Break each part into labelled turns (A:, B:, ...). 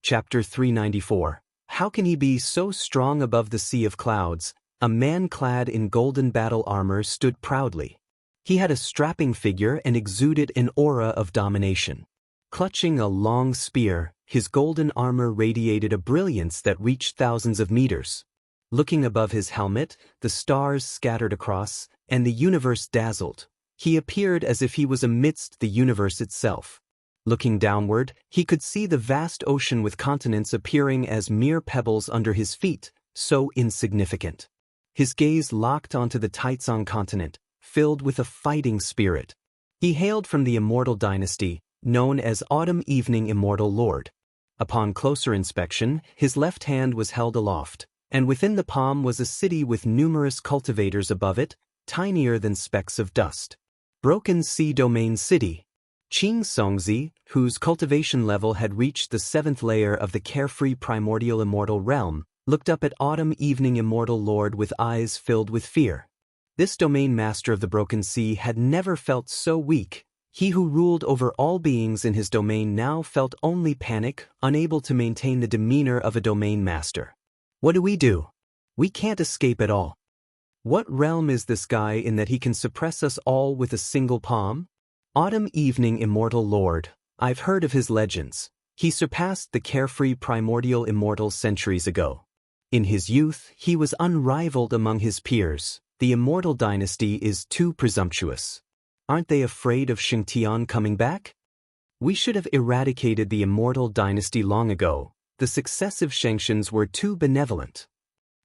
A: Chapter 394. How can he be so strong above the sea of clouds? A man clad in golden battle armor stood proudly. He had a strapping figure and exuded an aura of domination. Clutching a long spear, his golden armor radiated a brilliance that reached thousands of meters. Looking above his helmet, the stars scattered across, and the universe dazzled. He appeared as if he was amidst the universe itself. Looking downward, he could see the vast ocean with continents appearing as mere pebbles under his feet, so insignificant. His gaze locked onto the Taizong continent, filled with a fighting spirit. He hailed from the immortal dynasty, known as Autumn Evening Immortal Lord. Upon closer inspection, his left hand was held aloft, and within the palm was a city with numerous cultivators above it, tinier than specks of dust. Broken Sea Domain City. Qing Songzi, whose cultivation level had reached the 7th layer of the carefree primordial immortal realm, looked up at Autumn Evening Immortal Lord with eyes filled with fear. This domain master of the Broken Sea had never felt so weak. He who ruled over all beings in his domain now felt only panic, unable to maintain the demeanor of a domain master. What do? We can't escape at all. What realm is this guy in that he can suppress us all with a single palm? Autumn Evening Immortal Lord. I've heard of his legends. He surpassed the carefree primordial immortals centuries ago. In his youth, he was unrivaled among his peers. The immortal dynasty is too presumptuous. Aren't they afraid of Shengtian coming back? We should have eradicated the immortal dynasty long ago. The successive Shengtians were too benevolent.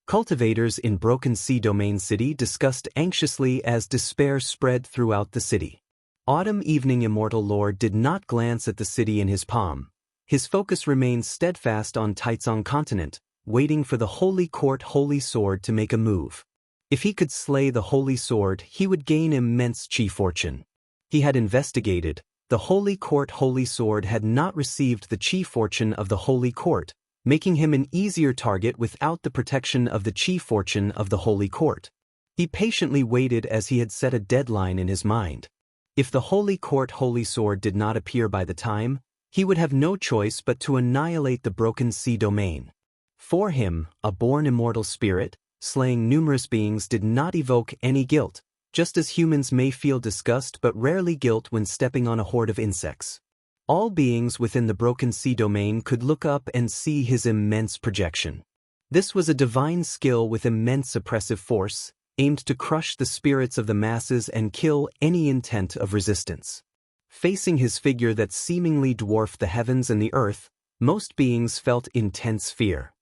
A: Cultivators in Broken Sea Domain City discussed anxiously as despair spread throughout the city. Autumn Evening Immortal Lord did not glance at the city in his palm. His focus remained steadfast on Taizong continent, waiting for the Holy Court Holy Sword to make a move. If he could slay the Holy Sword, he would gain immense chi fortune. He had investigated. The Holy Court Holy Sword had not received the chi fortune of the Holy Court, making him an easier target without the protection of the chi fortune of the Holy Court. He patiently waited as he had set a deadline in his mind. If the Holy Court Holy Sword did not appear by the time, he would have no choice but to annihilate the Broken Sea domain. For him, a born immortal spirit, slaying numerous beings did not evoke any guilt, just as humans may feel disgust but rarely guilt when stepping on a horde of insects. All beings within the Broken Sea domain could look up and see his immense projection. This was a divine skill with immense oppressive force, aimed to crush the spirits of the masses and kill any intent of resistance. Facing his figure that seemingly dwarfed the heavens and the earth, most beings felt intense fear.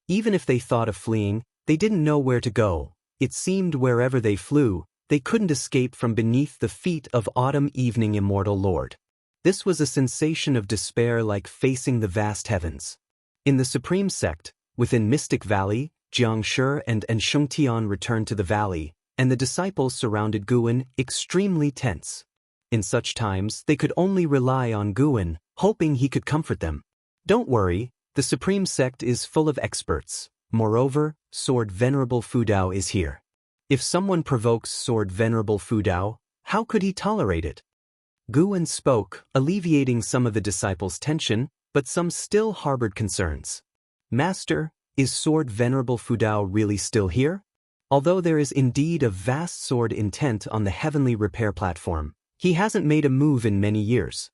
A: Even if they thought of fleeing, they didn't know where to go. It seemed wherever they flew, they couldn't escape from beneath the feet of Autumn Evening Immortal Lord. This was a sensation of despair like facing the vast heavens. In the Supreme Sect, within Mystic Valley, Jiang Shi and Shengtian returned to the valley, and the disciples surrounded Guan, extremely tense. In such times, they could only rely on Guan, hoping he could comfort them. Don't worry, the Supreme Sect is full of experts. Moreover, Sword Venerable Fudao is here. If someone provokes Sword Venerable Fudao, how could he tolerate it? Guan spoke, alleviating some of the disciples' tension, but some still harbored concerns. Master, is Sword Venerable Fudao really still here? Although there is indeed a vast sword intent on the heavenly repair platform, he hasn't made a move in many years.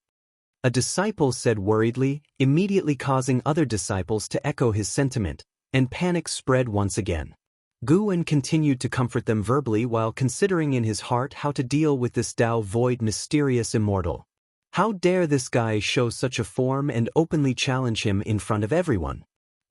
A: A disciple said worriedly, immediately causing other disciples to echo his sentiment, and panic spread once again. Guan continued to comfort them verbally while considering in his heart how to deal with this Dao Void mysterious immortal. How dare this guy show such a form and openly challenge him in front of everyone?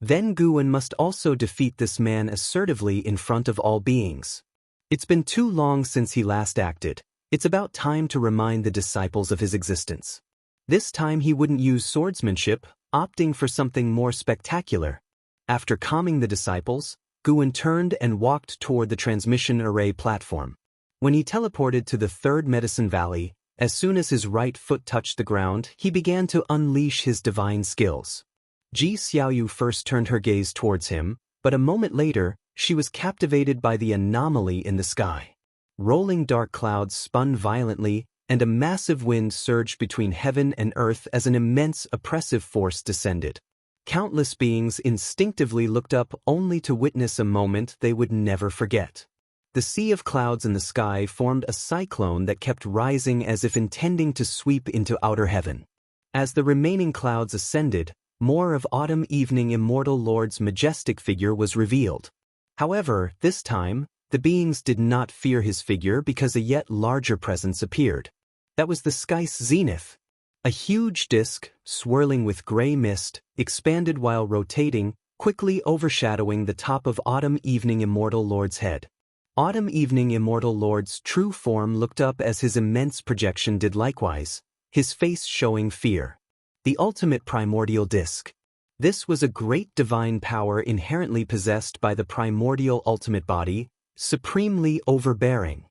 A: Then Guan must also defeat this man assertively in front of all beings. It's been too long since he last acted. It's about time to remind the disciples of his existence. This time he wouldn't use swordsmanship, opting for something more spectacular. After calming the disciples, Guan turned and walked toward the transmission array platform. When he teleported to the 3rd Medicine Valley, as soon as his right foot touched the ground, he began to unleash his divine skills. Ji Xiaoyu first turned her gaze towards him, but a moment later, she was captivated by the anomaly in the sky. Rolling dark clouds spun violently, and a massive wind surged between heaven and earth as an immense oppressive force descended. Countless beings instinctively looked up only to witness a moment they would never forget. The sea of clouds in the sky formed a cyclone that kept rising as if intending to sweep into outer heaven. As the remaining clouds ascended, more of Autumn Evening Immortal Lord's majestic figure was revealed. However, this time, the beings did not fear his figure because a yet larger presence appeared. That was the sky's zenith. A huge disk, swirling with gray mist, expanded while rotating, quickly overshadowing the top of Autumn Evening Immortal Lord's head. Autumn Evening Immortal Lord's true form looked up as his immense projection did likewise, his face showing fear. The ultimate primordial disk. This was a great divine power inherently possessed by the primordial ultimate body, supremely overbearing.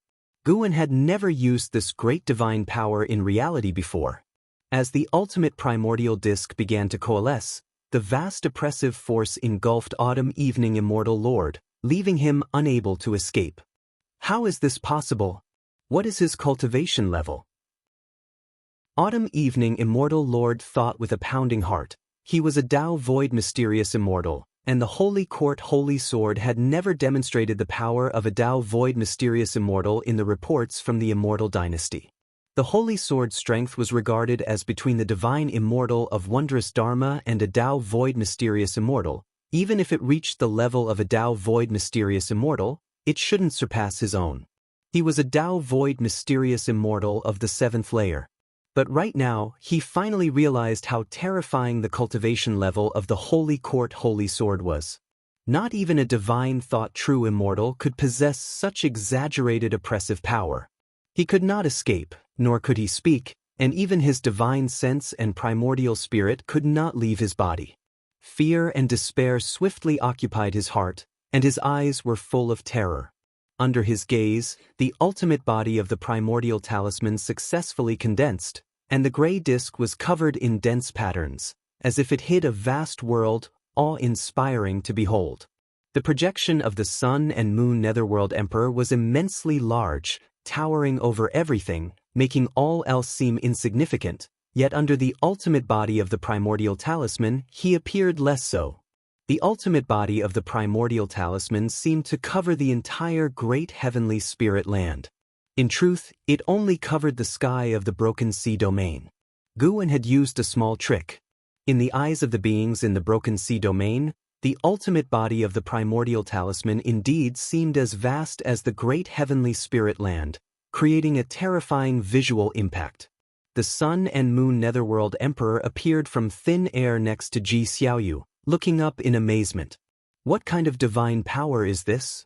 A: Guan had never used this great divine power in reality before. As the ultimate primordial disk began to coalesce, the vast oppressive force engulfed Autumn Evening Immortal Lord, leaving him unable to escape. How is this possible? What is his cultivation level? Autumn Evening Immortal Lord thought with a pounding heart. He was a Tao Void Mysterious Immortal, and the Holy Court Holy Sword had never demonstrated the power of a Tao Void Mysterious Immortal in the reports from the Immortal Dynasty. The Holy Sword's strength was regarded as between the Divine Immortal of Wondrous Dharma and a Tao Void Mysterious Immortal. Even if it reached the level of a Tao Void Mysterious Immortal, it shouldn't surpass his own. He was a Tao Void Mysterious Immortal of the 7th layer. But right now, he finally realized how terrifying the cultivation level of the Holy Court Holy Sword was. Not even a divine thought true immortal could possess such exaggerated oppressive power. He could not escape, nor could he speak, and even his divine sense and primordial spirit could not leave his body. Fear and despair swiftly occupied his heart, and his eyes were full of terror. Under his gaze, the ultimate body of the primordial talisman successfully condensed, and the gray disk was covered in dense patterns, as if it hid a vast world, awe-inspiring to behold. The projection of the Sun and Moon Netherworld Emperor was immensely large, towering over everything, making all else seem insignificant, yet under the ultimate body of the primordial talisman, he appeared less so. The ultimate body of the primordial talisman seemed to cover the entire great heavenly spirit land. In truth, it only covered the sky of the Broken Sea domain. Guan had used a small trick. In the eyes of the beings in the Broken Sea domain, the ultimate body of the primordial talisman indeed seemed as vast as the great heavenly spirit land, creating a terrifying visual impact. The Sun and Moon Netherworld Emperor appeared from thin air next to Ji Xiaoyu, looking up in amazement. What kind of divine power is this?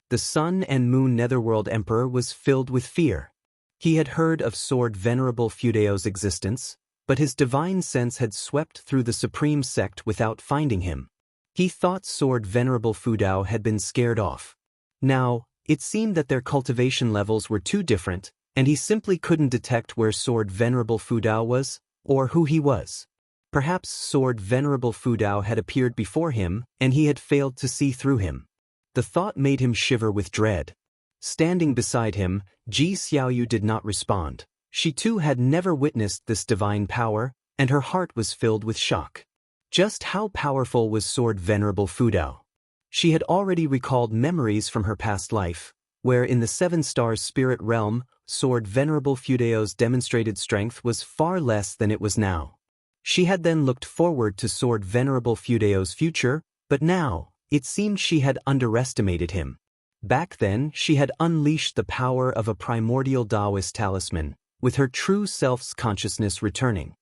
A: The Sun and Moon Netherworld Emperor was filled with fear. He had heard of Sword Venerable Fudeo's existence, but his divine sense had swept through the supreme sect without finding him. He thought Sword Venerable Fudao had been scared off. Now, it seemed that their cultivation levels were too different, and he simply couldn't detect where Sword Venerable Fudao was, or who he was. Perhaps Sword Venerable Fudao had appeared before him, and he had failed to see through him. The thought made him shiver with dread. Standing beside him, Ji Xiaoyu did not respond. She too had never witnessed this divine power, and her heart was filled with shock. Just how powerful was Sword Venerable Fudao? She had already recalled memories from her past life, where in the 7 Stars spirit realm, Sword Venerable Fudeo's demonstrated strength was far less than it was now. She had then looked forward to Sword Venerable Fudeo's future, but now, it seemed she had underestimated him. Back then, she had unleashed the power of a primordial Taoist talisman, with her true self's consciousness returning.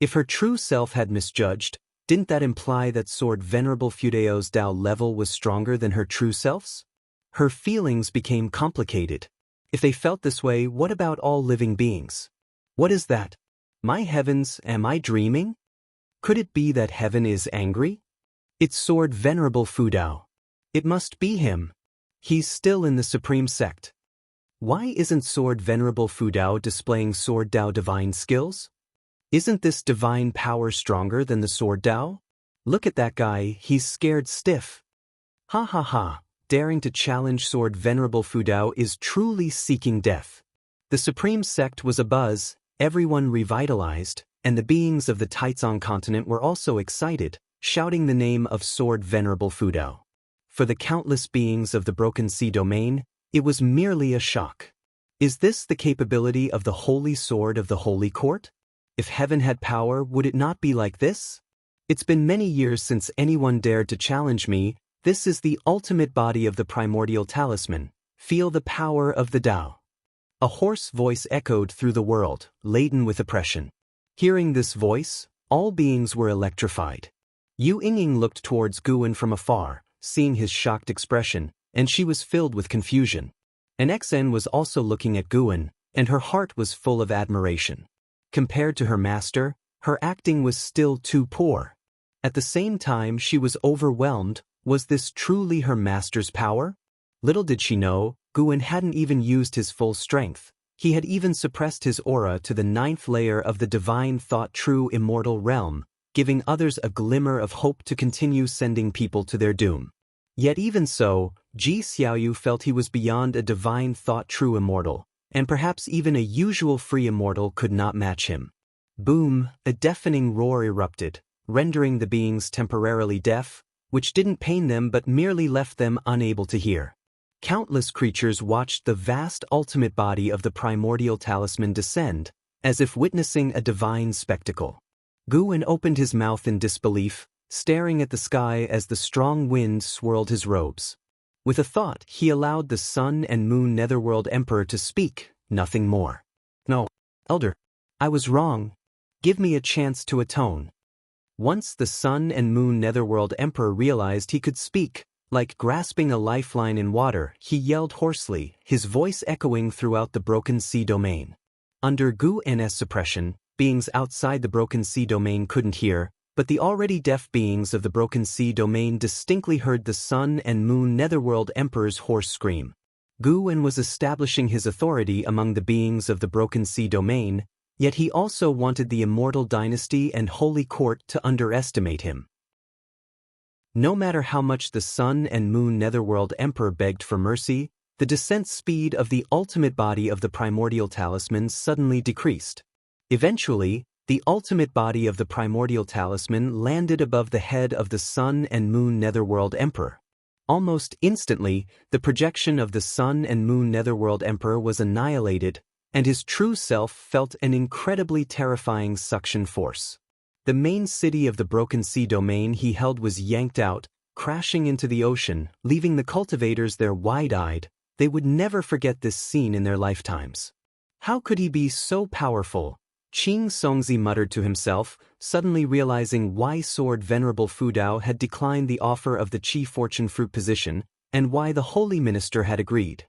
A: If her true self had misjudged, didn't that imply that Sword Venerable Fudeo's Tao level was stronger than her true self's? Her feelings became complicated. If they felt this way, what about all living beings? What is that? My heavens, am I dreaming? Could it be that heaven is angry? It's Sword Venerable Fudao. It must be him. He's still in the Supreme Sect. Why isn't Sword Venerable Fudao displaying Sword Tao divine skills? Isn't this divine power stronger than the Sword Tao? Look at that guy, he's scared stiff. Ha ha ha, daring to challenge Sword Venerable Fudao is truly seeking death. The supreme sect was abuzz, everyone revitalized, and the beings of the Taizong continent were also excited, shouting the name of Sword Venerable Fudao. For the countless beings of the Broken Sea domain, it was merely a shock. Is this the capability of the Holy Sword of the Holy Court? If heaven had power, would it not be like this? It's been many years since anyone dared to challenge me. This is the ultimate body of the primordial talisman. Feel the power of the Tao. A hoarse voice echoed through the world, laden with oppression. Hearing this voice, all beings were electrified. Yu Yinging looked towards Guan from afar, seeing his shocked expression, and she was filled with confusion. And XN was also looking at Guan, and her heart was full of admiration. Compared to her master, her acting was still too poor. At the same time, she was overwhelmed. Was this truly her master's power? Little did she know, Guan hadn't even used his full strength. He had even suppressed his aura to the 9th layer of the divine thought true immortal realm, giving others a glimmer of hope to continue sending people to their doom. Yet even so, Ji Xiaoyu felt he was beyond a divine thought true immortal, and perhaps even a usual free immortal could not match him. Boom, a deafening roar erupted, rendering the beings temporarily deaf, which didn't pain them but merely left them unable to hear. Countless creatures watched the vast ultimate body of the primordial talisman descend, as if witnessing a divine spectacle. Guan opened his mouth in disbelief, staring at the sky as the strong wind swirled his robes. With a thought, he allowed the Sun and Moon Netherworld Emperor to speak, nothing more. No, Elder, I was wrong. Give me a chance to atone. Once the Sun and Moon Netherworld Emperor realized he could speak, like grasping a lifeline in water, he yelled hoarsely, his voice echoing throughout the Broken Sea domain. Under Guan's suppression, beings outside the Broken Sea domain couldn't hear, but the already deaf beings of the Broken Sea domain distinctly heard the Sun and Moon Netherworld Emperor's hoarse scream. Guan was establishing his authority among the beings of the Broken Sea domain, yet he also wanted the Immortal Dynasty and Holy Court to underestimate him. No matter how much the Sun and Moon Netherworld Emperor begged for mercy, the descent speed of the ultimate body of the primordial talisman suddenly decreased. Eventually, the ultimate body of the primordial talisman landed above the head of the Sun and Moon Netherworld Emperor. Almost instantly, the projection of the Sun and Moon Netherworld Emperor was annihilated, and his true self felt an incredibly terrifying suction force. The main city of the Broken Sea domain he held was yanked out, crashing into the ocean, leaving the cultivators there wide-eyed. They would never forget this scene in their lifetimes. How could he be so powerful? Qing Songzi muttered to himself, suddenly realizing why Sword Venerable Fudao had declined the offer of the Qi Fortune Fruit position, and why the Holy Minister had agreed.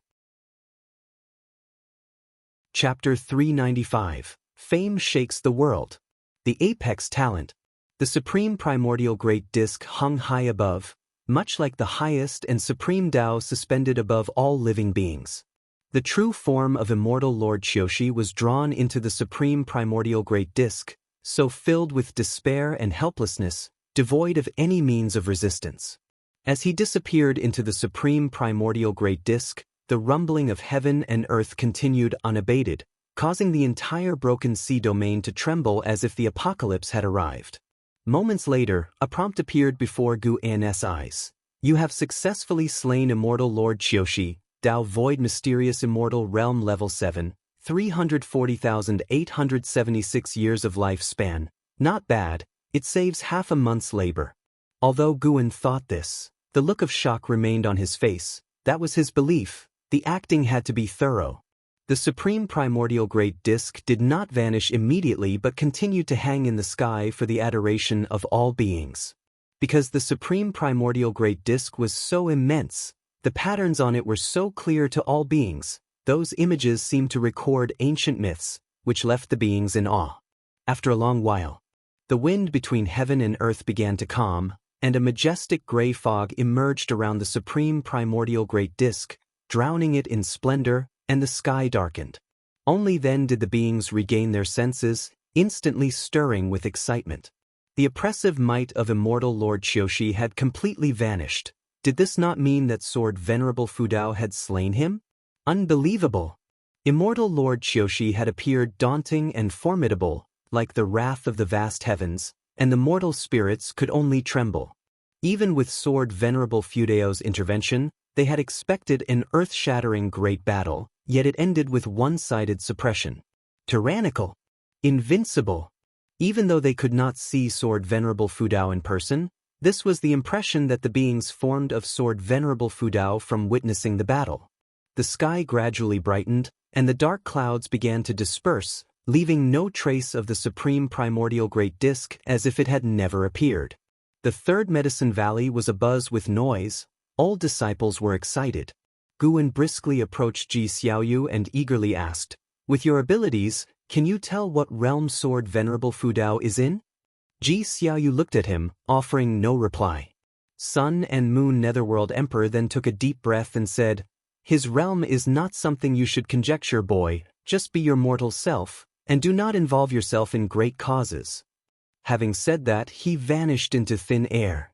A: Chapter 395. Fame Shakes the World. The Apex Talent. The Supreme Primordial Great Disk hung high above, much like the highest and supreme Tao suspended above all living beings. The true form of immortal Lord Qiushi was drawn into the Supreme Primordial Great Disk, so filled with despair and helplessness, devoid of any means of resistance. As he disappeared into the Supreme Primordial Great Disk, the rumbling of heaven and earth continued unabated, causing the entire Broken Sea domain to tremble as if the apocalypse had arrived. Moments later, a prompt appeared before Guan's eyes. You have successfully slain immortal Lord Qiushi, Tao Void Mysterious Immortal Realm Level 7, 340,876 years of lifespan. Not bad, it saves half a month's labor. Although Guan thought this, the look of shock remained on his face. That was his belief. The acting had to be thorough. The Supreme Primordial Great Disk did not vanish immediately but continued to hang in the sky for the adoration of all beings. Because the Supreme Primordial Great Disk was so immense, the patterns on it were so clear to all beings, those images seemed to record ancient myths, which left the beings in awe. After a long while, the wind between heaven and earth began to calm, and a majestic gray fog emerged around the Supreme Primordial Great Disk, drowning it in splendor, and the sky darkened. Only then did the beings regain their senses, instantly stirring with excitement. The oppressive might of immortal Lord Qiushi had completely vanished. Did this not mean that Sword Venerable Fudao had slain him? Unbelievable! Immortal Lord Qiushi had appeared daunting and formidable, like the wrath of the vast heavens, and the mortal spirits could only tremble. Even with Sword Venerable Fudeo's intervention, they had expected an earth-shattering great battle, yet it ended with one-sided suppression. Tyrannical. Invincible. Even though they could not see Sword Venerable Fudao in person, this was the impression that the beings formed of Sword Venerable Fudao from witnessing the battle. The sky gradually brightened, and the dark clouds began to disperse, leaving no trace of the supreme primordial great disk as if it had never appeared. The third Medicine Valley was abuzz with noise. All disciples were excited. Guan briskly approached Ji Xiaoyu and eagerly asked, "With your abilities, can you tell what realm Sword Venerable Fudao is in?" Ji Xiaoyu looked at him, offering no reply. Sun and Moon Netherworld Emperor then took a deep breath and said, "His realm is not something you should conjecture, boy. Just be your mortal self, and do not involve yourself in great causes." Having said that, he vanished into thin air.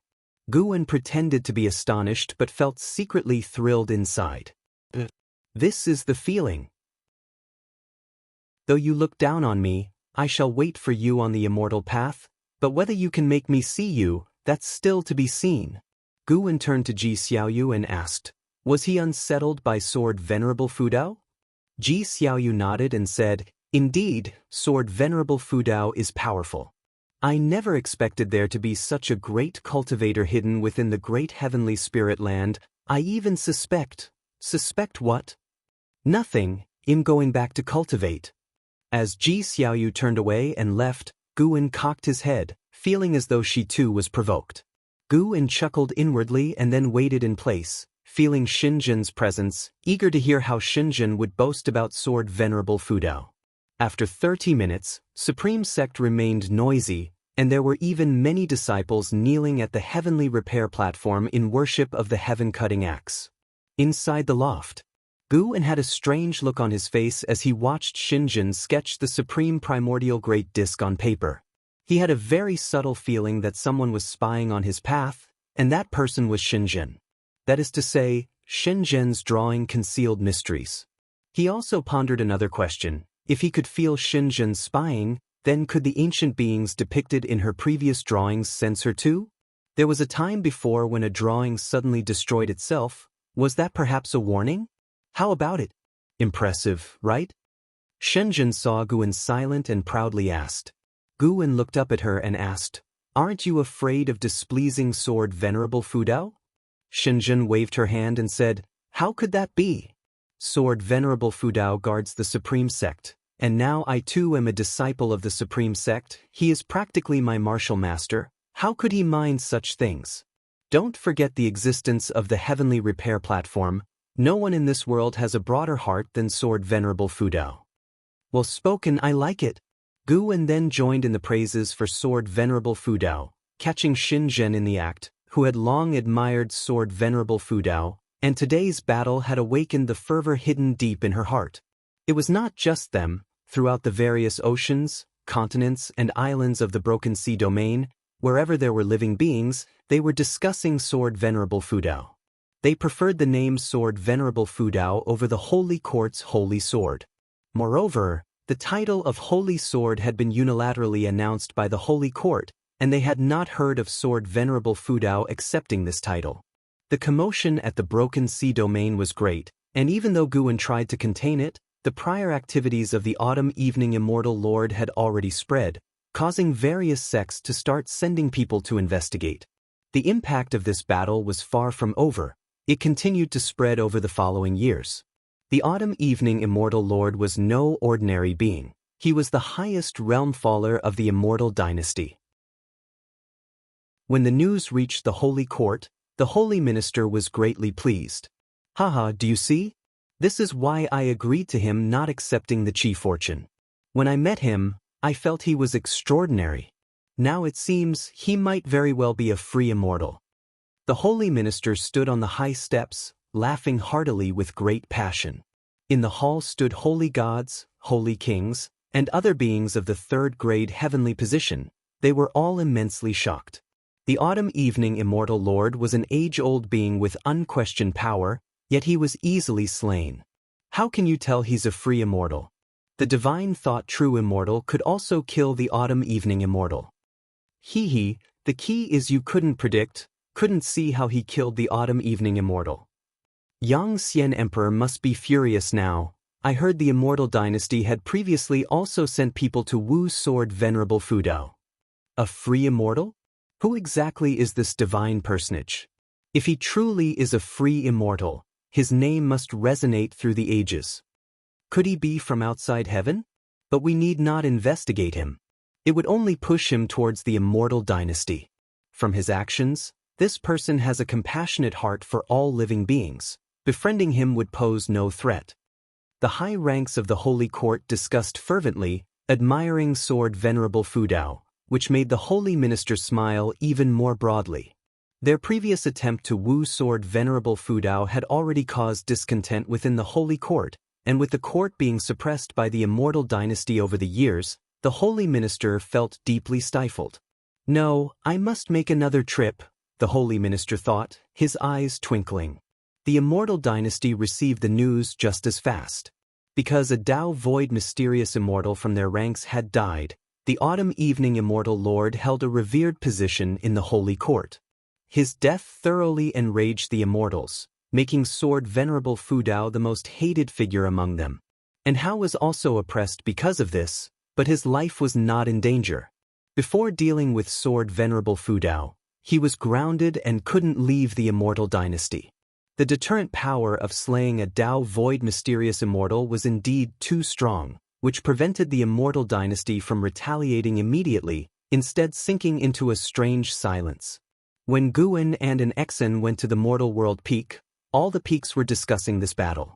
A: Guan pretended to be astonished but felt secretly thrilled inside. This is the feeling. Though you look down on me, I shall wait for you on the immortal path, but whether you can make me see you, that's still to be seen. Guan turned to Ji Xiaoyu and asked, "Was he unsettled by Sword Venerable Fudao?" Ji Xiaoyu nodded and said, "Indeed, Sword Venerable Fudao is powerful. I never expected there to be such a great cultivator hidden within the great heavenly spirit land. I even suspect." "Suspect what?" "Nothing, in going back to cultivate." As Ji Xiaoyu turned away and left, Guan cocked his head, feeling as though she too was provoked. Guan chuckled inwardly and then waited in place, feeling Xinjian's presence, eager to hear how Xinjian would boast about Sword Venerable Fudao. After 30 minutes, Supreme Sect remained noisy, and there were even many disciples kneeling at the heavenly repair platform in worship of the heaven-cutting axe. Inside the loft, Guan had a strange look on his face as he watched Xinjian sketch the supreme primordial great disk on paper. He had a very subtle feeling that someone was spying on his path, and that person was Xinjian. That is to say, Xinjian's drawing concealed mysteries. He also pondered another question. If he could feel Xinjian spying, then could the ancient beings depicted in her previous drawings sense her too? There was a time before when a drawing suddenly destroyed itself. Was that perhaps a warning? How about it? Impressive, right? Xinjian saw Guan silent and proudly asked. Guan looked up at her and asked, "Aren't you afraid of displeasing Sword Venerable Fudao?" Xinjian waved her hand and said, "How could that be? Sword Venerable Fudao guards the Supreme Sect, and now I too am a disciple of the Supreme Sect. He is practically my martial master. How could he mind such things? Don't forget the existence of the heavenly repair platform. No one in this world has a broader heart than Sword Venerable Fudao." "Well spoken, I like it." Guan then joined in the praises for Sword Venerable Fudao, catching Xinjian in the act, who had long admired Sword Venerable Fudao, and today's battle had awakened the fervor hidden deep in her heart. It was not just them. Throughout the various oceans, continents, and islands of the Broken Sea domain, wherever there were living beings, they were discussing Sword Venerable Fudao. They preferred the name Sword Venerable Fudao over the Holy Court's Holy Sword. Moreover, the title of Holy Sword had been unilaterally announced by the Holy Court, and they had not heard of Sword Venerable Fudao accepting this title. The commotion at the Broken Sea domain was great, and even though Guan tried to contain it, the prior activities of the Autumn Evening Immortal Lord had already spread, causing various sects to start sending people to investigate. The impact of this battle was far from over. It continued to spread over the following years. The Autumn Evening Immortal Lord was no ordinary being. He was the highest realm faller of the Immortal Dynasty. When the news reached the Holy Court, the Holy Minister was greatly pleased. "Haha, do you see? This is why I agreed to him not accepting the Chi fortune. When I met him, I felt he was extraordinary. Now it seems he might very well be a free immortal." The Holy Minister stood on the high steps, laughing heartily with great passion. In the hall stood holy gods, holy kings, and other beings of the third grade heavenly position. They were all immensely shocked. The Autumn Evening Immortal Lord was an age-old being with unquestioned power, yet he was easily slain. How can you tell he's a free immortal? The divine thought true immortal could also kill the autumn evening immortal. The key is you couldn't see how he killed the autumn evening immortal. Yang Xian Emperor must be furious now. I heard the immortal dynasty had previously also sent people to Wu's sword Venerable Fudao. A free immortal? Who exactly is this divine personage? If he truly is a free immortal, his name must resonate through the ages. Could he be from outside heaven? But we need not investigate him. It would only push him towards the immortal dynasty. From his actions, this person has a compassionate heart for all living beings. Befriending him would pose no threat. The high ranks of the holy court discussed fervently, admiring sword Venerable Fudao, which made the holy minister smile even more broadly. Their previous attempt to woo sword Venerable Fudao had already caused discontent within the holy court, and with the court being suppressed by the immortal dynasty over the years, the holy minister felt deeply stifled. No, I must make another trip, the holy minister thought, his eyes twinkling. The immortal dynasty received the news just as fast. Because a Tao void mysterious immortal from their ranks had died, the autumn evening immortal lord held a revered position in the holy court. His death thoroughly enraged the immortals, making sword Venerable Fudao the most hated figure among them. And Hao was also oppressed because of this, but his life was not in danger. Before dealing with sword Venerable Fudao, he was grounded and couldn't leave the immortal dynasty. The deterrent power of slaying a Tao void mysterious immortal was indeed too strong, which prevented the immortal dynasty from retaliating immediately, instead sinking into a strange silence. When Guan and an Exen went to the mortal world peak, all the peaks were discussing this battle.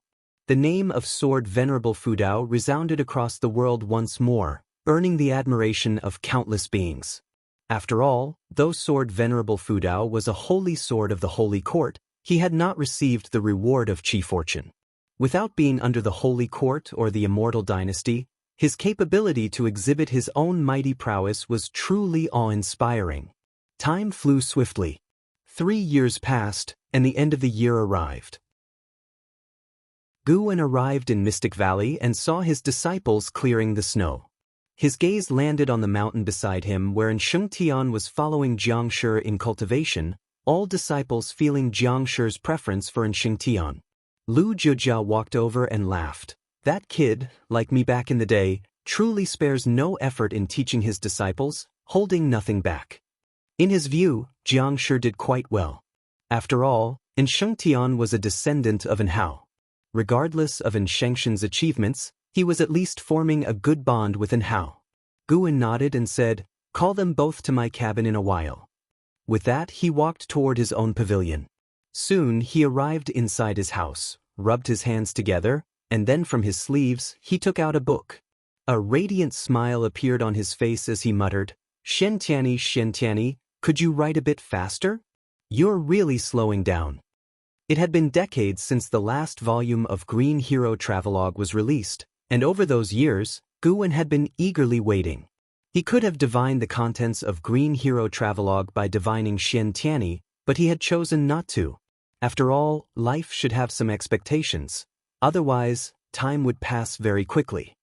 A: The name of sword Venerable Fudao resounded across the world once more, earning the admiration of countless beings. After all, though sword Venerable Fudao was a holy sword of the holy court, he had not received the reward of Qi fortune. Without being under the holy court or the immortal dynasty, his capability to exhibit his own mighty prowess was truly awe-inspiring. Time flew swiftly. 3 years passed, and the end of the year arrived. Guan arrived in Mystic Valley and saw his disciples clearing the snow. His gaze landed on the mountain beside him wherein Shengtian was following Jiangshi in cultivation, all disciples feeling Jiangshi's preference for Shengtian. Lu Zhejia walked over and laughed. That kid, like me back in the day, truly spares no effort in teaching his disciples, holding nothing back. In his view, Jiangshi did quite well. After all, Shengtian was a descendant of Hao. Regardless of Shengtian's achievements, he was at least forming a good bond with Hao. Guan nodded and said, "Call them both to my cabin in a while." With that, he walked toward his own pavilion. Soon he arrived inside his house, rubbed his hands together, and then from his sleeves he took out a book. A radiant smile appeared on his face as he muttered, Shentiani, could you write a bit faster? You're really slowing down." It had been decades since the last volume of Green Hero Travelogue was released, and over those years, Guan had been eagerly waiting. He could have divined the contents of Green Hero Travelogue by divining Shentiani, but he had chosen not to. After all, life should have some expectations. Otherwise, time would pass very quickly.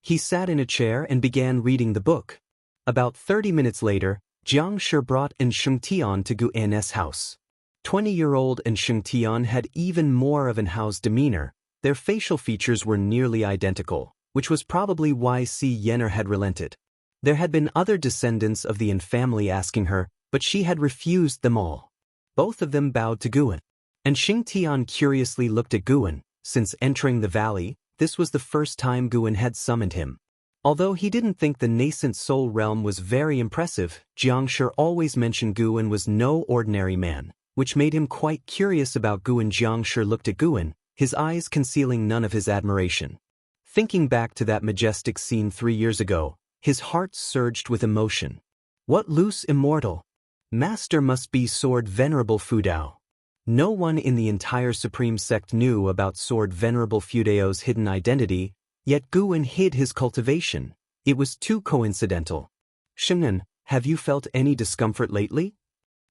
A: He sat in a chair and began reading the book. About 30 minutes later, Jiangshi brought Shengtian to Guan's house. 20-year-old Shengtian had even more of Hao's demeanor. Their facial features were nearly identical, which was probably why Si Yenner had relented. There had been other descendants of the Yin family asking her, but she had refused them all. Both of them bowed to Guan. And Shengtian curiously looked at Guan. Since entering the valley, this was the first time Guan had summoned him. Although he didn't think the nascent soul realm was very impressive, Jiangshi always mentioned Guan was no ordinary man, which made him quite curious about Guan. Jiangshi looked at Guan, his eyes concealing none of his admiration. Thinking back to that majestic scene 3 years ago, his heart surged with emotion. What loose immortal! Master must be sword Venerable Fudao. No one in the entire Supreme Sect knew about sword Venerable Fudao's hidden identity, yet Guan hid his cultivation. It was too coincidental. Shengnan, have you felt any discomfort lately?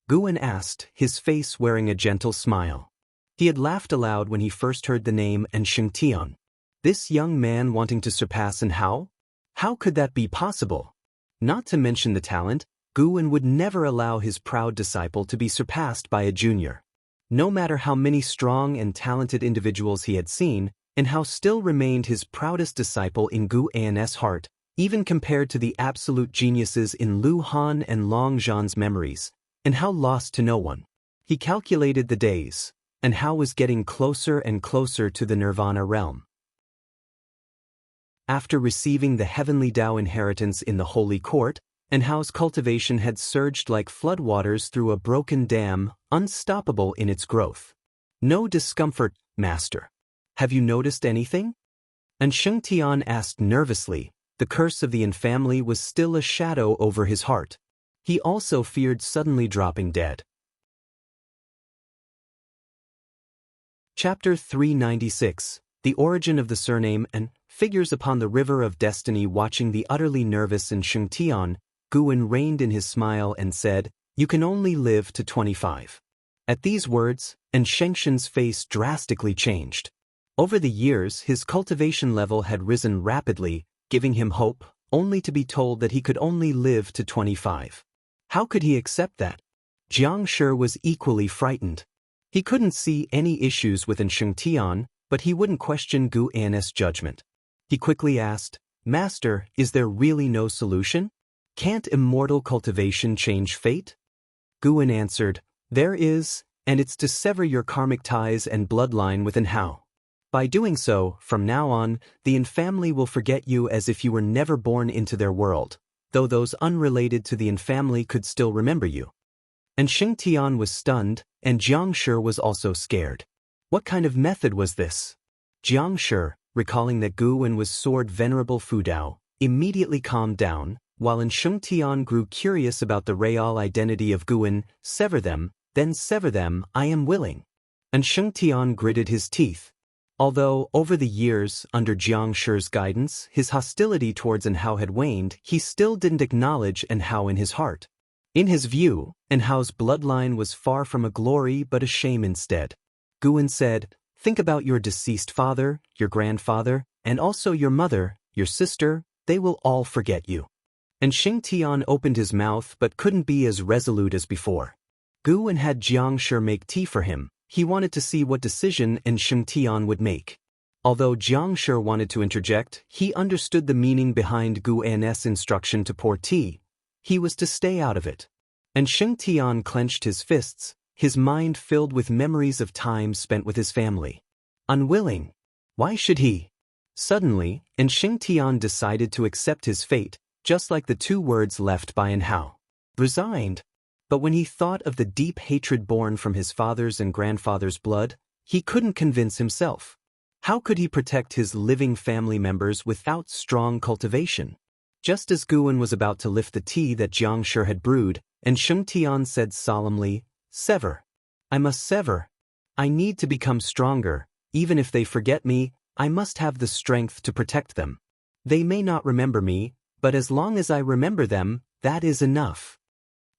A: Guan asked, his face wearing a gentle smile. He had laughed aloud when he first heard the name Shengtian. This young man wanting to surpass and how? How could that be possible? Not to mention the talent, Guwen would never allow his proud disciple to be surpassed by a junior. No matter how many strong and talented individuals he had seen, and how still remained his proudest disciple in Gu An's heart, even compared to the absolute geniuses in Lu Han and Long Zhan's memories, and how lost to no one. He calculated the days, and how was getting closer and closer to the Nirvana realm. After receiving the heavenly Tao inheritance in the Holy Court, and how's cultivation had surged like floodwaters through a broken dam, unstoppable in its growth. No discomfort, Master. Have you noticed anything? And Sheng Tian asked nervously. The curse of the infamily was still a shadow over his heart. He also feared suddenly dropping dead. Chapter 396. The Origin of the Surname and Figures upon the River of Destiny. Watching the utterly nervous and Sheng Tian, Guwen reined in his smile and said, "You can only live to 25. At these words, and Shengshen's face drastically changed. Over the years, his cultivation level had risen rapidly, giving him hope, only to be told that he could only live to 25. How could he accept that? Jiang Shi was equally frightened. He couldn't see any issues within Sheng Tian, but he wouldn't question Gu An's judgment. He quickly asked, "Master, is there really no solution? Can't immortal cultivation change fate?" Guwen answered, "There is, and it's to sever your karmic ties and bloodline with Hao. By doing so, from now on, the infamily will forget you as if you were never born into their world, though those unrelated to the infamily could still remember you." And Sheng Tian was stunned, and Jiang Shi was also scared. What kind of method was this? Jiang Shi, recalling that Guwen was sword venerable Fu Dao, immediately calmed down, while Sheng Tian grew curious about the real identity of Guwen. "Sever them, then sever them, I am willing." And Sheng Tian gritted his teeth. Although, over the years, under Jiang Shi's guidance, his hostility towards Hao had waned, he still didn't acknowledge Hao in his heart. In his view, Hao's bloodline was far from a glory but a shame instead. Guwen said, "Think about your deceased father, your grandfather, and also your mother, your sister. They will all forget you." And Sheng Tian opened his mouth but couldn't be as resolute as before. Guwen had Jiang Shi make tea for him. He wanted to see what decision Sheng Tian would make. Although Jiang Shi wanted to interject, he understood the meaning behind Gu An's instruction to pour tea. He was to stay out of it. And Sheng Tian clenched his fists, his mind filled with memories of time spent with his family. Unwilling. Why should he? Suddenly, Sheng Tian decided to accept his fate, just like the two words left by Hao. Resigned. But when he thought of the deep hatred born from his father's and grandfather's blood, he couldn't convince himself. How could he protect his living family members without strong cultivation? Just as Guwen was about to lift the tea that Jiang Shi had brewed, Sheng Tian said solemnly, "Sever. I must sever. I need to become stronger. Even if they forget me, I must have the strength to protect them. They may not remember me, but as long as I remember them, that is enough."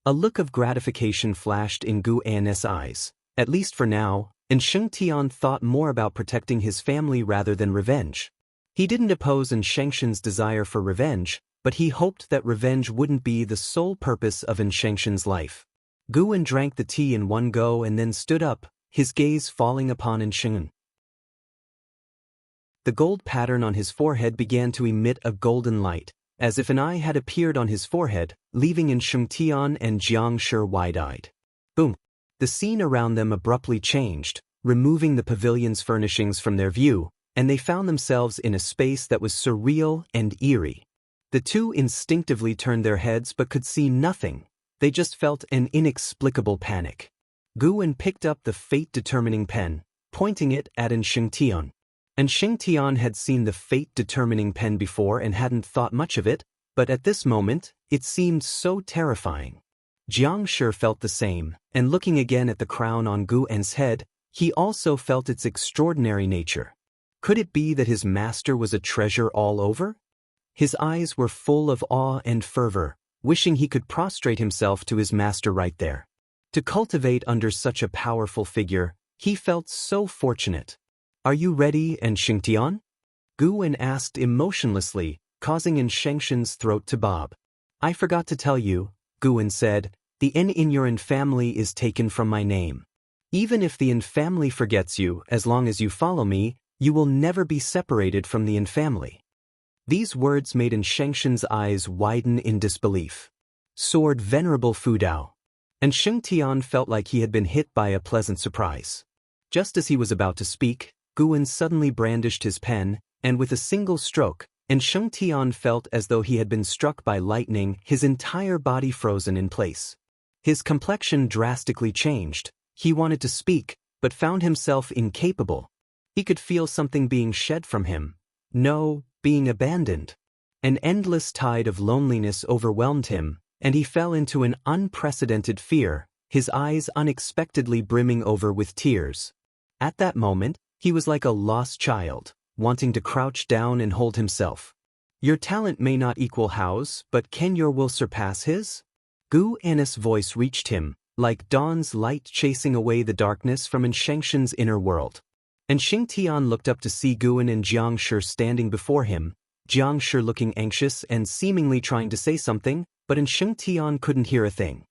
A: A look of gratification flashed in Gu An's eyes. At least for now, Sheng Tian thought more about protecting his family rather than revenge. He didn't oppose Shengshen's desire for revenge, but he hoped that revenge wouldn't be the sole purpose of Shengshen's life. Guwen drank the tea in one go and then stood up, his gaze falling upon Sheng. The gold pattern on his forehead began to emit a golden light, as if an eye had appeared on his forehead, leaving Sheng Tian and Jiang Shi wide-eyed. Boom! The scene around them abruptly changed, removing the pavilion's furnishings from their view, and they found themselves in a space that was surreal and eerie. The two instinctively turned their heads but could see nothing. They just felt an inexplicable panic. Guwen picked up the fate-determining pen, pointing it at Sheng Tian. Sheng Tian had seen the fate-determining pen before and hadn't thought much of it, but at this moment, it seemed so terrifying. Jiang Shi felt the same, and looking again at the crown on Gu An's head, he also felt its extraordinary nature. Could it be that his master was a treasure all over? His eyes were full of awe and fervor, wishing he could prostrate himself to his master right there. To cultivate under such a powerful figure, he felt so fortunate. "Are you ready, Sheng Tian?" Guwen asked emotionlessly, causing Shengshun's throat to bob. I forgot to tell you, Guwen said, the N in your family is taken from my name. Even if the N family forgets you, as long as you follow me, you will never be separated from the N family. These words made Shengshun's eyes widen in disbelief. Soared Venerable Fudao. And Sheng Tian felt like he had been hit by a pleasant surprise. Just as he was about to speak, Guwen suddenly brandished his pen, and with a single stroke, Sheng Tian felt as though he had been struck by lightning, his entire body frozen in place. His complexion drastically changed. He wanted to speak, but found himself incapable. He could feel something being shed from him. No, being abandoned. An endless tide of loneliness overwhelmed him, and he fell into an unprecedented fear, his eyes unexpectedly brimming over with tears. At that moment, he was like a lost child, wanting to crouch down and hold himself. Your talent may not equal Hao's, but can your will surpass his? Gu Anna's voice reached him, like dawn's light chasing away the darkness from Shengshun's inner world. And Xing Tian looked up to see Guwen and Jiang Shi standing before him, Jiang Shi looking anxious and seemingly trying to say something, but Xing Tian couldn't hear a thing.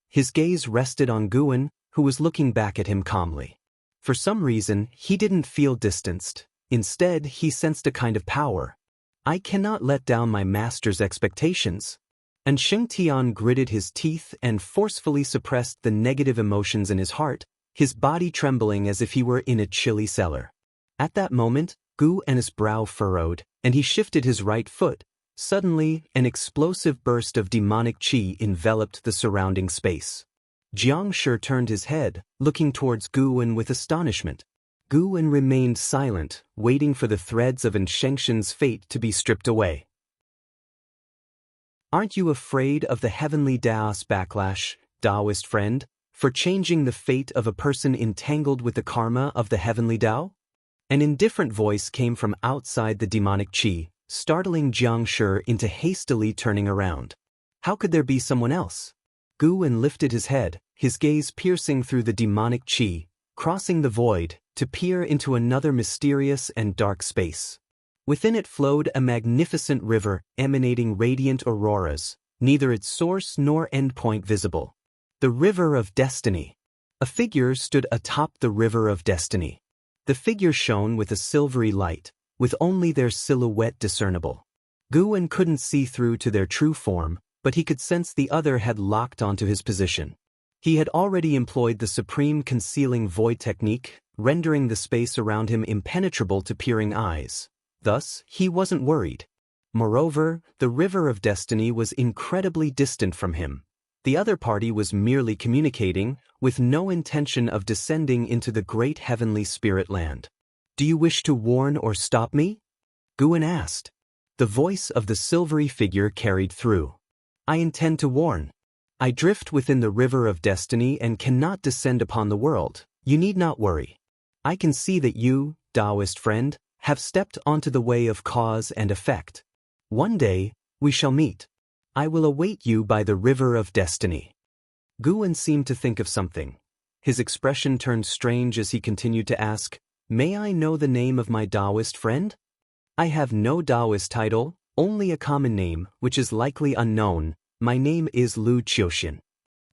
A: His gaze rested on Guwen, who was looking back at him calmly. For some reason, he didn't feel distanced. Instead, he sensed a kind of power. I cannot let down my master's expectations. And Xing Tian gritted his teeth and forcefully suppressed the negative emotions in his heart, his body trembling as if he were in a chilly cellar. At that moment, Gu Anna's brow furrowed, and he shifted his right foot. Suddenly, an explosive burst of demonic qi enveloped the surrounding space. Jiang Shi turned his head, looking towards Guwen with astonishment. Guwen remained silent, waiting for the threads of Shengshun's fate to be stripped away. Aren't you afraid of the heavenly Daos backlash, Taoist friend, for changing the fate of a person entangled with the karma of the heavenly Tao? An indifferent voice came from outside the demonic qi, startling Jiang Shi into hastily turning around. How could there be someone else? Guwen lifted his head, his gaze piercing through the demonic qi, crossing the void, to peer into another mysterious and dark space. Within it flowed a magnificent river emanating radiant auroras, neither its source nor endpoint visible. The River of Destiny. A figure stood atop the River of Destiny. The figure shone with a silvery light, with only their silhouette discernible. Guwen couldn't see through to their true form, but he could sense the other had locked onto his position. He had already employed the supreme concealing void technique, rendering the space around him impenetrable to peering eyes. Thus, he wasn't worried. Moreover, the River of Destiny was incredibly distant from him. The other party was merely communicating, with no intention of descending into the great heavenly spirit land. Do you wish to warn or stop me? Guwen asked. The voice of the silvery figure carried through. I intend to warn. I drift within the River of Destiny and cannot descend upon the world. You need not worry. I can see that you, Taoist friend, have stepped onto the way of cause and effect. One day, we shall meet. I will await you by the River of Destiny. Guwen seemed to think of something. His expression turned strange as he continued to ask, May I know the name of my Taoist friend? I have no Taoist title, only a common name, which is likely unknown. My name is Lu Qiuxian.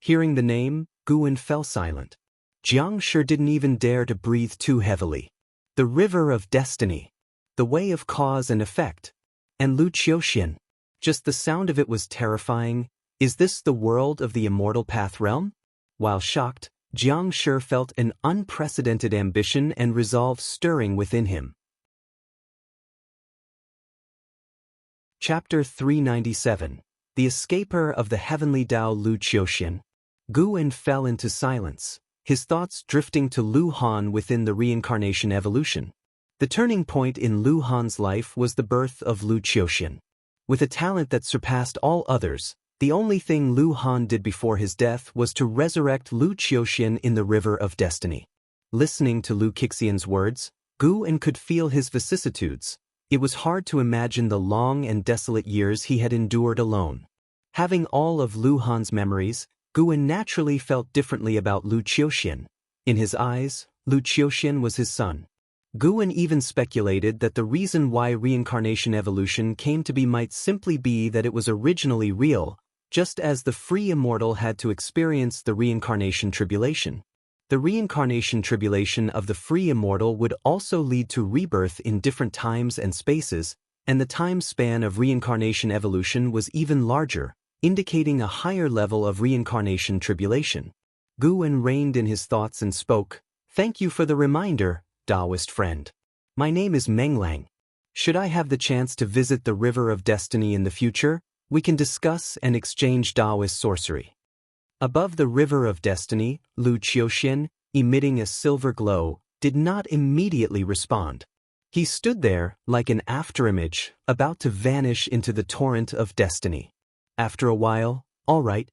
A: Hearing the name, Guwen fell silent. Jiang Shi didn't even dare to breathe too heavily. The River of Destiny. The way of cause and effect. And Lu Qiuxian. Just the sound of it was terrifying. Is this the world of the immortal path realm? While shocked, Jiang Shi felt an unprecedented ambition and resolve stirring within him. Chapter 397. The Escaper of the Heavenly Tao Lu Qiuxian. Guwen fell into silence, his thoughts drifting to Lu Han within the reincarnation evolution. The turning point in Lu Han's life was the birth of Lu Qiuxian. With a talent that surpassed all others, the only thing Lu Han did before his death was to resurrect Lu Qiuxian in the River of Destiny. Listening to Lu Qiuxian's words, Guwen could feel his vicissitudes. It was hard to imagine the long and desolate years he had endured alone. Having all of Lu Han's memories, Guwen naturally felt differently about Lu Qiuxian. In his eyes, Lu Qiuxian was his son. Guan even speculated that the reason why reincarnation evolution came to be might simply be that it was originally real, just as the free immortal had to experience the reincarnation tribulation. The reincarnation tribulation of the free immortal would also lead to rebirth in different times and spaces, and the time span of reincarnation evolution was even larger, indicating a higher level of reincarnation tribulation. Guan reined in his thoughts and spoke, "Thank you for the reminder, Taoist friend. My name is Menglang. Should I have the chance to visit the River of Destiny in the future, we can discuss and exchange Taoist sorcery." Above the River of Destiny, Lu Qiuxian, emitting a silver glow, did not immediately respond. He stood there, like an afterimage, about to vanish into the torrent of destiny. After a while, "All right."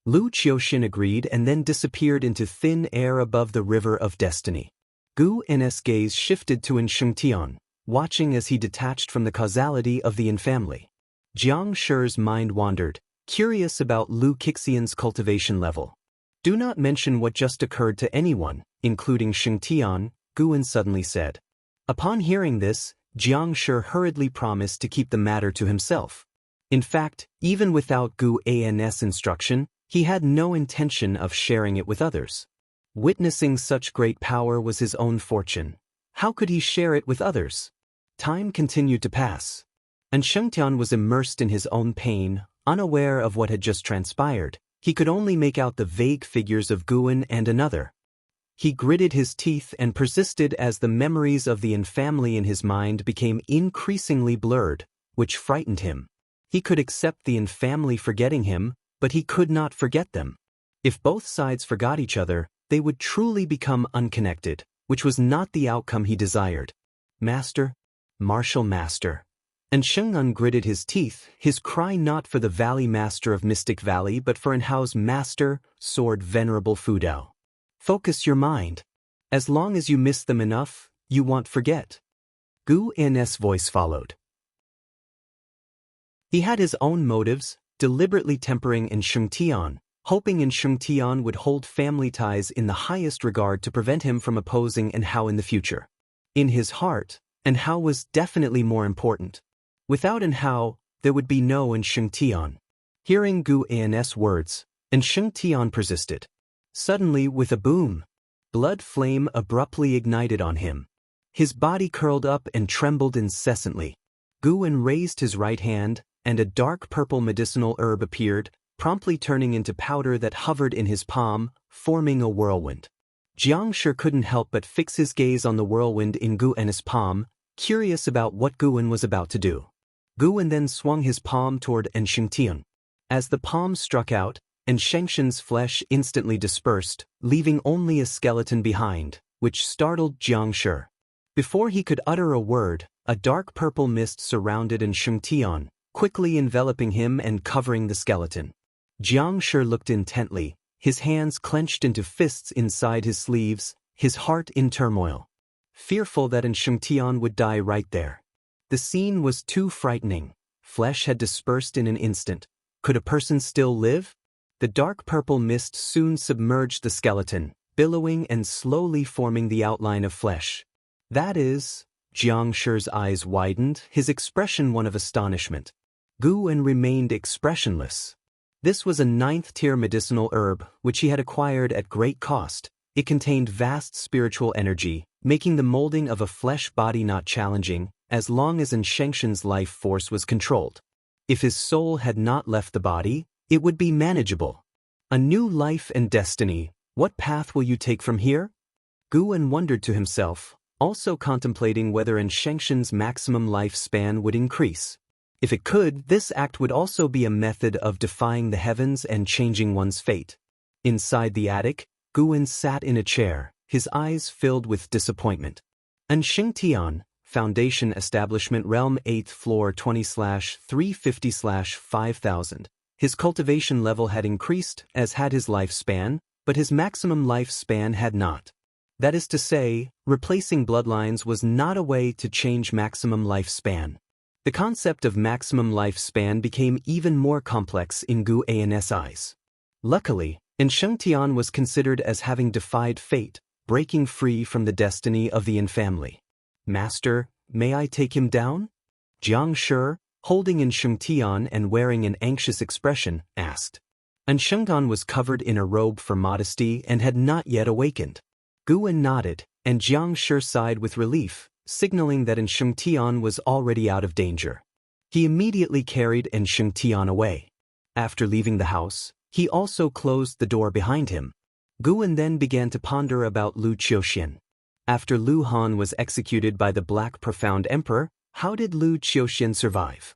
A: Lu Qiuxian agreed and then disappeared into thin air above the River of Destiny. Gu N's gaze shifted to Shengtian, watching as he detached from the causality of the Yin family. Jiang Shi's mind wandered, curious about Lu Qiuxian's cultivation level. "Do not mention what just occurred to anyone, including Shengtian," Guan suddenly said. Upon hearing this, Jiang Shi hurriedly promised to keep the matter to himself. In fact, even without Gu An's instruction, he had no intention of sharing it with others. Witnessing such great power was his own fortune. How could he share it with others? Time continued to pass. And Shengtian was immersed in his own pain, unaware of what had just transpired. He could only make out the vague figures of Guan and another. He gritted his teeth and persisted as the memories of the Yin family in his mind became increasingly blurred, which frightened him. He could accept the Yin family forgetting him, but he could not forget them. If both sides forgot each other, they would truly become unconnected, which was not the outcome he desired. "Master, martial master." And Sheng'an gritted his teeth, his cry not for the valley master of Mystic Valley but for Enhao's master, sword venerable Fudao. "Focus your mind. As long as you miss them enough, you won't forget." Gu N's voice followed. He had his own motives, deliberately tempering Shengtian, hoping Shengtian would hold family ties in the highest regard to prevent him from opposing Enhao in the future. In his heart, Enhao was definitely more important. Without Enhao, there would be no Shengtian. Hearing Gu N's words, Shengtian persisted. Suddenly, with a boom, blood flame abruptly ignited on him. His body curled up and trembled incessantly. Guan raised his right hand, and a dark purple medicinal herb appeared, promptly turning into powder that hovered in his palm, forming a whirlwind. Jiang Shi couldn't help but fix his gaze on the whirlwind in Guan's palm, curious about what Guan was about to do. Guan then swung his palm toward Shengtian. As the palm struck out, Shengtian's flesh instantly dispersed, leaving only a skeleton behind, which startled Jiang Shi. Before he could utter a word, a dark purple mist surrounded Shengtian, quickly enveloping him and covering the skeleton. Jiang Shi looked intently, his hands clenched into fists inside his sleeves, his heart in turmoil. Fearful that Shengtian would die right there. The scene was too frightening. Flesh had dispersed in an instant. Could a person still live? The dark purple mist soon submerged the skeleton, billowing and slowly forming the outline of flesh. "That is..." Jiang Shi's eyes widened, his expression one of astonishment. Guan remained expressionless. This was a 9th-tier medicinal herb, which he had acquired at great cost. It contained vast spiritual energy, making the molding of a flesh body not challenging, as long as Shengtian's life force was controlled. If his soul had not left the body, it would be manageable. A new life and destiny, what path will you take from here? Guan wondered to himself, also contemplating whether Shengtian's maximum lifespan would increase. If it could, this act would also be a method of defying the heavens and changing one's fate. Inside the attic, Guan sat in a chair, his eyes filled with disappointment. Shengtian, Foundation Establishment Realm 8th Floor 20/350/5000. His cultivation level had increased, as had his lifespan, but his maximum lifespan had not. That is to say, replacing bloodlines was not a way to change maximum lifespan. The concept of maximum lifespan became even more complex in Gu An's eyes. Luckily, Shengtian was considered as having defied fate, breaking free from the destiny of the Yin family. Master, may I take him down? Jiang Shi, holding in Shengtian and wearing an anxious expression, asked. And Shengtian was covered in a robe for modesty and had not yet awakened. Guan nodded, and Jiang Shi sighed with relief, signaling that Shengtian was already out of danger. He immediately carried Shengtian away. After leaving the house, he also closed the door behind him. Guan then began to ponder about Lu Qiuxian. After Lu Han was executed by the Black Profound Emperor, how did Lu Qiuxian survive?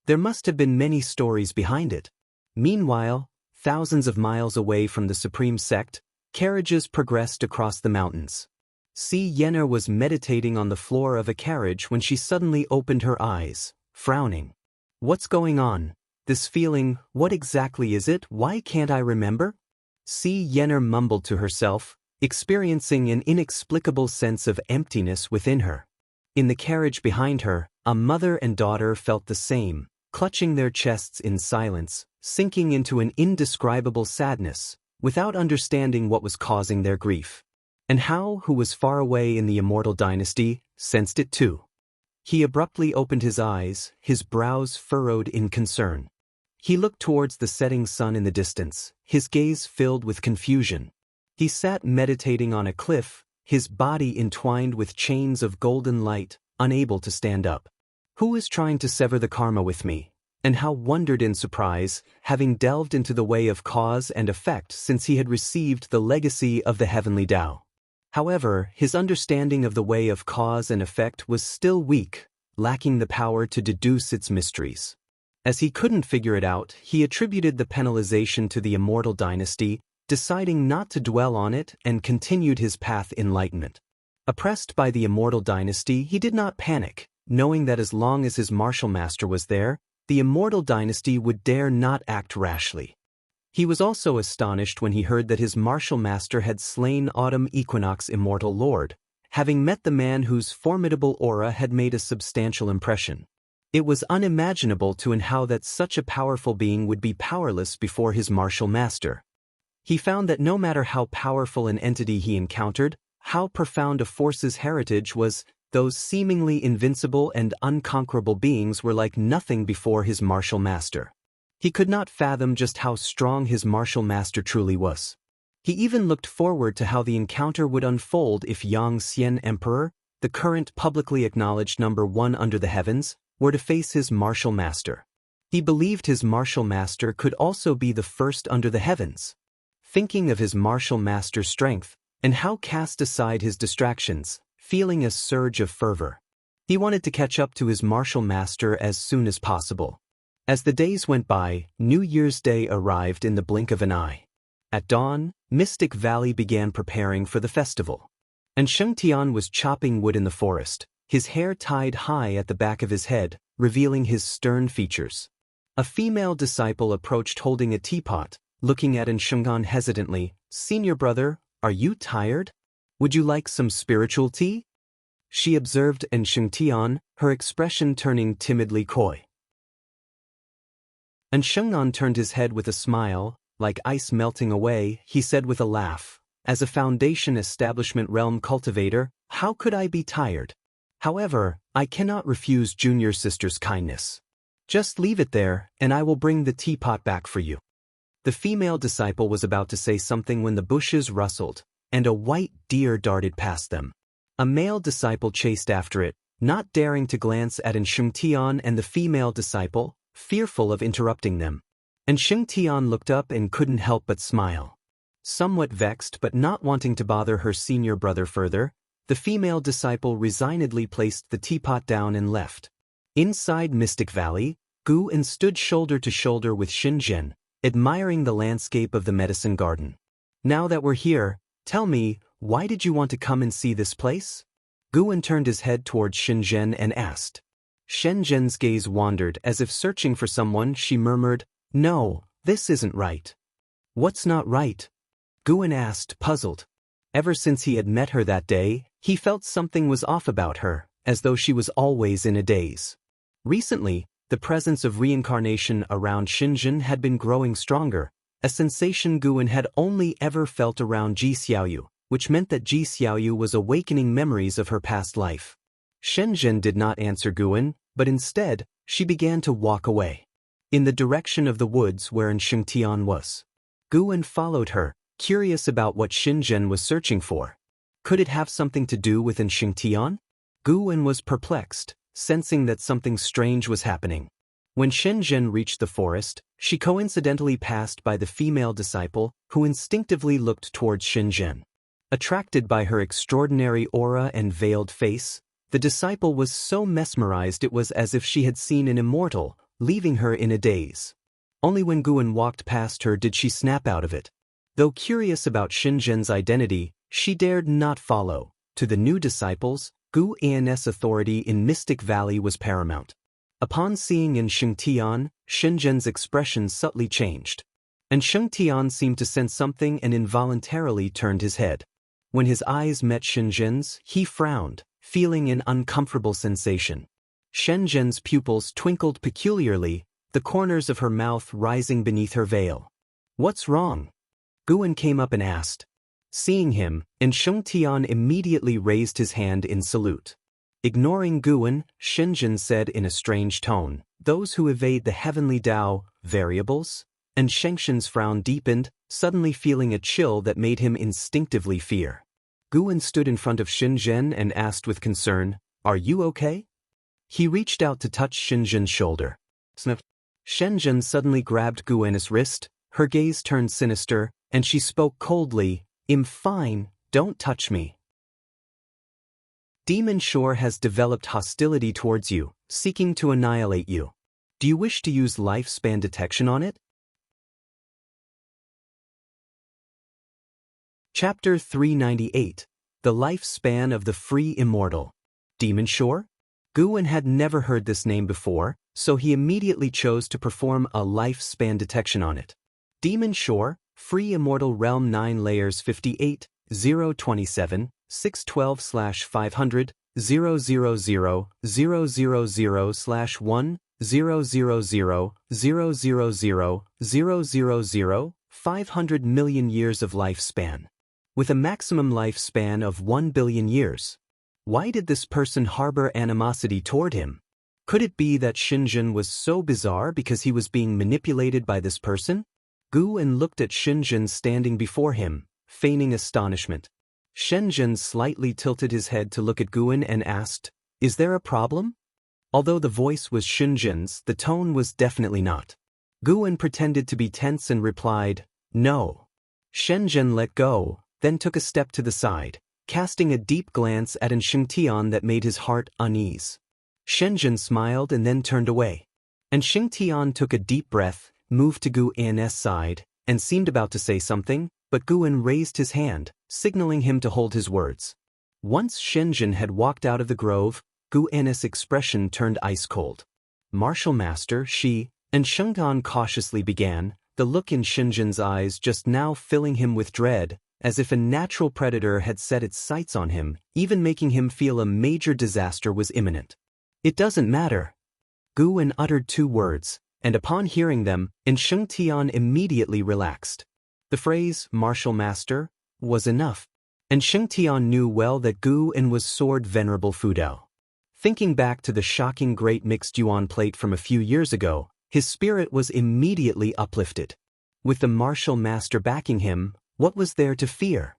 A: There must have been many stories behind it. Meanwhile, thousands of miles away from the Supreme Sect, carriages progressed across the mountains. Si Yenna was meditating on the floor of a carriage when she suddenly opened her eyes, frowning. What's going on? This feeling, what exactly is it? Why can't I remember? Si Yenna mumbled to herself, experiencing an inexplicable sense of emptiness within her. In the carriage behind her, a mother and daughter felt the same, clutching their chests in silence, sinking into an indescribable sadness, without understanding what was causing their grief. And Hao, who was far away in the immortal dynasty, sensed it too. He abruptly opened his eyes, his brows furrowed in concern. He looked towards the setting sun in the distance, his gaze filled with confusion. He sat meditating on a cliff, his body entwined with chains of golden light, unable to stand up. Who is trying to sever the karma with me? And Hao wondered in surprise, having delved into the way of cause and effect since he had received the legacy of the heavenly Tao. However, his understanding of the way of cause and effect was still weak, lacking the power to deduce its mysteries. As he couldn't figure it out, he attributed the penalization to the immortal dynasty, deciding not to dwell on it and continued his path enlightenment. Oppressed by the immortal dynasty, he did not panic, knowing that as long as his martial master was there, the immortal dynasty would dare not act rashly. He was also astonished when he heard that his martial master had slain Autumn Equinox immortal lord, having met the man whose formidable aura had made a substantial impression. It was unimaginable to Hao that such a powerful being would be powerless before his martial master. He found that no matter how powerful an entity he encountered, how profound a force's heritage was, those seemingly invincible and unconquerable beings were like nothing before his martial master. He could not fathom just how strong his martial master truly was. He even looked forward to how the encounter would unfold if Yang Xian Emperor, the current publicly acknowledged #1 under the heavens, were to face his martial master. He believed his martial master could also be the first under the heavens. Thinking of his martial master's strength, Hao cast aside his distractions, feeling a surge of fervor. He wanted to catch up to his martial master as soon as possible. As the days went by, New Year's Day arrived in the blink of an eye. At dawn, Mystic Valley began preparing for the festival. And Shengtian was chopping wood in the forest, his hair tied high at the back of his head, revealing his stern features. A female disciple approached holding a teapot, looking at Shengtian hesitantly. "Senior brother, are you tired? Would you like some spiritual tea?" She observed Shengtian, her expression turning timidly coy. Shengtian turned his head with a smile, like ice melting away. He said with a laugh, "As a Foundation Establishment Realm cultivator, how could I be tired? However, I cannot refuse junior sister's kindness. Just leave it there, and I will bring the teapot back for you." The female disciple was about to say something when the bushes rustled, and a white deer darted past them. A male disciple chased after it, not daring to glance at Shengtian and the female disciple, fearful of interrupting them. Shengtian looked up and couldn't help but smile. Somewhat vexed but not wanting to bother her senior brother further, the female disciple resignedly placed the teapot down and left. Inside Mystic Valley, Guan stood shoulder to shoulder with Shenzhen, admiring the landscape of the medicine garden. "Now that we're here, tell me, why did you want to come and see this place?" Guan turned his head towards Shenzhen and asked. Shenzhen's gaze wandered as if searching for someone. She murmured, "No, this isn't right." "What's not right?" Guan asked, puzzled. Ever since he had met her that day, he felt something was off about her, as though she was always in a daze. Recently, the presence of reincarnation around Shenzhen had been growing stronger, a sensation Guan had only ever felt around Ji Xiaoyu, which meant that Ji Xiaoyu was awakening memories of her past life. Shenzhen did not answer Guan, but instead, she began to walk away, in the direction of the woods wherein Shengtian was. Guan followed her, curious about what Shenzhen was searching for. Could it have something to do with Shengtian? Guan was perplexed, sensing that something strange was happening. When Shenzhen reached the forest, she coincidentally passed by the female disciple, who instinctively looked towards Shenzhen. Attracted by her extraordinary aura and veiled face, the disciple was so mesmerized it was as if she had seen an immortal, leaving her in a daze. Only when Guan walked past her did she snap out of it. Though curious about Shenzhen's identity, she dared not follow. To the new disciples, Gu An's authority in Mystic Valley was paramount. Upon seeing Shengtian, Shenzhen's expression subtly changed. And Shengtian seemed to sense something and involuntarily turned his head. When his eyes met Shenzhen's, he frowned, feeling an uncomfortable sensation. Shenzhen's pupils twinkled peculiarly, the corners of her mouth rising beneath her veil. "What's wrong?" Guan came up and asked. Seeing him, Shengtian immediately raised his hand in salute. Ignoring Guan, Shenzhen said in a strange tone, "Those who evade the heavenly Tao, variables?" And Shengshen's frown deepened, suddenly feeling a chill that made him instinctively fear. Guan stood in front of Shenzhen and asked with concern, "Are you okay?" He reached out to touch Shenzhen's shoulder. Sniff. Shenzhen suddenly grabbed Guan's wrist, her gaze turned sinister, and she spoke coldly, "I'm fine, don't touch me." Demon Shore has developed hostility towards you, seeking to annihilate you. Do you wish to use lifespan detection on it? Chapter 398. The Lifespan of the Free Immortal. Demon Shore? Guan had never heard this name before, so he immediately chose to perform a lifespan detection on it. Demon Shore, Free Immortal Realm 9 Layers 58, 027, 612/500, 000/1, 000/000, 500 million years of lifespan. With a maximum lifespan of 1 billion years. Why did this person harbor animosity toward him? Could it be that Shenzhen was so bizarre because he was being manipulated by this person? Guan looked at Shenzhen standing before him, feigning astonishment. Shenzhen slightly tilted his head to look at Guan and asked, "Is there a problem?" Although the voice was Shenzhen's, the tone was definitely not. Guan pretended to be tense and replied, "No." Shenzhen let go, then took a step to the side, casting a deep glance at Shengtian that made his heart unease. Shenzhen smiled and then turned away. And Shengtian took a deep breath, moved to Guan's side, and seemed about to say something, but Guan raised his hand, signaling him to hold his words. Once Shenzhen had walked out of the grove, Guan's expression turned ice-cold. "Martial Master, she," and Shengtian cautiously began, the look in Shenzhen's eyes just now filling him with dread, as if a natural predator had set its sights on him, even making him feel a major disaster was imminent. "It doesn't matter." Guan uttered 2 words, and upon hearing them, Shengtian immediately relaxed. The phrase, "Martial Master," was enough, and Shengtian knew well that Guan was Sword Venerable Fudao. Thinking back to the shocking Great Mixed Yuan plate from a few years ago, his spirit was immediately uplifted. With the Martial Master backing him, what was there to fear?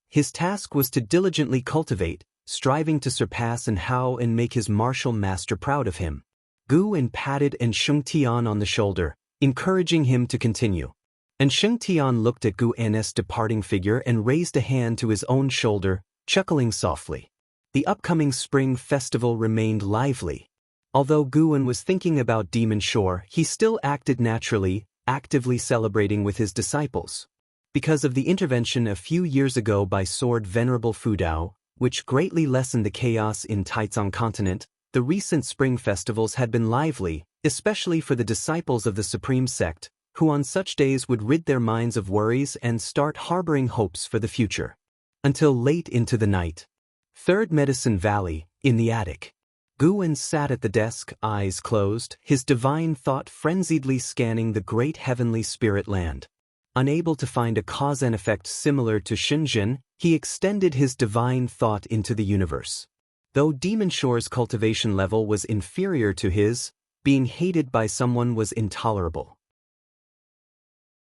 A: His task was to diligently cultivate, striving to surpass and make his Martial Master proud of him. Guan patted Shengtian on the shoulder, encouraging him to continue. And Shengtian looked at Guan's departing figure and raised a hand to his own shoulder, chuckling softly. The upcoming spring festival remained lively. Although Guan was thinking about Demon Shore, he still acted naturally, actively celebrating with his disciples. Because of the intervention a few years ago by Sword Venerable Fudao, which greatly lessened the chaos in Taizong continent, the recent spring festivals had been lively, especially for the disciples of the Supreme Sect, who on such days would rid their minds of worries and start harboring hopes for the future. Until late into the night. Third Medicine Valley, in the attic. Guan sat at the desk, eyes closed, his divine thought frenziedly scanning the great heavenly spirit land. Unable to find a cause and effect similar to Shenzhen, He extended his divine thought into the universe. Though Demon Shore's cultivation level was inferior to his, being hated by someone was intolerable.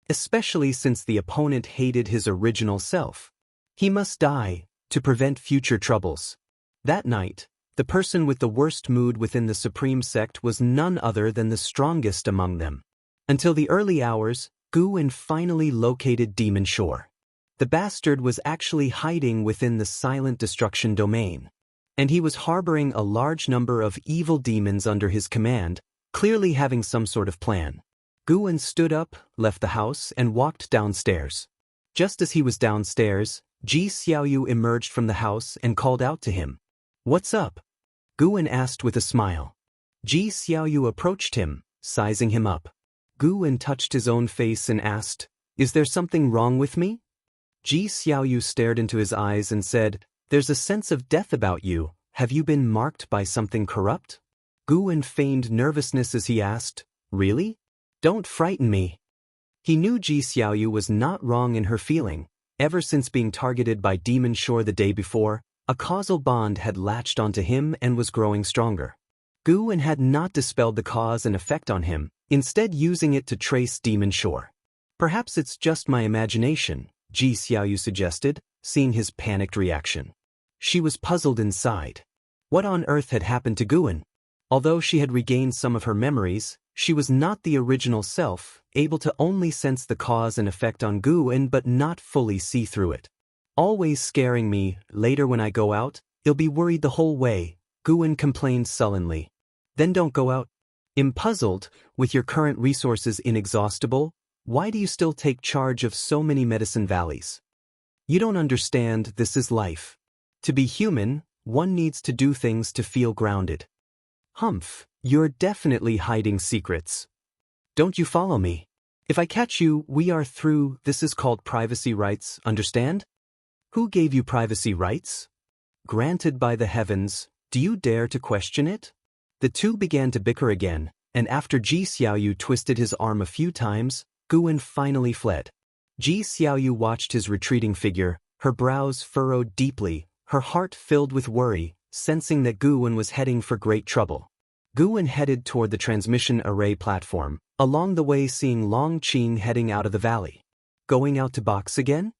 A: Especially since the opponent hated his original self. He must die, to prevent future troubles. That night, the person with the worst mood within the Supreme Sect was none other than the strongest among them. Until the early hours, Groom finally located Demon Shore. The bastard was actually hiding within the silent destruction domain. And he was harboring a large number of evil demons under his command, clearly having some sort of plan. Groom stood up, left the house, and walked downstairs. Just as he was downstairs, Ji Xiaoyu emerged from the house and called out to him. "What's up?" Groom asked with a smile. Ji Xiaoyu approached him, sizing him up. Groom touched his own face and asked, "Is there something wrong with me?" Ji Xiaoyu stared into his eyes and said, "There's a sense of death about you. Have you been marked by something corrupt?" Groom feigned nervousness as he asked, "Really? Don't frighten me." He knew Ji Xiaoyu was not wrong in her feeling. Ever since being targeted by Demon Shore the day before, a causal bond had latched onto him and was growing stronger. Groom had not dispelled the cause and effect on him, instead using it to trace Demon Shore. "Perhaps it's just my imagination," Ji Xiaoyu suggested, seeing his panicked reaction. She was puzzled inside. What on earth had happened to Groom? Although she had regained some of her memories, she was not the original self, able to only sense the cause and effect on Groom but not fully see through it. "Always scaring me, later when I go out, he'll be worried the whole way," Groom complained sullenly. "Then don't go out." Puzzled, with your current resources inexhaustible, why do you still take charge of so many medicine valleys? You don't understand, this is life. To be human, one needs to do things to feel grounded. Humph, you're definitely hiding secrets. Don't you follow me? If I catch you, we are through. This is called privacy rights, understand? Who gave you privacy rights? Granted by the heavens, do you dare to question it? The two began to bicker again, and after Ji Xiaoyu twisted his arm a few times, Groom finally fled. Ji Xiaoyu watched his retreating figure, her brows furrowed deeply, her heart filled with worry, sensing that Groom was heading for great trouble. Groom headed toward the transmission array platform, along the way seeing Long Qing heading out of the valley. "Going out to box again?"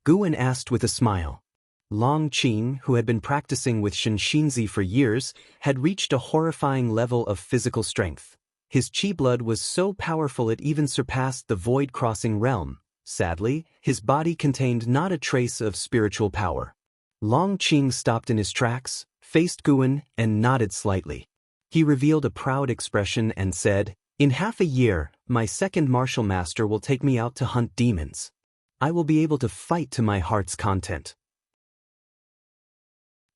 A: Groom asked with a smile. Long Qing, who had been practicing with Shenxinzi for years, had reached a horrifying level of physical strength. His chi blood was so powerful it even surpassed the void-crossing realm. Sadly, his body contained not a trace of spiritual power. Long Qing stopped in his tracks, faced Groom, and nodded slightly. He revealed a proud expression and said, "In half a year, my second martial master will take me out to hunt demons. I will be able to fight to my heart's content."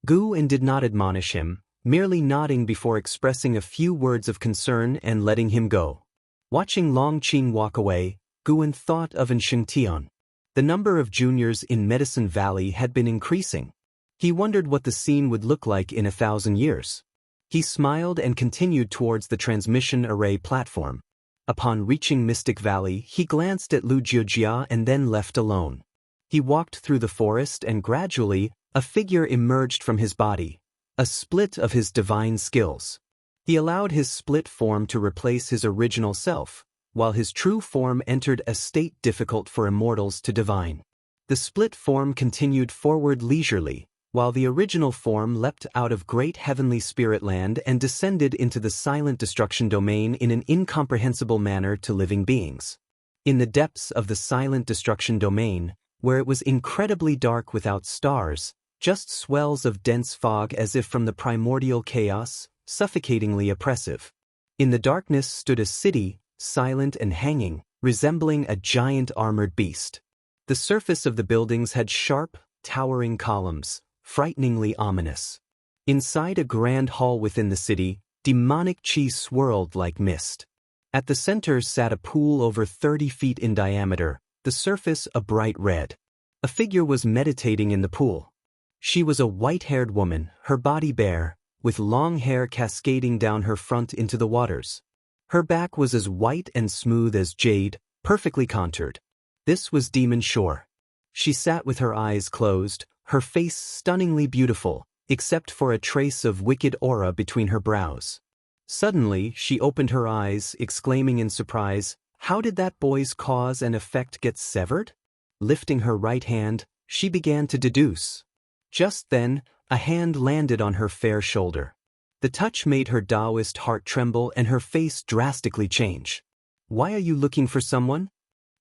A: Groom did not admonish him, merely nodding before expressing a few words of concern and letting him go. Watching Long Qing walk away, Groom thought of Shengtian. The number of juniors in Medicine Valley had been increasing. He wondered what the scene would look like in 1,000 years. He smiled and continued towards the transmission array platform. Upon reaching Mystic Valley, he glanced at Lu Jiujia and then left alone. He walked through the forest and gradually, a figure emerged from his body, a split of his divine skills. He allowed his split form to replace his original self, while his true form entered a state difficult for immortals to divine. The split form continued forward leisurely, while the original form leapt out of great heavenly spirit land and descended into the silent destruction domain in an incomprehensible manner to living beings. In the depths of the silent destruction domain, where it was incredibly dark without stars, just swells of dense fog as if from the primordial chaos, suffocatingly oppressive. In the darkness stood a city, silent and hanging, resembling a giant armored beast. The surface of the buildings had sharp, towering columns, frighteningly ominous. Inside a grand hall within the city, demonic chi swirled like mist. At the center sat a pool over 30 feet in diameter, the surface a bright red. A figure was meditating in the pool. She was a white-haired woman, her body bare, with long hair cascading down her front into the waters. Her back was as white and smooth as jade, perfectly contoured. This was Demon Shore. She sat with her eyes closed, her face stunningly beautiful, except for a trace of wicked aura between her brows. Suddenly, she opened her eyes, exclaiming in surprise, "How did that boy's cause and effect get severed?" Lifting her right hand, she began to deduce. Just then, a hand landed on her fair shoulder. The touch made her Taoist heart tremble and her face drastically change. "Why are you looking for someone?"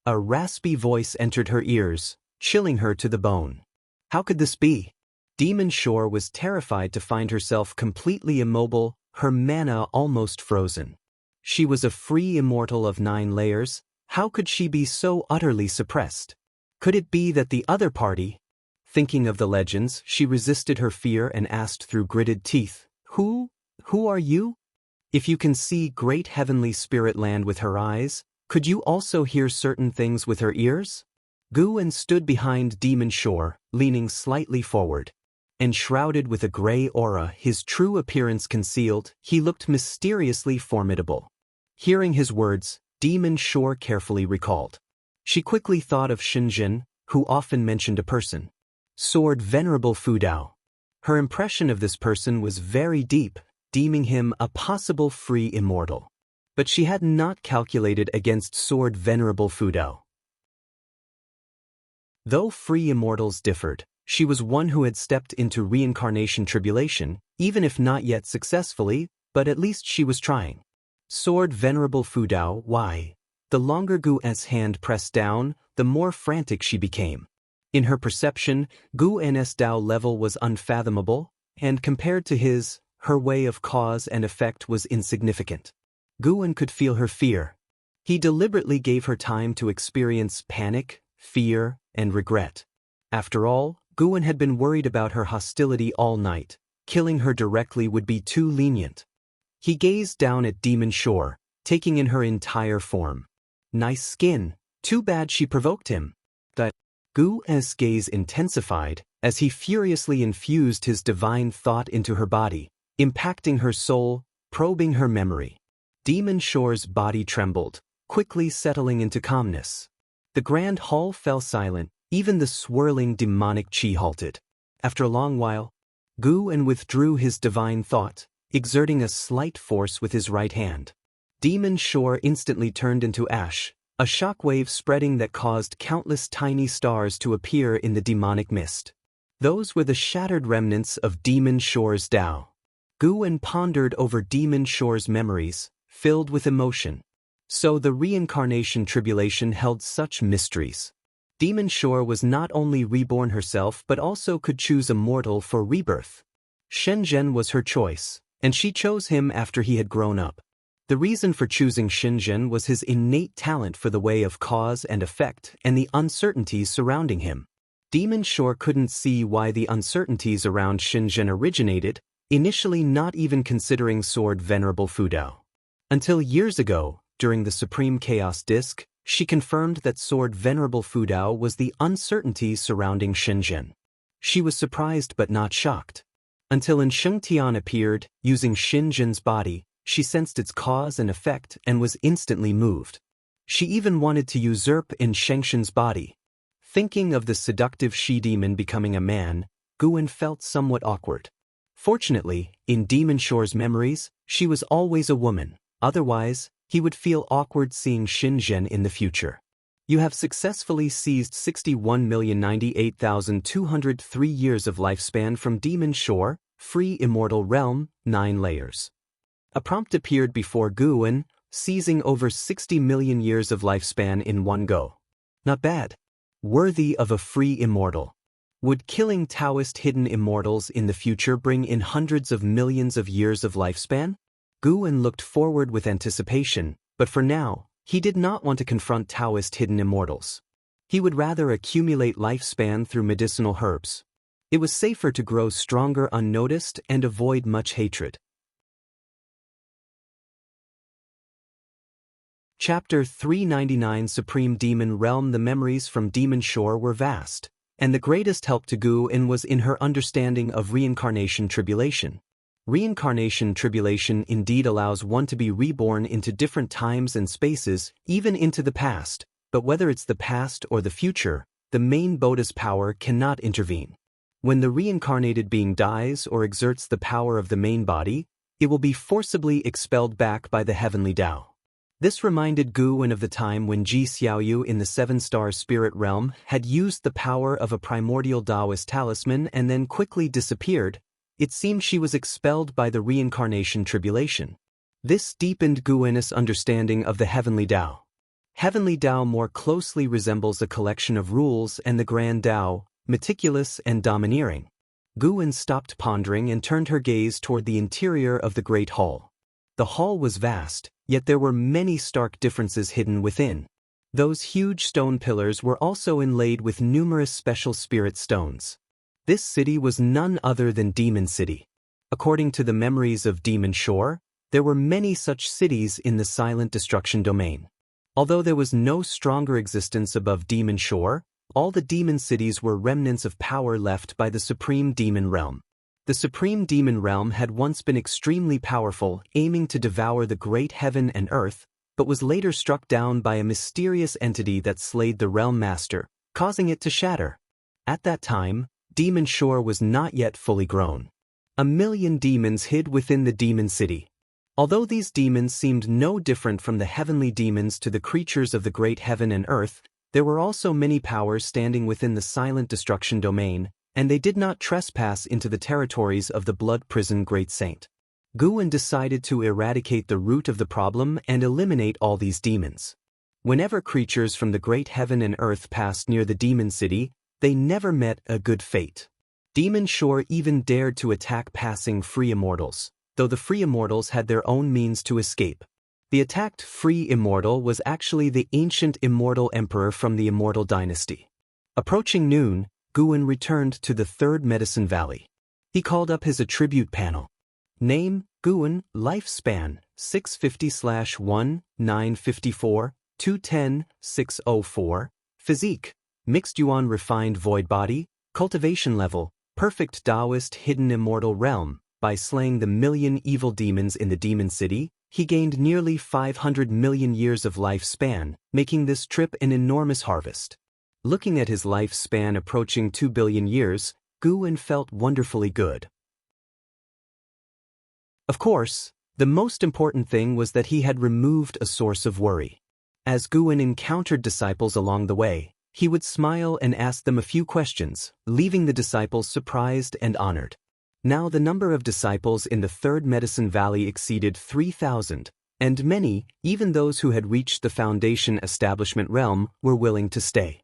A: A raspy voice entered her ears, chilling her to the bone. How could this be? Demon Shore was terrified to find herself completely immobile, her mana almost frozen. She was a free immortal of 9 layers. How could she be so utterly suppressed? Could it be that the other party? Thinking of the legends, she resisted her fear and asked through gritted teeth, Who are you? If you can see great heavenly spirit land with her eyes, could you also hear certain things with her ears? Guan stood behind Demon Shore, leaning slightly forward. Enshrouded with a gray aura, his true appearance concealed, he looked mysteriously formidable. Hearing his words, Demon Shore carefully recalled. She quickly thought of Shenzhen, who often mentioned a person. Sword Venerable Fudao. Her impression of this person was very deep, deeming him a possible free immortal. But she had not calculated against Sword Venerable Fudao. Though free immortals differed, she was one who had stepped into reincarnation tribulation, even if not yet successfully, but at least she was trying. Sword Venerable Fudao, why? The longer Gu's hand pressed down, the more frantic she became. In her perception, Gu's Dao level was unfathomable, and compared to his, her way of cause and effect was insignificant. Guan could feel her fear. He deliberately gave her time to experience panic, fear, and regret. After all, Guan had been worried about her hostility all night. Killing her directly would be too lenient. He gazed down at Demon Shore, taking in her entire form. Nice skin. Too bad she provoked him. That Gu's gaze intensified as he furiously infused his divine thought into her body, impacting her soul, probing her memory. Demon Shore's body trembled, quickly settling into calmness. The grand hall fell silent, even the swirling demonic chi halted. After a long while, Guan withdrew his divine thought, exerting a slight force with his right hand. Demon Shore instantly turned into ash, a shockwave spreading that caused countless tiny stars to appear in the demonic mist. Those were the shattered remnants of Demon Shore's Tao. Guan pondered over Demon Shore's memories, filled with emotion. So the reincarnation tribulation held such mysteries. Demon Shore was not only reborn herself but also could choose a mortal for rebirth. Shenzhen was her choice, and she chose him after he had grown up. The reason for choosing Shenzhen was his innate talent for the way of cause and effect and the uncertainties surrounding him. Demon Shore couldn't see why the uncertainties around Shenzhen originated, initially not even considering Sword Venerable Fudao. Until years ago, during the Supreme Chaos Disc, she confirmed that Sword Venerable Fudao was the uncertainties surrounding Shenzhen. She was surprised but not shocked. Until Shengtian appeared, using Shenzhen's body, she sensed its cause and effect and was instantly moved. She even wanted to usurp Shengtian's body. Thinking of the seductive she-demon becoming a man, Guan felt somewhat awkward. Fortunately, in Demon Shore's memories, she was always a woman. Otherwise, he would feel awkward seeing Shenzhen in the future. You have successfully seized 61,098,203 years of lifespan from Demon Shore, Free Immortal Realm, 9 layers. A prompt appeared before Guan, seizing over 60 million years of lifespan in one go. Not bad. Worthy of a free immortal. Would killing Taoist hidden immortals in the future bring in hundreds of millions of years of lifespan? Guan looked forward with anticipation, but for now, he did not want to confront Taoist hidden immortals. He would rather accumulate lifespan through medicinal herbs. It was safer to grow stronger unnoticed and avoid much hatred. Chapter 399 Supreme Demon Realm. The memories from Demon Shore were vast, and the greatest help to Guan was in her understanding of reincarnation tribulation. Reincarnation tribulation indeed allows one to be reborn into different times and spaces, even into the past, but whether it's the past or the future, the main Buddha's power cannot intervene. When the reincarnated being dies or exerts the power of the main body, it will be forcibly expelled back by the heavenly Tao. This reminded Gu Wen of the time when Ji Xiaoyu in the seven-star spirit realm had used the power of a primordial Taoist talisman and then quickly disappeared. It seemed she was expelled by the reincarnation tribulation. This deepened Gu Wen's understanding of the heavenly Tao. Heavenly Tao more closely resembles a collection of rules, and the grand Tao, meticulous and domineering. Gu Wen stopped pondering and turned her gaze toward the interior of the great hall. The hall was vast, yet there were many stark differences hidden within. Those huge stone pillars were also inlaid with numerous special spirit stones. This city was none other than Demon City. According to the memories of Demon Shore, there were many such cities in the silent destruction domain. Although there was no stronger existence above Demon Shore, all the demon cities were remnants of power left by the Supreme Demon Realm. The Supreme Demon Realm had once been extremely powerful, aiming to devour the great heaven and earth, but was later struck down by a mysterious entity that slayed the Realm Master, causing it to shatter. At that time, Demon Shore was not yet fully grown. 1,000,000 demons hid within the Demon City. Although these demons seemed no different from the heavenly demons to the creatures of the great heaven and earth, there were also many powers standing within the silent destruction domain, and they did not trespass into the territories of the blood prison great saint. Gu Wen decided to eradicate the root of the problem and eliminate all these demons. Whenever creatures from the great heaven and earth passed near the demon city, they never met a good fate. Demon Shore even dared to attack passing free immortals, though the free immortals had their own means to escape. The attacked free immortal was actually the ancient immortal emperor from the Immortal Dynasty. Approaching noon, Gu Wen returned to the Third Medicine Valley. He called up his attribute panel. Name, Gu Wen, lifespan, 650/1, 954, 210, 604, physique, mixed yuan refined void body, cultivation level, perfect Taoist hidden immortal realm. By slaying the 1,000,000 evil demons in the demon city, he gained nearly 500 million years of lifespan, making this trip an enormous harvest. Looking at his lifespan approaching 2 billion years, Gu Wen felt wonderfully good. Of course, the most important thing was that he had removed a source of worry. As Gu Wen encountered disciples along the way, he would smile and ask them a few questions, leaving the disciples surprised and honored. Now the number of disciples in the Third Medicine Valley exceeded 3,000, and many, even those who had reached the Foundation Establishment realm, were willing to stay.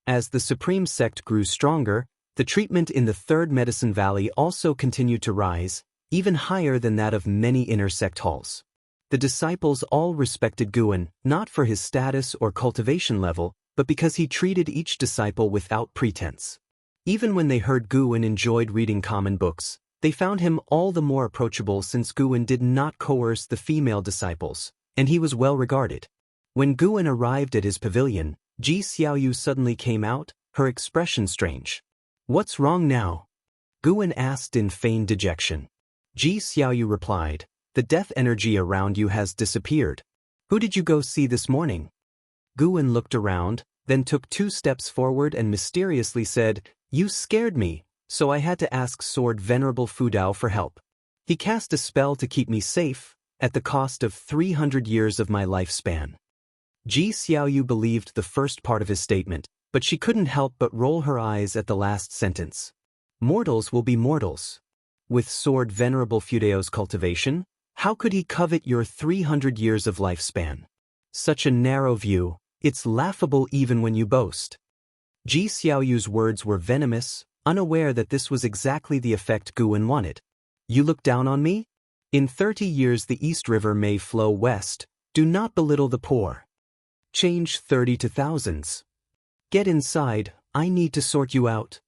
A: As the Supreme Sect grew stronger, the treatment in the Third Medicine Valley also continued to rise, even higher than that of many inner sect halls. The disciples all respected Gu Wen, not for his status or cultivation level, but because he treated each disciple without pretense. Even when they heard Gu Wen enjoyed reading common books, they found him all the more approachable since Gu Wen did not coerce the female disciples, and he was well regarded. When Gu Wen arrived at his pavilion, Ji Xiaoyu suddenly came out, her expression strange. "What's wrong now?" Gu Wen asked in feigned dejection. Ji Xiaoyu replied, "The death energy around you has disappeared. Who did you go see this morning?" Gu Wen looked around, then took 2 steps forward and mysteriously said, "You scared me, so I had to ask Sword Venerable Fudao for help. He cast a spell to keep me safe, at the cost of 300 years of my lifespan." Ji Xiaoyu believed the first part of his statement, but she couldn't help but roll her eyes at the last sentence. Mortals will be mortals. With Sword Venerable Fudao's cultivation, how could he covet your 300 years of lifespan? Such a narrow view, it's laughable even when you boast. Ji Xiaoyu's words were venomous, unaware that this was exactly the effect Gu Wen wanted. "You look down on me? In 30 years the East River may flow west, do not belittle the poor. Change 30 to thousands. Get inside, I need to sort you out."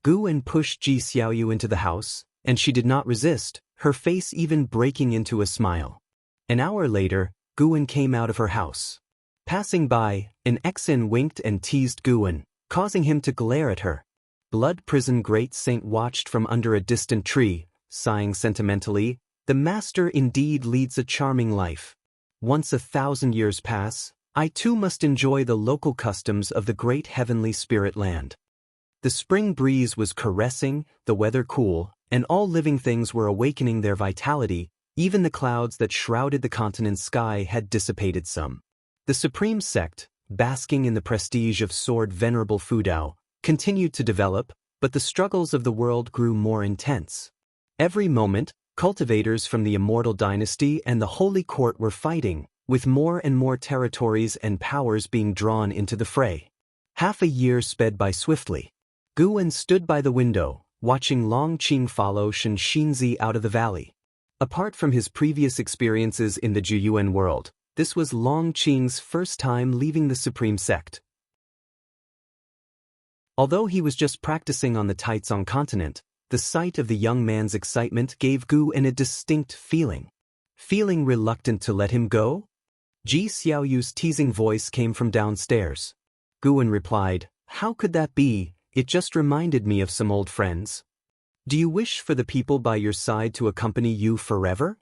A: Gu Wen pushed Ji Xiaoyu into the house, and she did not resist, her face even breaking into a smile. An hour later, Gu Wen came out of her house. Passing by, an Exin winked and teased Gu Wen, causing him to glare at her. Blood Prison Great Saint watched from under a distant tree, sighing sentimentally, "The master indeed leads a charming life. Once 1,000 years pass, I too must enjoy the local customs of the great heavenly spirit land. The spring breeze was caressing, the weather cool, and all living things were awakening their vitality. Even the clouds that shrouded the continent's sky had dissipated some. The supreme sect, basking in the prestige of sword venerable Fudao, continued to develop, but the struggles of the world grew more intense. Every moment, cultivators from the immortal dynasty and the holy court were fighting, with more and more territories and powers being drawn into the fray. Half a year sped by swiftly. Guwen stood by the window, watching Long Qing follow Shen Xinzi out of the valley. Apart from his previous experiences in the Juyuan world, this was Long Qing's first time leaving the supreme sect. Although he was just practicing on the Taizong continent, the sight of the young man's excitement gave Guwen a distinct feeling. Feeling reluctant to let him go? Ji Xiaoyu's teasing voice came from downstairs. Guwen replied, "How could that be? It just reminded me of some old friends." "Do you wish for the people by your side to accompany you forever?"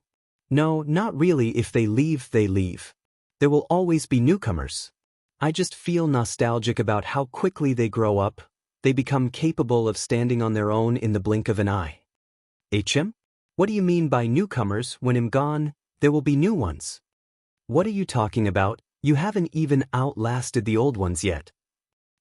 A: "No, not really. If they leave, they leave. There will always be newcomers. I just feel nostalgic about how quickly they grow up. They become capable of standing on their own in the blink of an eye." "HM? What do you mean by newcomers? When I'm gone, there will be new ones." "What are you talking about? You haven't even outlasted the old ones yet."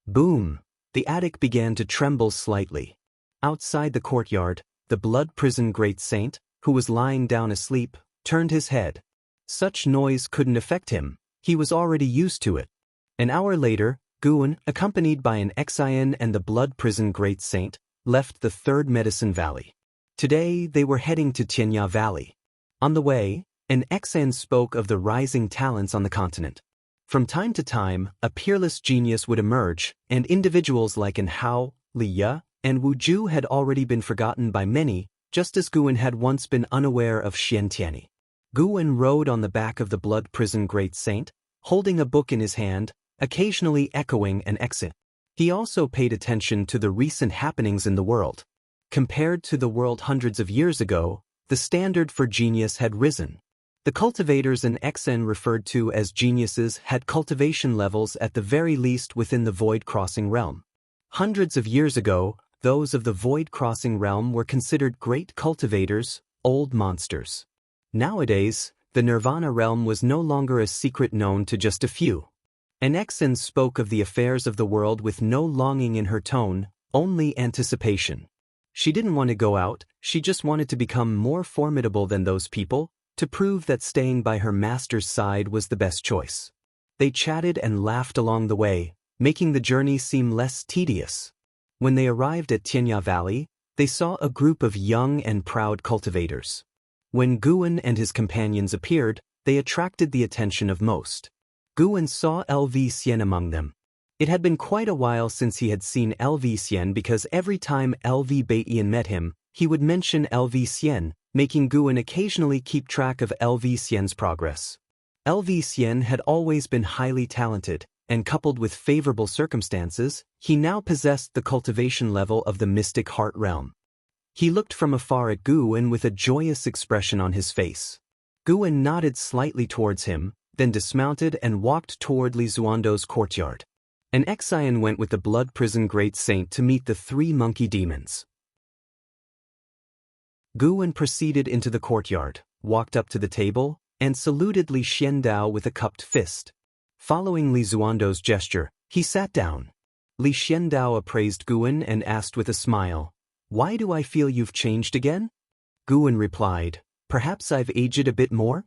A: Boom! The attic began to tremble slightly. Outside the courtyard, the blood prison great saint, who was lying down asleep, turned his head. Such noise couldn't affect him. He was already used to it. An hour later, Guwen, accompanied by an Xian and the blood prison great saint, left the Third Medicine Valley. Today they were heading to Tianya Valley. On the way, an Xian spoke of the rising talents on the continent. From time to time, a peerless genius would emerge, and individuals like An Hao, Li Ye, and Wu Ju had already been forgotten by many, just as Guwen had once been unaware of Xian Tianyi. Guwen rode on the back of the blood prison great saint, holding a book in his hand, occasionally echoing an exit. He also paid attention to the recent happenings in the world. Compared to the world hundreds of years ago, the standard for genius had risen. The cultivators an Xian referred to as geniuses had cultivation levels at the very least within the void-crossing realm. Hundreds of years ago, those of the void-crossing realm were considered great cultivators, old monsters. Nowadays, the nirvana realm was no longer a secret known to just a few. An Xian spoke of the affairs of the world with no longing in her tone, only anticipation. She didn't want to go out, she just wanted to become more formidable than those people, to prove that staying by her master's side was the best choice. They chatted and laughed along the way, making the journey seem less tedious. When they arrived at Tianya Valley, they saw a group of young and proud cultivators. When Guwen and his companions appeared, they attracted the attention of most. Guwen saw LV Xian among them. It had been quite a while since he had seen LV Xian because every time LV Baiyan met him, he would mention LV Xian, making Guwen occasionally keep track of LV Xian's progress. LV Xian had always been highly talented, and coupled with favorable circumstances, he now possessed the cultivation level of the mystic heart realm. He looked from afar at Guwen with a joyous expression on his face. Guwen nodded slightly towards him, then dismounted and walked toward Li Zuando's courtyard. An Xian went with the blood prison great saint to meet the three monkey demons. Guwen proceeded into the courtyard, walked up to the table, and saluted Li Xiandao with a cupped fist. Following Li Zuando's gesture, he sat down. Li Xiandao appraised Guwen and asked with a smile, "Why do I feel you've changed again?" Guwen replied, "Perhaps I've aged a bit more?"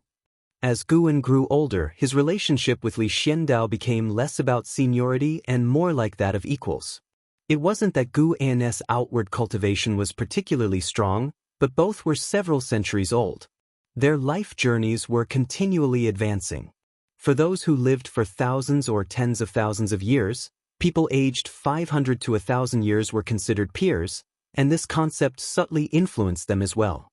A: As Guwen grew older, his relationship with Li Xiandao became less about seniority and more like that of equals. It wasn't that Guwen's outward cultivation was particularly strong, but both were several centuries old. Their life journeys were continually advancing. For those who lived for thousands or tens of thousands of years, people aged 500 to 1,000 years were considered peers, and this concept subtly influenced them as well.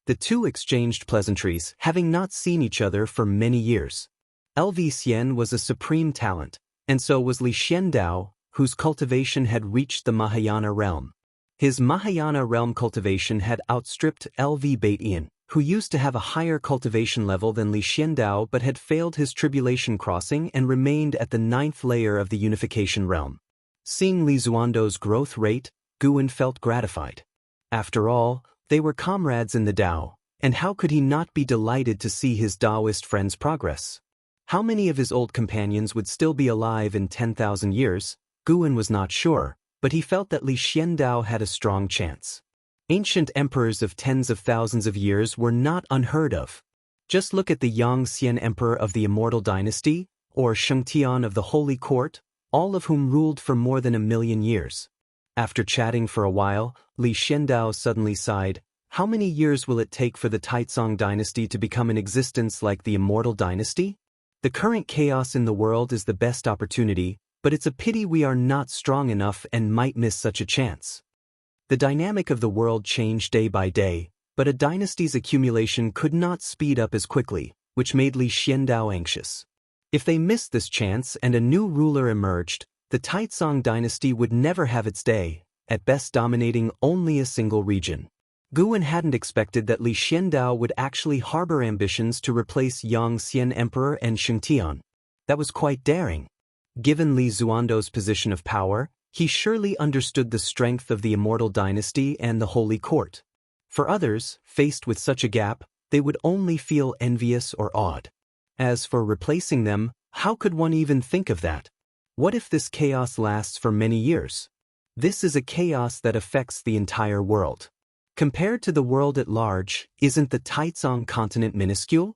A: The two exchanged pleasantries, having not seen each other for many years. LV Xian was a supreme talent, and so was Li Xiandao, whose cultivation had reached the Mahayana realm. His Mahayana realm cultivation had outstripped LV Baiyan, who used to have a higher cultivation level than Li Xiandao but had failed his tribulation crossing and remained at the 9th layer of the unification realm. Seeing Li Zuando's growth rate, Guan felt gratified. After all, they were comrades in the Tao, and how could he not be delighted to see his Taoist friend's progress? How many of his old companions would still be alive in 10,000 years? Guan was not sure, but he felt that Li Xiandao had a strong chance. Ancient emperors of tens of thousands of years were not unheard of. Just look at the Yang Xian Emperor of the Immortal Dynasty, or Sheng Tian of the Holy Court, all of whom ruled for more than 1,000,000 years. After chatting for a while, Li Xiandao suddenly sighed. How many years will it take for the Taizong dynasty to become in existence like the Immortal Dynasty? The current chaos in the world is the best opportunity, but it's a pity we are not strong enough and might miss such a chance. The dynamic of the world changed day by day, but a dynasty's accumulation could not speed up as quickly, which made Li Xiandao anxious. If they missed this chance and a new ruler emerged, the Taizong dynasty would never have its day, at best dominating only a single region. Guan hadn't expected that Li Xiandao would actually harbor ambitions to replace Yang Xian Emperor and Sheng Tian. That was quite daring. Given Li Zuando's position of power, he surely understood the strength of the Immortal Dynasty and the Holy Court. For others, faced with such a gap, they would only feel envious or awed. As for replacing them, how could one even think of that? What if this chaos lasts for many years? This is a chaos that affects the entire world. Compared to the world at large, isn't the Taizong continent minuscule?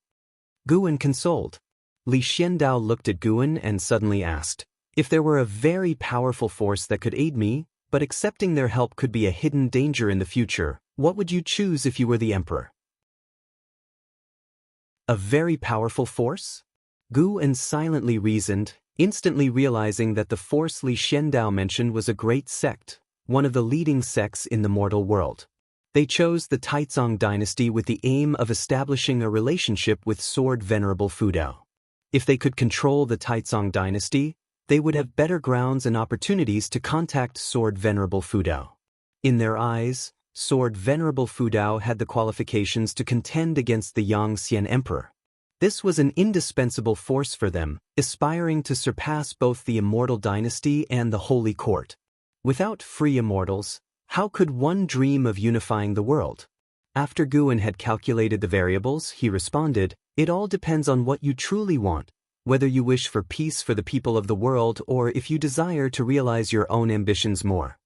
A: Guan consoled. Li Xiandao looked at Guan and suddenly asked, if there were a very powerful force that could aid me, but accepting their help could be a hidden danger in the future, what would you choose if you were the emperor? A very powerful force? Guan silently reasoned, instantly realizing that the force Li Xiandao mentioned was a great sect, one of the leading sects in the mortal world. They chose the Taizong dynasty with the aim of establishing a relationship with Sword Venerable Fudao. If they could control the Taizong dynasty, they would have better grounds and opportunities to contact Sword Venerable Fudao. In their eyes, Sword Venerable Fudao had the qualifications to contend against the Yang Xian Emperor. This was an indispensable force for them, aspiring to surpass both the Immortal Dynasty and the Holy Court. Without free immortals, how could one dream of unifying the world? After Guan had calculated the variables, he responded, it all depends on what you truly want, whether you wish for peace for the people of the world or if you desire to realize your own ambitions more.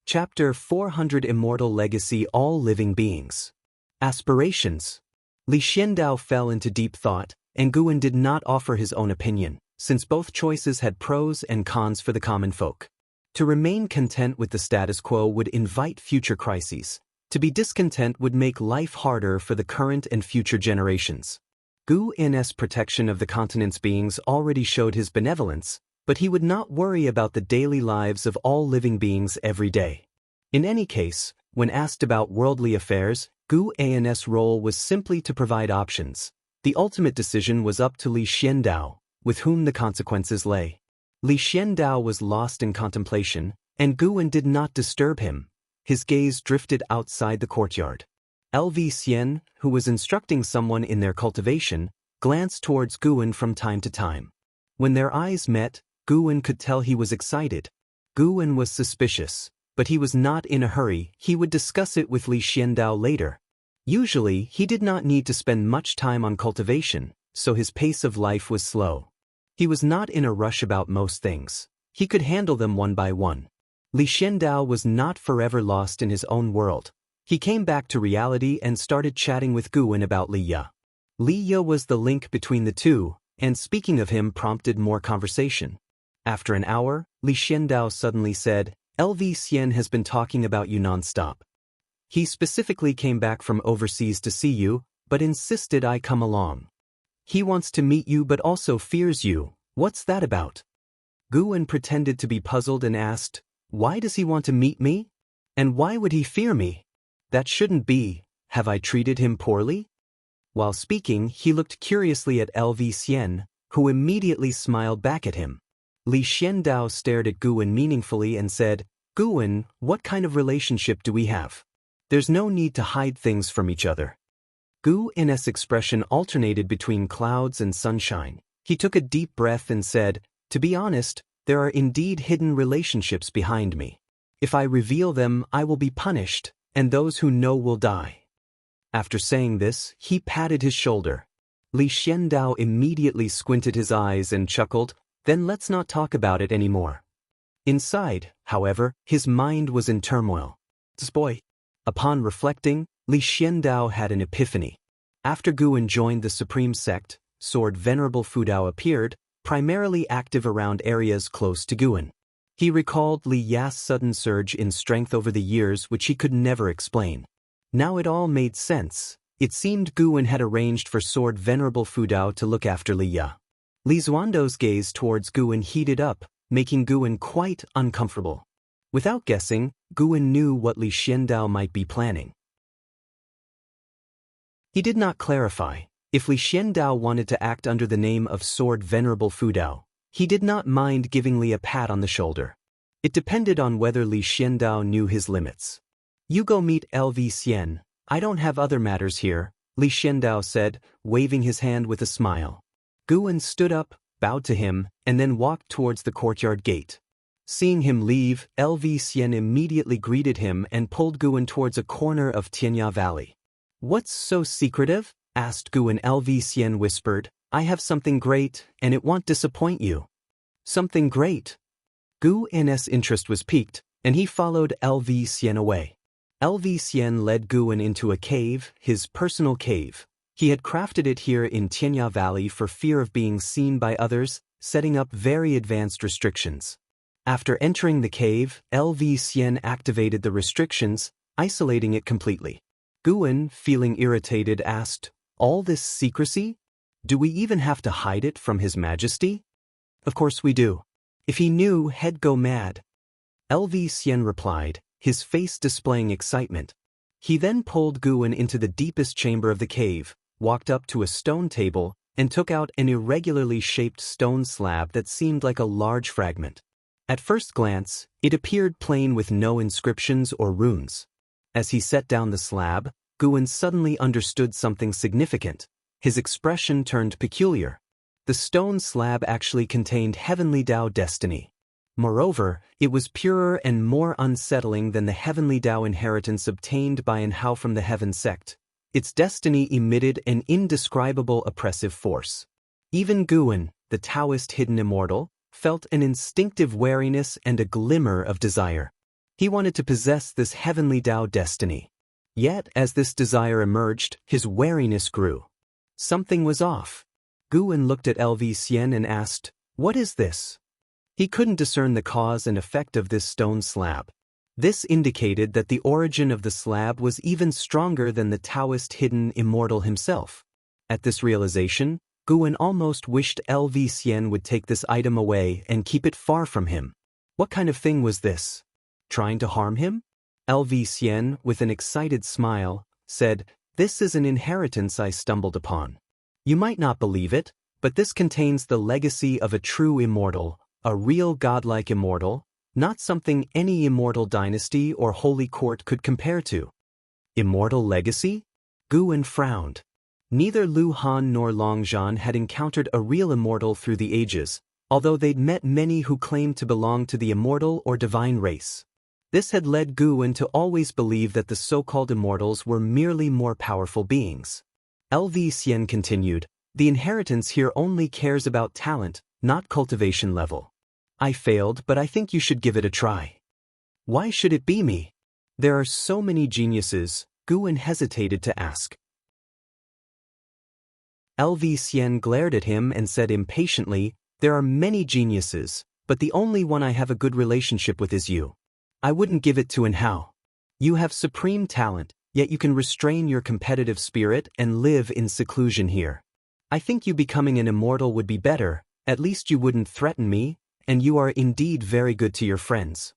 A: Chapter 400 Immortal Legacy All Living Beings. Aspirations. Li Xiandao fell into deep thought, and Guan did not offer his own opinion, since both choices had pros and cons for the common folk. To remain content with the status quo would invite future crises. To be discontent would make life harder for the current and future generations. Guan's protection of the continent's beings already showed his benevolence, but he would not worry about the daily lives of all living beings every day. In any case, when asked about worldly affairs, Guan's role was simply to provide options. The ultimate decision was up to Li Xiandao, with whom the consequences lay. Li Xiandao was lost in contemplation, and Guan did not disturb him. His gaze drifted outside the courtyard. LV Xian, who was instructing someone in their cultivation, glanced towards Guan from time to time. When their eyes met, Guan could tell he was excited. Guan was suspicious, but he was not in a hurry. He would discuss it with Li Xiandao later. Usually, he did not need to spend much time on cultivation, so his pace of life was slow. He was not in a rush about most things. He could handle them one by one. Li Xiandao was not forever lost in his own world. He came back to reality and started chatting with Guan about Li Ya. Li Ya was the link between the two, and speaking of him prompted more conversation. After an hour, Li Xiandao suddenly said, LV Xian has been talking about you non-stop. He specifically came back from overseas to see you, but insisted I come along. He wants to meet you but also fears you. What's that about? Guan pretended to be puzzled and asked, why does he want to meet me? And why would he fear me? That shouldn't be. Have I treated him poorly? While speaking, he looked curiously at LV Xian, who immediately smiled back at him. Li Xiandao stared at Guan meaningfully and said, Guwen, what kind of relationship do we have? There's no need to hide things from each other. Guwen's expression alternated between clouds and sunshine. He took a deep breath and said, "To be honest, there are indeed hidden relationships behind me. If I reveal them, I will be punished, and those who know will die." After saying this, he patted his shoulder. Li Xiandao immediately squinted his eyes and chuckled, "Then let's not talk about it anymore." Inside, however, his mind was in turmoil. This boy. Upon reflecting, Li Xiandao had an epiphany. After Guwen joined the Supreme Sect, Sword Venerable Fudao appeared, primarily active around areas close to Guwen. He recalled Li Ya's sudden surge in strength over the years which he could never explain. Now it all made sense. It seemed Guwen had arranged for Sword Venerable Fudao to look after Li Ya. Li Xuando's gaze towards Guwen heated up, making Guwen quite uncomfortable. Without guessing, Guwen knew what Li Xiandao might be planning. He did not clarify. If Li Xiandao wanted to act under the name of Sword Venerable Fudao, he did not mind giving Li a pat on the shoulder. It depended on whether Li Xiandao knew his limits. "You go meet LV Xian, I don't have other matters here," Li Xiandao said, waving his hand with a smile. Guwen stood up, bowed to him, and then walked towards the courtyard gate. Seeing him leave, LV Xian immediately greeted him and pulled Guwen towards a corner of Tianya Valley. "What's so secretive?" asked Guwen. LV Xian whispered, "I have something great, and it won't disappoint you." "Something great?" Guwen's interest was piqued, and he followed LV Xian away. LV Xian led Guwen into a cave, his personal cave. He had crafted it here in Tianya Valley for fear of being seen by others, setting up very advanced restrictions. After entering the cave, LV Xian activated the restrictions, isolating it completely. Guwen, feeling irritated, asked, "All this secrecy? Do we even have to hide it from His Majesty?" "Of course we do. If he knew, he'd go mad." LV Xian replied, his face displaying excitement. He then pulled Guwen into the deepest chamber of the cave, walked up to a stone table, and took out an irregularly shaped stone slab that seemed like a large fragment. At first glance, it appeared plain with no inscriptions or runes. As he set down the slab, Guwen suddenly understood something significant. His expression turned peculiar. The stone slab actually contained heavenly Tao destiny. Moreover, it was purer and more unsettling than the heavenly Tao inheritance obtained by an Hao from the Heaven sect. Its destiny emitted an indescribable oppressive force. Even Guwen, the Taoist hidden immortal, felt an instinctive wariness and a glimmer of desire. He wanted to possess this heavenly Tao destiny. Yet, as this desire emerged, his wariness grew. Something was off. Guwen looked at LV Xian and asked, "What is this?" He couldn't discern the cause and effect of this stone slab. This indicated that the origin of the slab was even stronger than the Taoist hidden immortal himself. At this realization, Guwen almost wished LV Xian would take this item away and keep it far from him. What kind of thing was this? Trying to harm him? LV Xian, with an excited smile, said, "This is an inheritance I stumbled upon. You might not believe it, but this contains the legacy of a true immortal, a real godlike immortal, not something any immortal dynasty or holy court could compare to." Immortal legacy? Guwen frowned. Neither Lu Han nor Long Zhan had encountered a real immortal through the ages, although they'd met many who claimed to belong to the immortal or divine race. This had led Guwen to always believe that the so-called immortals were merely more powerful beings. LV Xian continued, "The inheritance here only cares about talent, not cultivation level. I failed, but I think you should give it a try." "Why should it be me? There are so many geniuses," Guwen hesitated to ask. LV Xian glared at him and said impatiently, "There are many geniuses, but the only one I have a good relationship with is you. I wouldn't give it to an Hao. You have supreme talent, yet you can restrain your competitive spirit and live in seclusion here. I think you becoming an immortal would be better, at least you wouldn't threaten me, and you are indeed very good to your friends."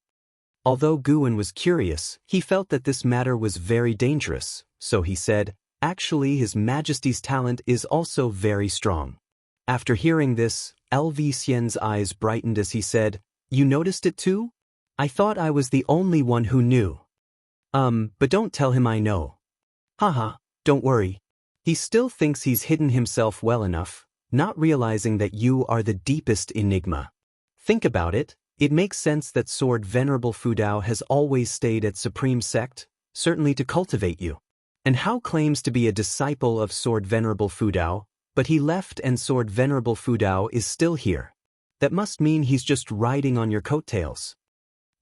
A: Although Guwen was curious, he felt that this matter was very dangerous, so he said, "Actually, His Majesty's talent is also very strong." After hearing this, LV Xian's eyes brightened as he said, "You noticed it too?" I thought I was the only one who knew. But don't tell him I know. Haha, don't worry. He still thinks he's hidden himself well enough, not realizing that you are the deepest enigma. Think about it, it makes sense that Sword Venerable Fudao has always stayed at Supreme Sect, certainly to cultivate you. And Hao claims to be a disciple of Sword Venerable Fudao, but he left and Sword Venerable Fudao is still here. That must mean he's just riding on your coattails.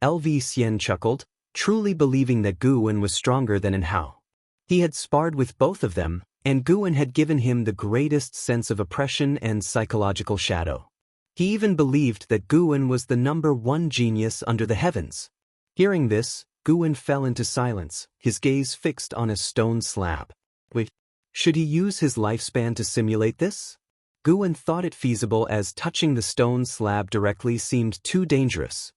A: LV Xian chuckled, truly believing that Guwen was stronger than in Hao. He had sparred with both of them, and Guwen had given him the greatest sense of oppression and psychological shadow. He even believed that Guwen was the #1 genius under the heavens. Hearing this, Guwen fell into silence, his gaze fixed on a stone slab. Wait, should he use his lifespan to simulate this? Guwen thought it feasible as touching the stone slab directly seemed too dangerous.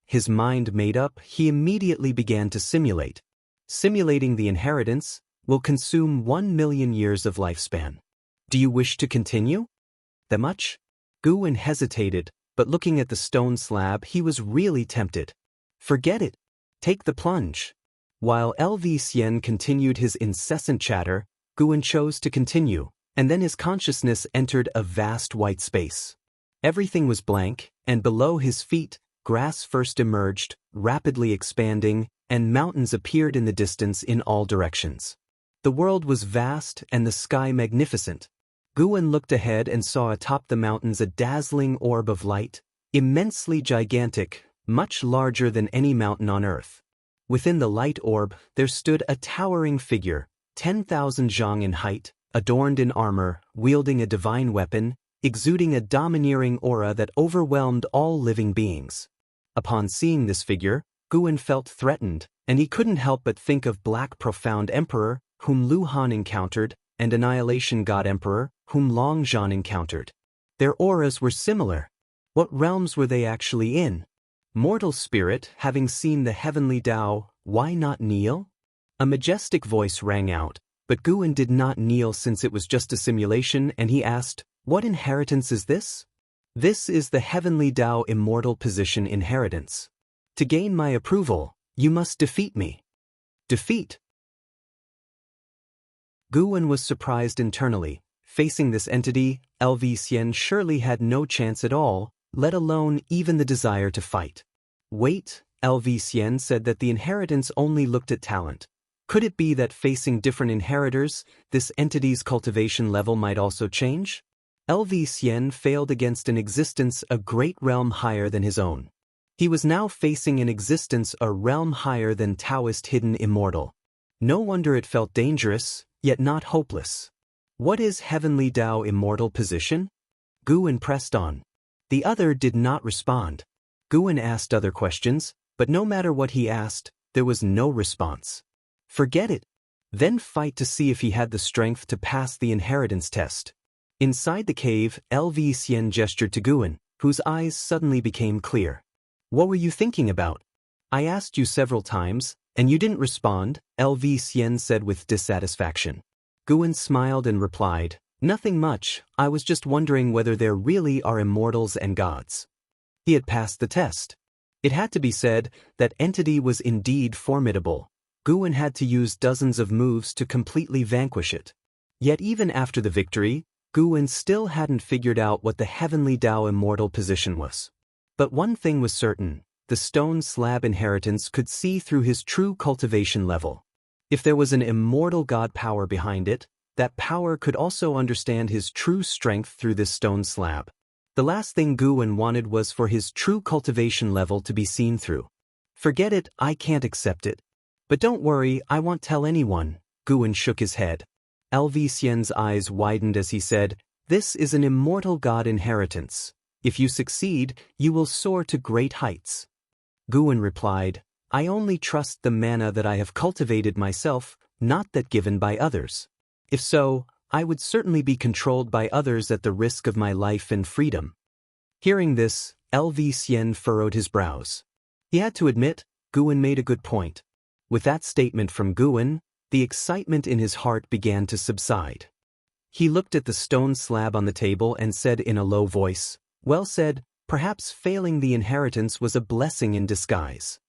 A: His mind made up, he immediately began to simulate. Simulating the inheritance will consume 1 million years of lifespan. Do you wish to continue? That much? Guwen hesitated, but looking at the stone slab he was really tempted. Forget it. Take the plunge. While LV Xian continued his incessant chatter, Guwen chose to continue, and then his consciousness entered a vast white space. Everything was blank, and below his feet, grass first emerged, rapidly expanding, and mountains appeared in the distance in all directions. The world was vast and the sky magnificent. Guwen looked ahead and saw atop the mountains a dazzling orb of light, immensely gigantic, much larger than any mountain on earth. Within the light orb, there stood a towering figure, 10,000 zhang in height, adorned in armor, wielding a divine weapon, exuding a domineering aura that overwhelmed all living beings. Upon seeing this figure, Guwen felt threatened, and he couldn't help but think of Black Profound Emperor, whom Lu Han encountered, and Annihilation God Emperor, whom Long Zhan encountered. Their auras were similar. What realms were they actually in? Mortal spirit, having seen the heavenly Tao, why not kneel? A majestic voice rang out, but Guwen did not kneel since it was just a simulation, and he asked, "What inheritance is this?" "This is the heavenly Tao immortal position inheritance. To gain my approval, you must defeat me." Defeat? Guwen was surprised internally. Facing this entity, LV Xian surely had no chance at all, let alone even the desire to fight. Wait, LV Xian said that the inheritance only looked at talent. Could it be that facing different inheritors, this entity's cultivation level might also change? LV Xian failed against an existence a great realm higher than his own. He was now facing an existence a realm higher than Taoist hidden immortal. No wonder it felt dangerous, yet not hopeless. What is heavenly Tao immortal position? Guwen pressed on. The other did not respond. Guwen asked other questions, but no matter what he asked, there was no response. Forget it. Then fight to see if he had the strength to pass the inheritance test. Inside the cave, LV Xian gestured to Guwen, whose eyes suddenly became clear. What were you thinking about? I asked you several times, and you didn't respond, LV Xian said with dissatisfaction. Guwen smiled and replied, nothing much, I was just wondering whether there really are immortals and gods. He had passed the test. It had to be said, that entity was indeed formidable. Guwen had to use dozens of moves to completely vanquish it. Yet even after the victory, Guwen still hadn't figured out what the heavenly Tao immortal position was. But one thing was certain, the stone slab inheritance could see through his true cultivation level. If there was an immortal god power behind it, that power could also understand his true strength through this stone slab. The last thing Guwen wanted was for his true cultivation level to be seen through. Forget it, I can't accept it. But don't worry, I won't tell anyone. Guwen shook his head. LV Xian's eyes widened as he said, this is an immortal god inheritance. If you succeed, you will soar to great heights. Guwen replied, I only trust the mana that I have cultivated myself, not that given by others. If so, I would certainly be controlled by others at the risk of my life and freedom. Hearing this, LV Xian furrowed his brows. He had to admit, Guwen made a good point. With that statement from Guwen, the excitement in his heart began to subside. He looked at the stone slab on the table and said in a low voice, well said, Perhaps failing the inheritance was a blessing in disguise.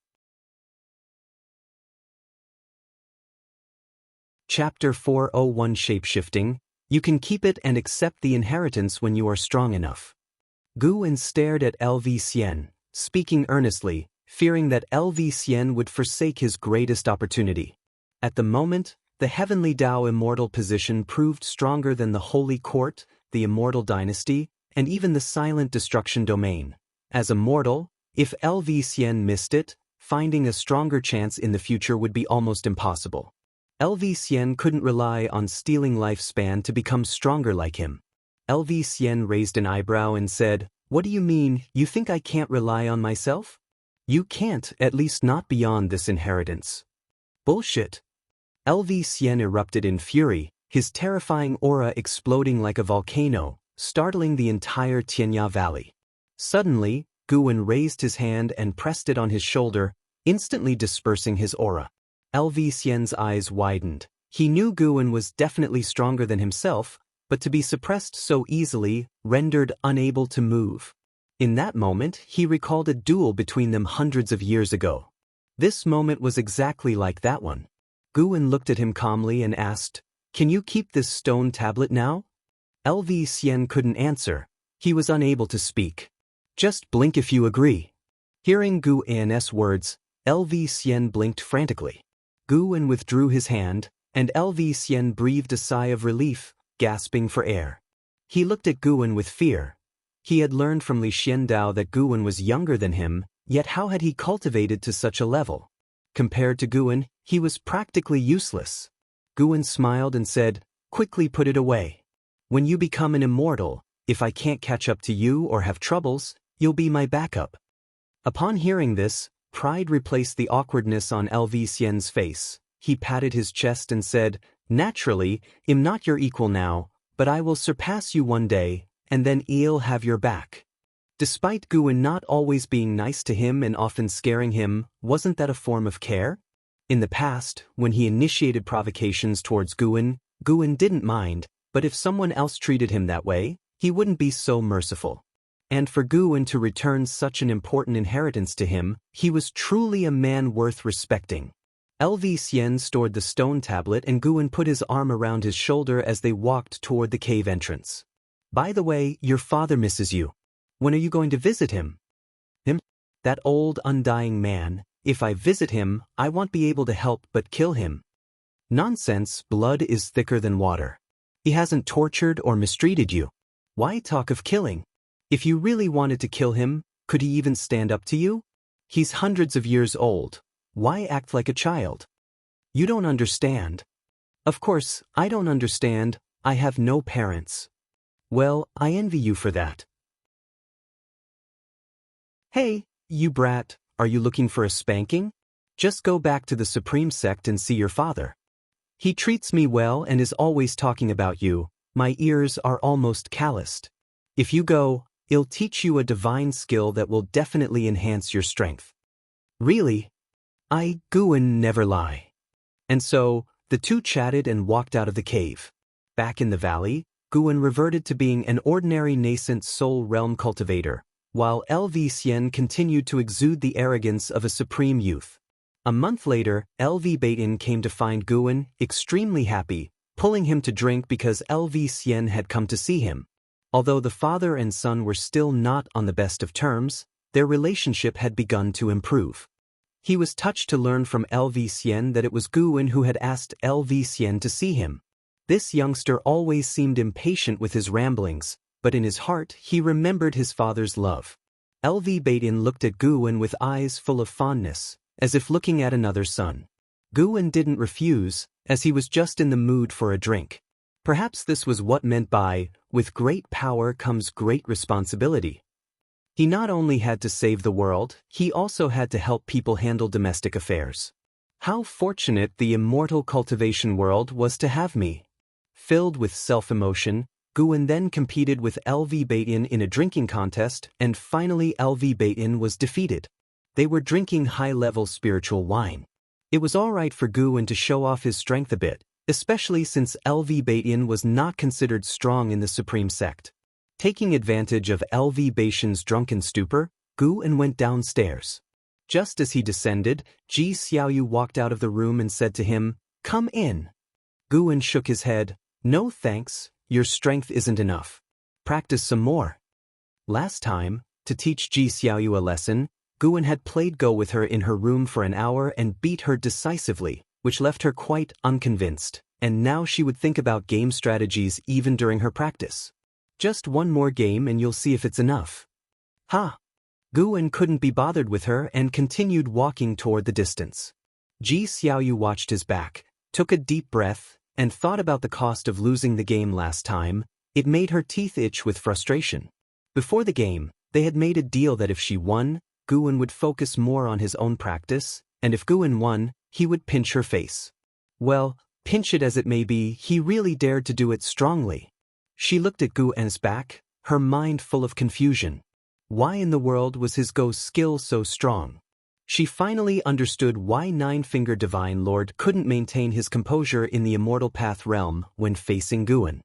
A: Chapter 401 Shapeshifting. You can keep it and accept the inheritance when you are strong enough. Guwen stared at LV Xian, speaking earnestly, fearing that LV Xian would forsake his greatest opportunity. At the moment, the heavenly Tao immortal position proved stronger than the Holy Court, the immortal dynasty, and even the silent destruction domain. As a mortal, if LV Xian missed it, finding a stronger chance in the future would be almost impossible. LV Xian couldn't rely on stealing lifespan to become stronger like him. LV Xian raised an eyebrow and said, "What do you mean, you think I can't rely on myself? You can't, at least not beyond this inheritance." "Bullshit." LV Xian erupted in fury, his terrifying aura exploding like a volcano, startling the entire Tianya Valley. Suddenly, Guwen raised his hand and pressed it on his shoulder, instantly dispersing his aura. LV Xian's eyes widened. He knew Guwen was definitely stronger than himself, but to be suppressed so easily, rendered unable to move. In that moment, he recalled a duel between them hundreds of years ago. This moment was exactly like that one. Guwen looked at him calmly and asked, "Can you keep this stone tablet now?" LV Xian couldn't answer. He was unable to speak. "Just blink if you agree." Hearing Guwen's words, LV Xian blinked frantically. Guwen withdrew his hand, and LV Xian breathed a sigh of relief, gasping for air. He looked at Guwen with fear. He had learned from Li Xiandao that Guwen was younger than him, yet how had he cultivated to such a level? Compared to Guwen, he was practically useless. Guwen smiled and said, "Quickly put it away. When you become an immortal, if I can't catch up to you or have troubles, you'll be my backup." Upon hearing this, pride replaced the awkwardness on LV Xian's face. He patted his chest and said, "Naturally, I'm not your equal now, but I will surpass you one day, and then I'll have your back." Despite Guwen not always being nice to him and often scaring him, wasn't that a form of care? In the past, when he initiated provocations towards Guwen, Guwen didn't mind, but if someone else treated him that way, he wouldn't be so merciful. And for Guwen to return such an important inheritance to him, he was truly a man worth respecting. LV Xian stored the stone tablet and Guwen put his arm around his shoulder as they walked toward the cave entrance. "By the way, your father misses you. When are you going to visit him?" "Him? That old undying man. If I visit him, I won't be able to help but kill him." "Nonsense, blood is thicker than water. He hasn't tortured or mistreated you. Why talk of killing? If you really wanted to kill him, could he even stand up to you? He's hundreds of years old. Why act like a child? You don't understand." "Of course, I don't understand. I have no parents." "Well, I envy you for that." "Hey, you brat, are you looking for a spanking? Just go back to the Supreme Sect and see your father. He treats me well and is always talking about you. My ears are almost calloused. If you go, he'll teach you a divine skill that will definitely enhance your strength." "Really? Guwen never lie." And so, the two chatted and walked out of the cave. Back in the valley, Guwen reverted to being an ordinary nascent soul realm cultivator, while LV Xian continued to exude the arrogance of a supreme youth. A month later, LV Baitin came to find Guwen, extremely happy, pulling him to drink because LV Xian had come to see him. Although the father and son were still not on the best of terms, their relationship had begun to improve. He was touched to learn from LV Xian that it was Guwen who had asked LV Xian to see him. This youngster always seemed impatient with his ramblings, but in his heart he remembered his father's love. LV Baitin looked at Guwen with eyes full of fondness, as if looking at another son. Guwen didn't refuse, as he was just in the mood for a drink. Perhaps this was what meant by, "With great power comes great responsibility." He not only had to save the world, he also had to help people handle domestic affairs. How fortunate the immortal cultivation world was to have me. Filled with self-emotion, Guwen then competed with LV Baitin in a drinking contest, and finally LV Baitin was defeated. They were drinking high-level spiritual wine. It was alright for Guwen to show off his strength a bit, especially since LV Baitin was not considered strong in the Supreme Sect. Taking advantage of LV Baishan's drunken stupor, Gu-en went downstairs. Just as he descended, Ji Xiaoyu walked out of the room and said to him, "Come in." Gu-en shook his head. "No thanks, your strength isn't enough. Practice some more." Last time, to teach Ji Xiaoyu a lesson, Gu-en had played Go with her in her room for an hour and beat her decisively, which left her quite unconvinced, and now she would think about game strategies even during her practice. "Just one more game and you'll see if it's enough." Ha! Gu-en couldn't be bothered with her and continued walking toward the distance. Ji Xiaoyu watched his back, took a deep breath, and thought about the cost of losing the game last time. It made her teeth itch with frustration. Before the game, they had made a deal that if she won, Gu-en would focus more on his own practice, and if Gu-en won, he would pinch her face. Well, pinch it as it may be, he really dared to do it strongly. She looked at Gu-en's back, her mind full of confusion. Why in the world was his Go skill so strong? She finally understood why Nine-Finger Divine Lord couldn't maintain his composure in the Immortal Path realm when facing Gu-en.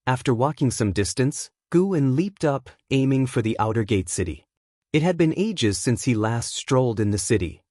A: After walking some distance, Gu-en leaped up, aiming for the outer gate city. It had been ages since he last strolled in the city.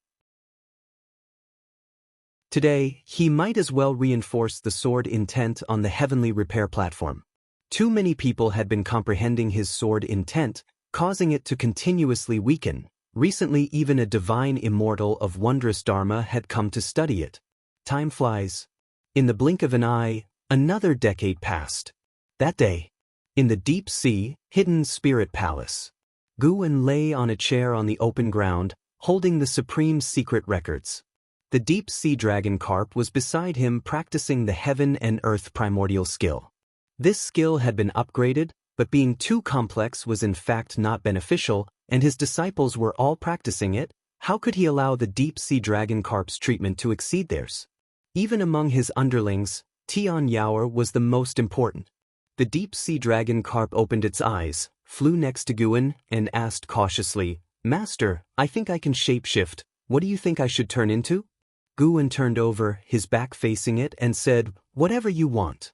A: Today, he might as well reinforce the sword intent on the heavenly repair platform. Too many people had been comprehending his sword intent, causing it to continuously weaken. Recently even a divine immortal of wondrous Dharma had come to study it. Time flies. In the blink of an eye, another decade passed. That day, in the deep sea, hidden spirit palace, Gu-en lay on a chair on the open ground, holding the supreme secret records. The deep sea dragon carp was beside him practicing the heaven and earth primordial skill. This skill had been upgraded, but being too complex was in fact not beneficial, and his disciples were all practicing it. How could he allow the deep-sea dragon carp's treatment to exceed theirs? Even among his underlings, Tian Yaoer was the most important. The deep-sea dragon carp opened its eyes, flew next to Gu-en, and asked cautiously, "Master, I think I can shapeshift. What do you think I should turn into?" Gu-en turned over, his back facing it, and said, "Whatever you want."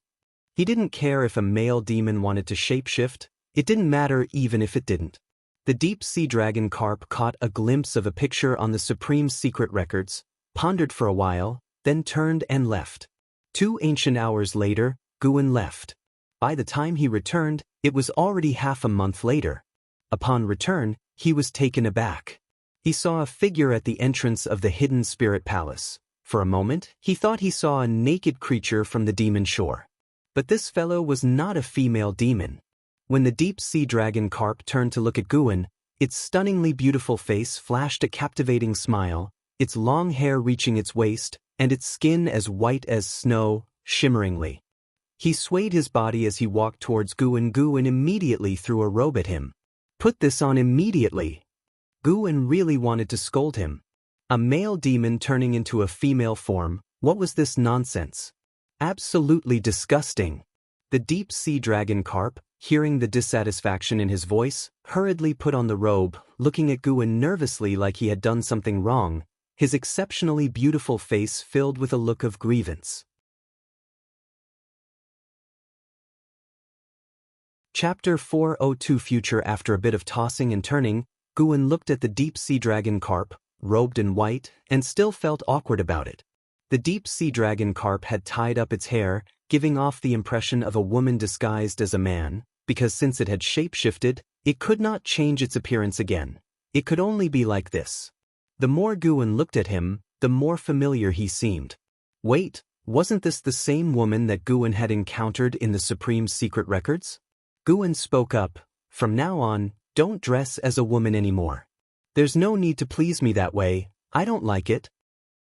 A: He didn't care if a male demon wanted to shapeshift. It didn't matter even if it didn't. The deep-sea dragon carp caught a glimpse of a picture on the supreme secret records, pondered for a while, then turned and left. 2 ancient hours later, Gu-en left. By the time he returned, it was already half a month later. Upon return, he was taken aback. He saw a figure at the entrance of the hidden spirit palace. For a moment, he thought he saw a naked creature from the demon shore. But this fellow was not a female demon. When the deep-sea dragon carp turned to look at Gu-en, its stunningly beautiful face flashed a captivating smile, its long hair reaching its waist, and its skin as white as snow, shimmeringly. He swayed his body as he walked towards Gu-en. Gu-en immediately threw a robe at him. "Put this on immediately." Gu-en really wanted to scold him. A male demon turning into a female form, what was this nonsense? Absolutely disgusting. The deep-sea dragon carp, hearing the dissatisfaction in his voice, hurriedly put on the robe, looking at Gu-en nervously like he had done something wrong, his exceptionally beautiful face filled with a look of grievance. Chapter 402 Future. After a bit of tossing and turning, Gu-en looked at the deep-sea dragon carp, robed in white, and still felt awkward about it. The deep-sea dragon carp had tied up its hair, giving off the impression of a woman disguised as a man, because since it had shapeshifted, it could not change its appearance again. It could only be like this. The more Gu-en looked at him, the more familiar he seemed. Wait, wasn't this the same woman that Gu-en had encountered in the Supreme Secret Records? Gu-en spoke up, "From now on, don't dress as a woman anymore. There's no need to please me that way, I don't like it."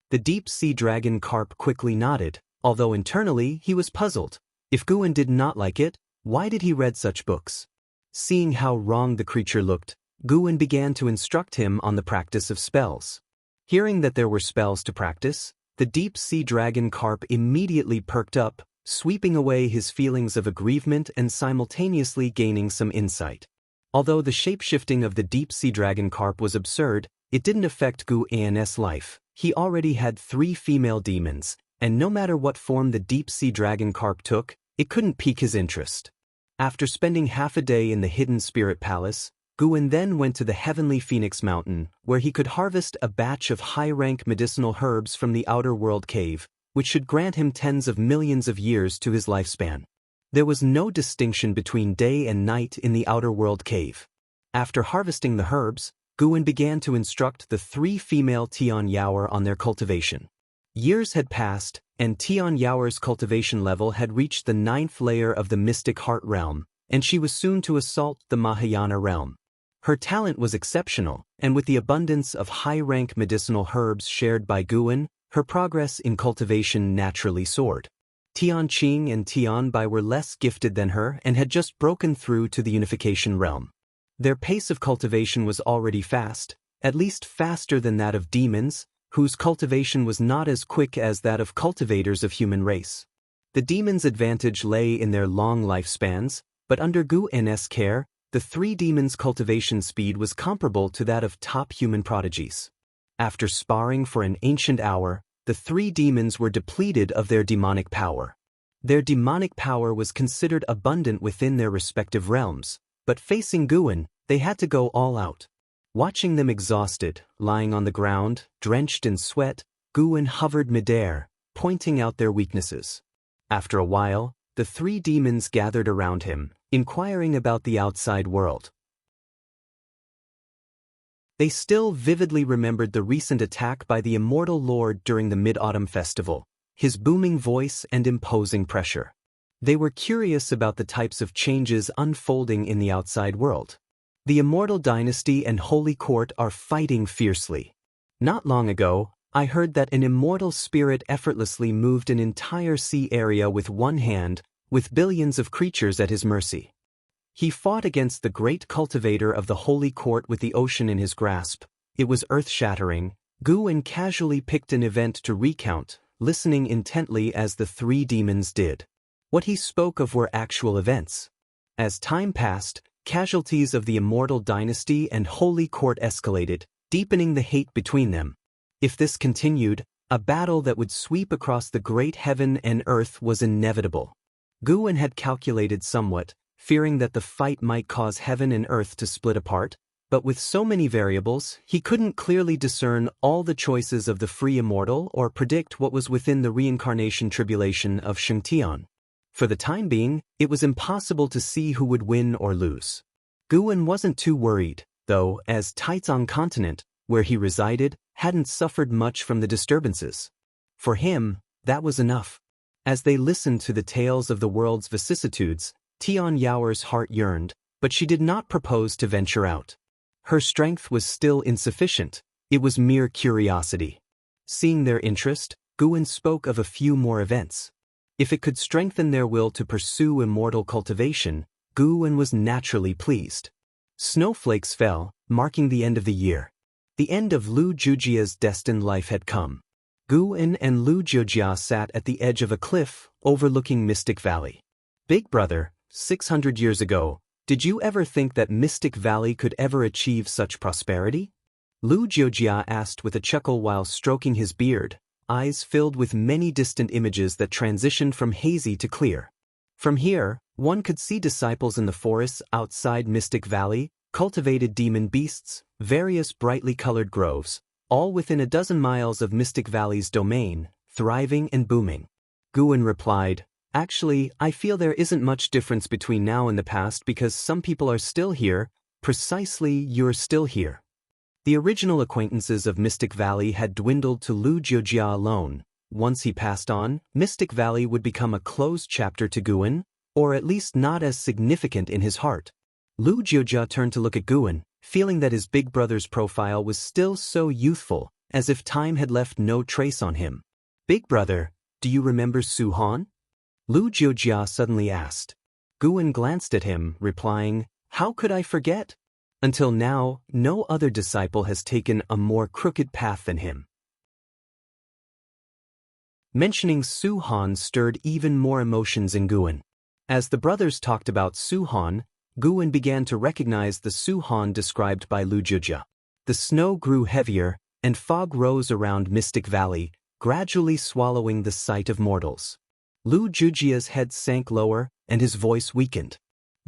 A: The deep-sea dragon carp quickly nodded, although internally he was puzzled. If Gu-en did not like it, why did he read such books? Seeing how wrong the creature looked, Gu-en began to instruct him on the practice of spells. Hearing that there were spells to practice, the deep-sea dragon carp immediately perked up, sweeping away his feelings of aggrievement and simultaneously gaining some insight. Although the shape-shifting of the deep-sea dragon carp was absurd, it didn't affect Gu-en's life. He already had 3 female demons, and no matter what form the deep-sea dragon carp took, it couldn't pique his interest. After spending half a day in the hidden spirit palace, Guin then went to the heavenly Phoenix Mountain, where he could harvest a batch of high-rank medicinal herbs from the outer world cave, which should grant him tens of millions of years to his lifespan. There was no distinction between day and night in the outer world cave. After harvesting the herbs, Guin began to instruct the 3 female Tian Yaoer on their cultivation. Years had passed, and Tian Yaoer's cultivation level had reached the 9th layer of the mystic heart realm, and she was soon to assault the Mahayana realm. Her talent was exceptional, and with the abundance of high-rank medicinal herbs shared by Guin, her progress in cultivation naturally soared. Tian Qing and Tian Bai were less gifted than her and had just broken through to the unification realm. Their pace of cultivation was already fast, at least faster than that of demons, whose cultivation was not as quick as that of cultivators of human race. The demons' advantage lay in their long lifespans, but under Guin's care, the 3 demons' cultivation speed was comparable to that of top human prodigies. After sparring for an ancient hour, the 3 demons were depleted of their demonic power. Their demonic power was considered abundant within their respective realms, but facing Guin, they had to go all out. Watching them exhausted, lying on the ground, drenched in sweat, Guin hovered midair, pointing out their weaknesses. After a while, the 3 demons gathered around him, inquiring about the outside world. They still vividly remembered the recent attack by the Immortal Lord during the Mid-Autumn Festival, his booming voice and imposing pressure. They were curious about the types of changes unfolding in the outside world. The Immortal Dynasty and Holy Court are fighting fiercely. Not long ago, I heard that an immortal spirit effortlessly moved an entire sea area with one hand, with billions of creatures at his mercy. He fought against the great cultivator of the Holy Court with the ocean in his grasp. It was earth-shattering. Guin casually picked an event to recount, listening intently as the 3 demons did. What he spoke of were actual events. As time passed, casualties of the Immortal Dynasty and Holy Court escalated, deepening the hate between them. If this continued, a battle that would sweep across the great heaven and earth was inevitable. Guin had calculated somewhat, fearing that the fight might cause heaven and earth to split apart, but with so many variables, he couldn't clearly discern all the choices of the free immortal or predict what was within the reincarnation tribulation of Shengtian. For the time being, it was impossible to see who would win or lose. Guin wasn't too worried, though, as Taizong Continent, where he resided, hadn't suffered much from the disturbances. For him, that was enough. As they listened to the tales of the world's vicissitudes, Tian Yaoer's heart yearned, but she did not propose to venture out. Her strength was still insufficient, it was mere curiosity. Seeing their interest, Guin spoke of a few more events. If it could strengthen their will to pursue immortal cultivation, Guin was naturally pleased. Snowflakes fell, marking the end of the year. The end of Lu Jujia's destined life had come. Guin and Lu Jujia sat at the edge of a cliff, overlooking Mystic Valley. Big brother, 600 years ago, did you ever think that Mystic Valley could ever achieve such prosperity? Lu Jujia asked with a chuckle while stroking his beard, eyes filled with many distant images that transitioned from hazy to clear. From here, one could see disciples in the forests outside Mystic Valley, cultivated demon beasts, various brightly colored groves, all within a dozen miles of Mystic Valley's domain, thriving and booming. Guin replied, "Actually, I feel there isn't much difference between now and the past because some people are still here, precisely you're still here." The original acquaintances of Mystic Valley had dwindled to Lu Jiujia alone. Once he passed on, Mystic Valley would become a closed chapter to Guin, or at least not as significant in his heart. Lu Jiujia turned to look at Guin, feeling that his big brother's profile was still so youthful, as if time had left no trace on him. "Big brother, do you remember Su Han?" Lu Jiujia suddenly asked. Guin glanced at him, replying, "How could I forget? Until now, no other disciple has taken a more crooked path than him." Mentioning Su Han stirred even more emotions in Guin. As the brothers talked about Su Han, Guin began to recognize the Su Han described by Lu Jujia. The snow grew heavier, and fog rose around Mystic Valley, gradually swallowing the sight of mortals. Lu Jujia's head sank lower, and his voice weakened.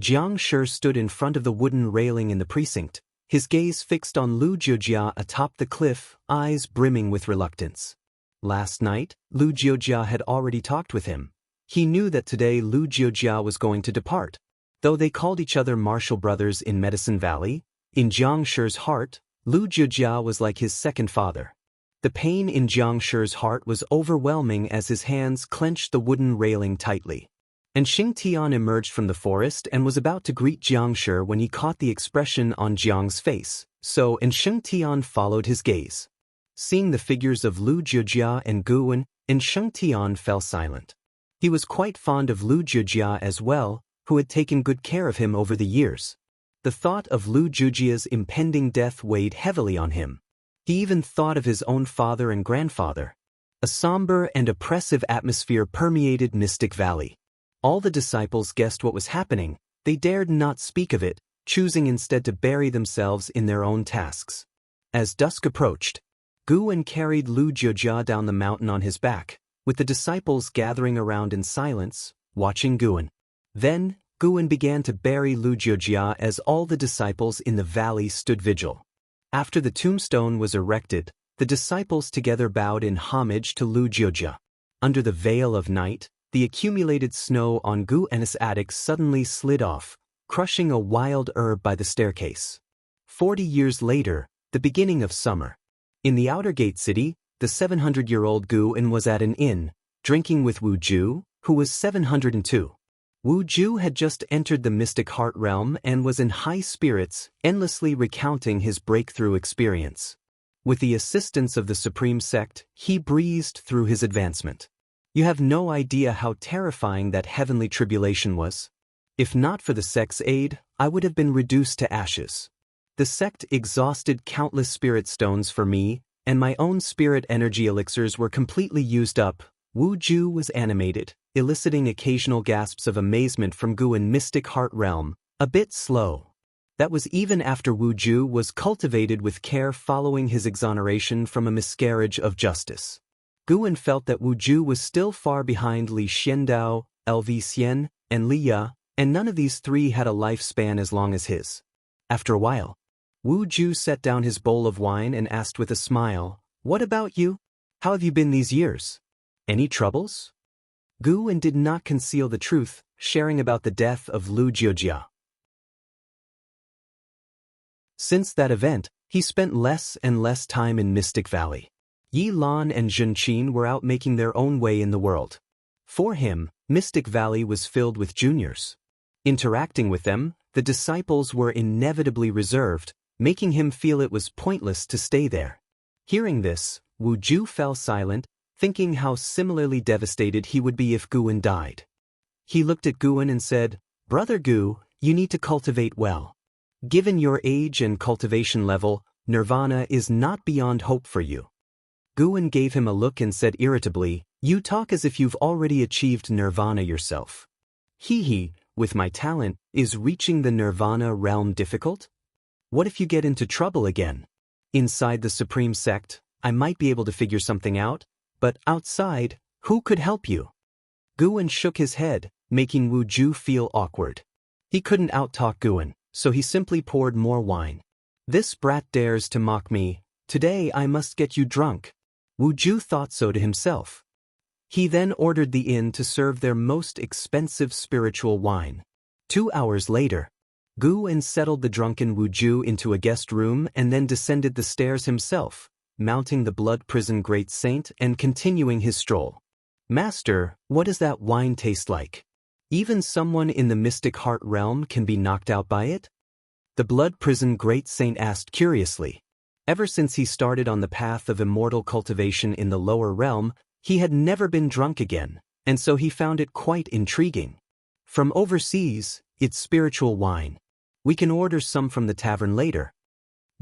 A: Jiang Shi stood in front of the wooden railing in the precinct, his gaze fixed on Lu Jiujia atop the cliff, eyes brimming with reluctance. Last night, Lu Jiujia had already talked with him. He knew that today Lu Jiujia was going to depart. Though they called each other martial brothers in Medicine Valley, in Jiang Shi's heart, Lu Jiujia was like his second father. The pain in Jiang Shi's heart was overwhelming as his hands clenched the wooden railing tightly. And Xing Tian emerged from the forest and was about to greet Jiang Shi when he caught the expression on Jiang's face, and Xing Tian followed his gaze. Seeing the figures of Lu Jiujia and Guan, Xing Tian fell silent. He was quite fond of Lu Jiujia as well, who had taken good care of him over the years. The thought of Lu Jiujia's impending death weighed heavily on him. He even thought of his own father and grandfather. A somber and oppressive atmosphere permeated Mystic Valley. All the disciples guessed what was happening. They dared not speak of it, choosing instead to bury themselves in their own tasks. As dusk approached, Guan carried Lu Jiujia down the mountain on his back, with the disciples gathering around in silence, watching Guan. Then, Guan began to bury Lu Jiujia as all the disciples in the valley stood vigil. After the tombstone was erected, the disciples together bowed in homage to Lu Jiujia. Under the veil of night, the accumulated snow on Guan's attic suddenly slid off, crushing a wild herb by the staircase. 40 years later, the beginning of summer. In the outer gate city, the 700-year-old Guan was at an inn, drinking with Wu Ju, who was 702. Wu Ju had just entered the mystic heart realm and was in high spirits, endlessly recounting his breakthrough experience. With the assistance of the Supreme Sect, he breezed through his advancement. You have no idea how terrifying that heavenly tribulation was. If not for the sect's aid, I would have been reduced to ashes. The sect exhausted countless spirit stones for me, and my own spirit energy elixirs were completely used up. Wu Ju was animated, eliciting occasional gasps of amazement from Guan mystic heart realm, a bit slow. That was even after Wu Ju was cultivated with care following his exoneration from a miscarriage of justice. Guan felt that Wu Ju was still far behind Li Xiandao, LV Xian, and Li Ya, and none of these three had a lifespan as long as his. After a while, Wu Ju set down his bowl of wine and asked with a smile, "What about you? How have you been these years? Any troubles?" Guan did not conceal the truth, sharing about the death of Lu Jiujia. Since that event, he spent less and less time in Mystic Valley. Yi Lan and Zhen Qin were out making their own way in the world. For him, Mystic Valley was filled with juniors. Interacting with them, the disciples were inevitably reserved, making him feel it was pointless to stay there. Hearing this, Wu Ju fell silent, thinking how similarly devastated he would be if Guan died. He looked at Guan and said, "Brother Gu, you need to cultivate well. Given your age and cultivation level, nirvana is not beyond hope for you." Guan gave him a look and said irritably, "You talk as if you've already achieved nirvana yourself." He, with my talent, is reaching the nirvana realm difficult? What if you get into trouble again? Inside the Supreme Sect, I might be able to figure something out, but outside, who could help you? Guan shook his head, making Wu Ju feel awkward. He couldn't outtalk Guan, so he simply poured more wine. "This brat dares to mock me. Today I must get you drunk." Wu Ju thought so to himself. He then ordered the inn to serve their most expensive spiritual wine. 2 hours later, Guan settled the drunken Wu Ju into a guest room and then descended the stairs himself, mounting the blood prison great saint and continuing his stroll. "Master, what does that wine taste like? Even someone in the mystic heart realm can be knocked out by it?" The blood prison great saint asked curiously. Ever since he started on the path of immortal cultivation in the lower realm, he had never been drunk again, and so he found it quite intriguing. "From overseas, it's spiritual wine. We can order some from the tavern later."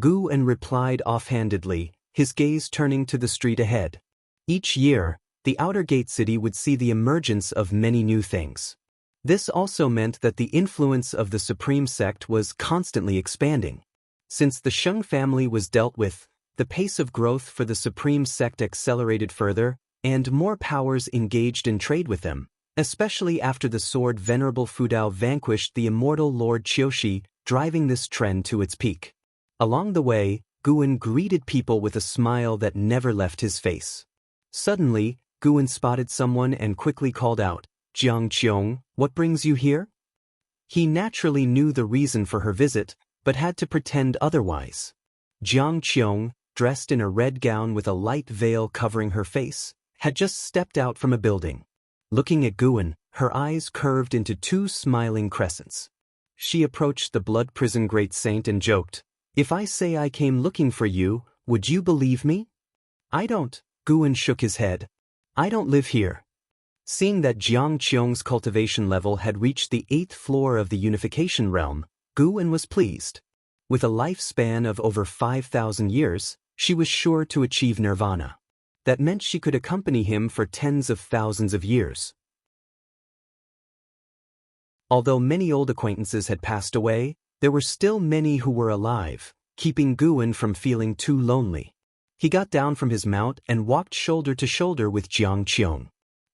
A: Guan replied offhandedly, his gaze turning to the street ahead. Each year, the outer gate city would see the emergence of many new things. This also meant that the influence of the Supreme Sect was constantly expanding. Since the Sheng family was dealt with, the pace of growth for the Supreme Sect accelerated further, and more powers engaged in trade with them, especially after the sword Venerable Fudao vanquished the immortal Lord Qiushi, driving this trend to its peak. Along the way, Guan greeted people with a smile that never left his face. Suddenly, Guan spotted someone and quickly called out, "Jiang Qiong, what brings you here?" He naturally knew the reason for her visit, but had to pretend otherwise. Jiang Qiong, dressed in a red gown with a light veil covering her face, had just stepped out from a building. Looking at Guan, her eyes curved into two smiling crescents. She approached the blood prison great saint and joked, "If I say I came looking for you, would you believe me?" "I don't," Guan shook his head. "I don't live here." Seeing that Jiang Qiong's cultivation level had reached the 8th floor of the unification realm, Guan was pleased. With a lifespan of over 5,000 years, she was sure to achieve nirvana. That meant she could accompany him for tens of thousands of years. Although many old acquaintances had passed away, there were still many who were alive, keeping Guan from feeling too lonely. He got down from his mount and walked shoulder to shoulder with Jiang Qiong.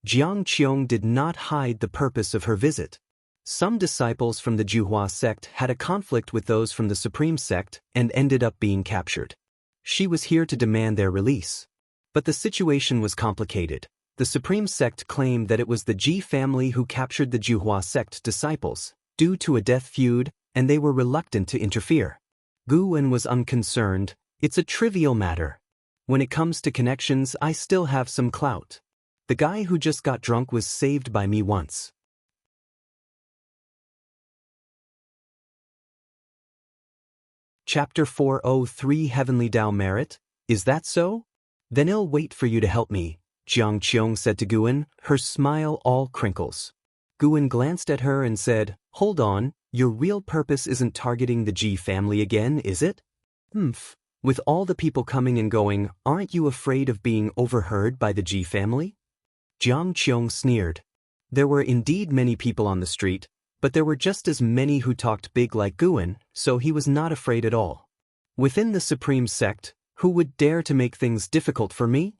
A: Jiang Qiong did not hide the purpose of her visit. Some disciples from the Juhua sect had a conflict with those from the Supreme sect and ended up being captured. She was here to demand their release. But the situation was complicated. The Supreme sect claimed that it was the Ji family who captured the Juhua sect disciples, due to a death feud, and they were reluctant to interfere. Guan was unconcerned. "It's a trivial matter. When it comes to connections, I still have some clout. The guy who just got drunk was saved by me once." Chapter 403 Heavenly Tao Merit, "Is that so? Then I'll wait for you to help me," Jiang Qiong said to Guan, her smile all crinkles. Guan glanced at her and said, "Hold on, your real purpose isn't targeting the Ji family again, is it?" "Humph. With all the people coming and going, aren't you afraid of being overheard by the Ji family?" Jiang Qiong sneered. There were indeed many people on the street, but there were just as many who talked big like Guan, so he was not afraid at all. Within the Supreme sect, who would dare to make things difficult for me?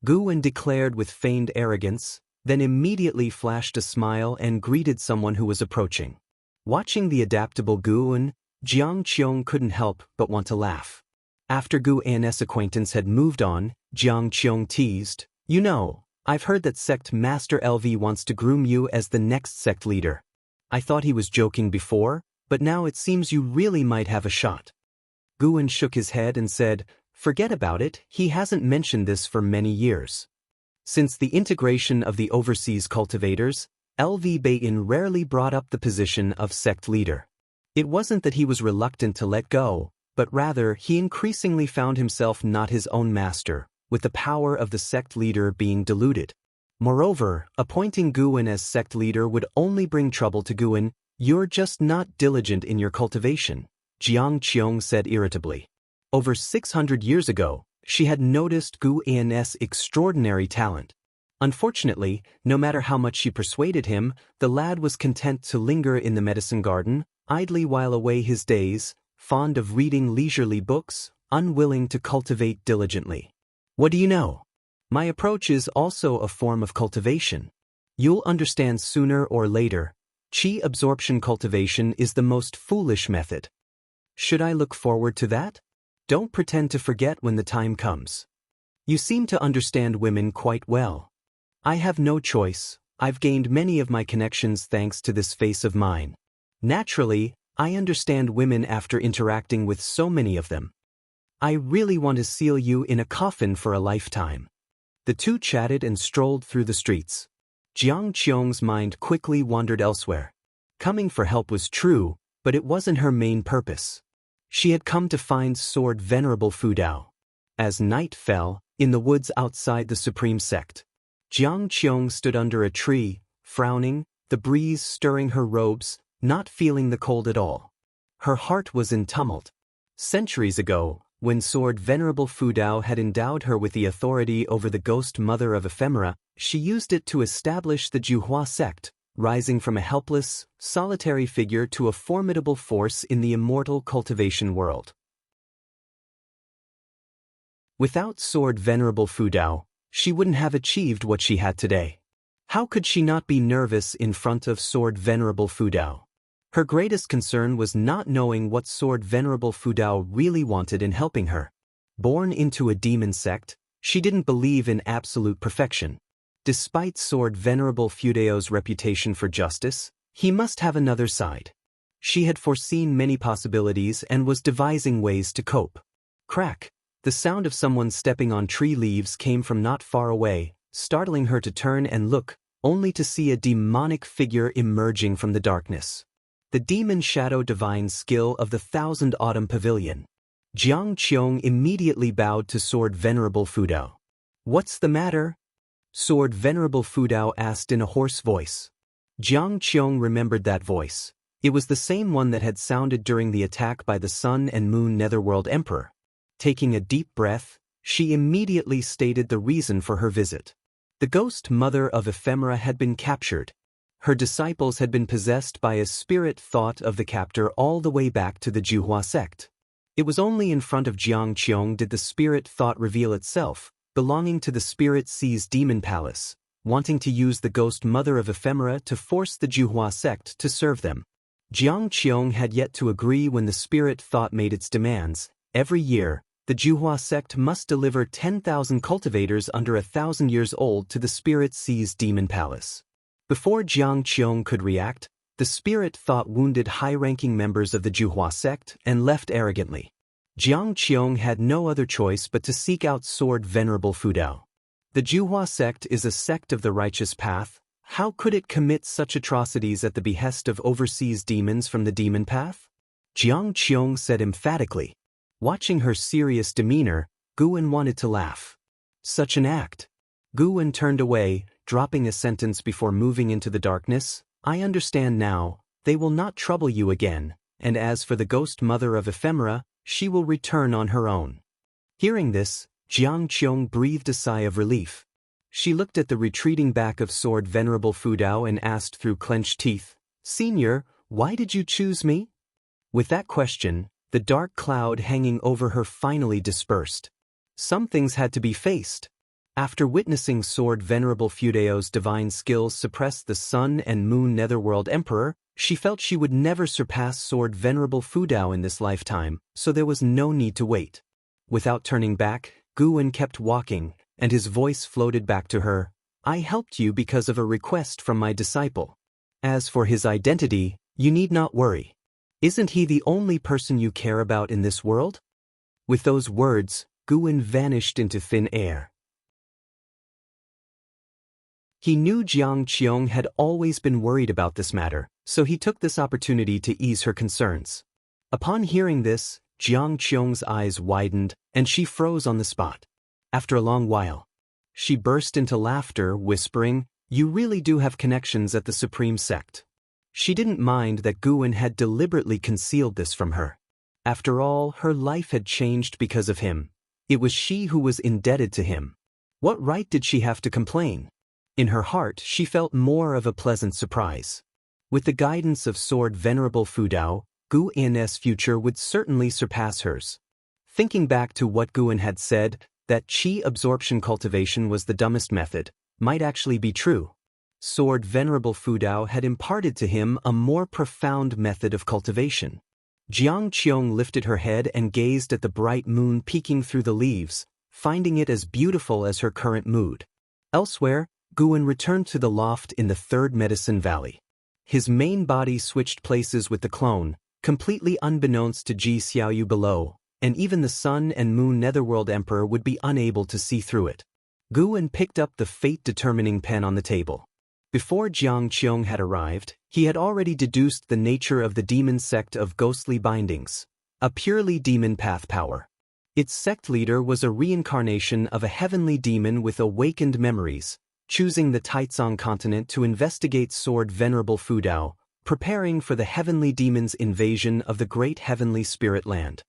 A: Guan declared with feigned arrogance, then immediately flashed a smile and greeted someone who was approaching. Watching the adaptable Guan, Jiang Qiong couldn't help but want to laugh. After Guan's acquaintance had moved on, Jiang Qiong teased, "You know, I've heard that sect master LV wants to groom you as the next sect leader. I thought he was joking before, but now it seems you really might have a shot." Guan shook his head and said, "Forget about it, he hasn't mentioned this for many years." Since the integration of the overseas cultivators, LV Bayin rarely brought up the position of sect leader. It wasn't that he was reluctant to let go, but rather he increasingly found himself not his own master, with the power of the sect leader being diluted. Moreover, appointing Guan as sect leader would only bring trouble to Guan. "You're just not diligent in your cultivation," Jiang Qiong said irritably. Over 600 years ago, she had noticed Guan's extraordinary talent. Unfortunately, no matter how much she persuaded him, the lad was content to linger in the medicine garden, idly while away his days, fond of reading leisurely books, unwilling to cultivate diligently. What do you know? My approach is also a form of cultivation. You'll understand sooner or later. Qi absorption cultivation is the most foolish method. Should I look forward to that? Don't pretend to forget when the time comes. You seem to understand women quite well. I have no choice. I've gained many of my connections thanks to this face of mine. Naturally, I understand women after interacting with so many of them. I really want to seal you in a coffin for a lifetime." The two chatted and strolled through the streets. Jiang Qiong's mind quickly wandered elsewhere. Coming for help was true, but it wasn't her main purpose. She had come to find Sword Venerable Fudao. As night fell, in the woods outside the Supreme Sect, Jiang Qiong stood under a tree, frowning, the breeze stirring her robes, not feeling the cold at all. Her heart was in tumult. Centuries ago, when Sword Venerable Fudao had endowed her with the authority over the ghost mother of ephemera, she used it to establish the Juhua sect, rising from a helpless, solitary figure to a formidable force in the immortal cultivation world. Without Sword Venerable Fudao, she wouldn't have achieved what she had today. How could she not be nervous in front of Sword Venerable Fudao? Her greatest concern was not knowing what Sword Venerable Fudao really wanted in helping her. Born into a demon sect, she didn't believe in absolute perfection. Despite Sword Venerable Fudao's reputation for justice, he must have another side. She had foreseen many possibilities and was devising ways to cope. Crack! The sound of someone stepping on tree leaves came from not far away, startling her to turn and look, only to see a demonic figure emerging from the darkness. The demon shadow divine skill of the Thousand Autumn Pavilion. Jiang Qiong immediately bowed to Sword Venerable Fudao. "What's the matter?" Sword Venerable Fudao asked in a hoarse voice. Jiang Qiong remembered that voice. It was the same one that had sounded during the attack by the Sun and Moon Netherworld Emperor. Taking a deep breath, she immediately stated the reason for her visit. The ghost mother of Ephemera had been captured. Her disciples had been possessed by a spirit thought of the captor all the way back to the Juhua sect. It was only in front of Jiang Qiong did the spirit thought reveal itself, belonging to the Spirit Sea's demon palace, wanting to use the ghost mother of Ephemera to force the Juhua sect to serve them. Jiang Qiong had yet to agree when the spirit thought made its demands. Every year, the Juhua sect must deliver 10,000 cultivators under 1,000 years old to the Spirit Sea's demon palace. Before Jiang Qiong could react, the spirit thought wounded high-ranking members of the Juhua sect and left arrogantly. Jiang Qiong had no other choice but to seek out Sword Venerable Fudao. The Juhua sect is a sect of the righteous path. How could it commit such atrocities at the behest of overseas demons from the demon path? Jiang Qiong said emphatically. Watching her serious demeanor, Guan wanted to laugh. Such an act. Guan turned away, dropping a sentence before moving into the darkness. "I understand now, they will not trouble you again, and as for the ghost mother of Ephemera, she will return on her own." Hearing this, Jiang Qiong breathed a sigh of relief. She looked at the retreating back of Sword Venerable Fudao and asked through clenched teeth, "Senior, why did you choose me?" With that question, the dark cloud hanging over her finally dispersed. Some things had to be faced. After witnessing Sword Venerable Fudao's divine skills suppress the Sun and Moon Netherworld Emperor, she felt she would never surpass Sword Venerable Fudao in this lifetime, so there was no need to wait. Without turning back, Guan kept walking, and his voice floated back to her. "I helped you because of a request from my disciple. As for his identity, you need not worry. Isn't he the only person you care about in this world?" With those words, Guan vanished into thin air. He knew Jiang Qiong had always been worried about this matter, so he took this opportunity to ease her concerns. Upon hearing this, Jiang Qiong's eyes widened, and she froze on the spot. After a long while, she burst into laughter, whispering, "You really do have connections at the Supreme Sect." She didn't mind that Guan had deliberately concealed this from her. After all, her life had changed because of him. It was she who was indebted to him. What right did she have to complain? In her heart, she felt more of a pleasant surprise. With the guidance of Sword Venerable Fudao, Guan's future would certainly surpass hers. Thinking back to what Guan had said, that qi absorption cultivation was the dumbest method, might actually be true. Sword Venerable Fudao had imparted to him a more profound method of cultivation. Jiang Qiong lifted her head and gazed at the bright moon peeking through the leaves, finding it as beautiful as her current mood. Elsewhere, Guan returned to the loft in the Third Medicine Valley. His main body switched places with the clone, completely unbeknownst to Ji Xiaoyu below, and even the Sun and Moon Netherworld Emperor would be unable to see through it. Guan picked up the fate-determining pen on the table. Before Jiang Qiong had arrived, he had already deduced the nature of the demon sect of ghostly bindings, a purely demon path power. Its sect leader was a reincarnation of a heavenly demon with awakened memories, choosing the Taizong continent to investigate Sword Venerable Fudao, preparing for the heavenly demon's invasion of the great heavenly spirit land.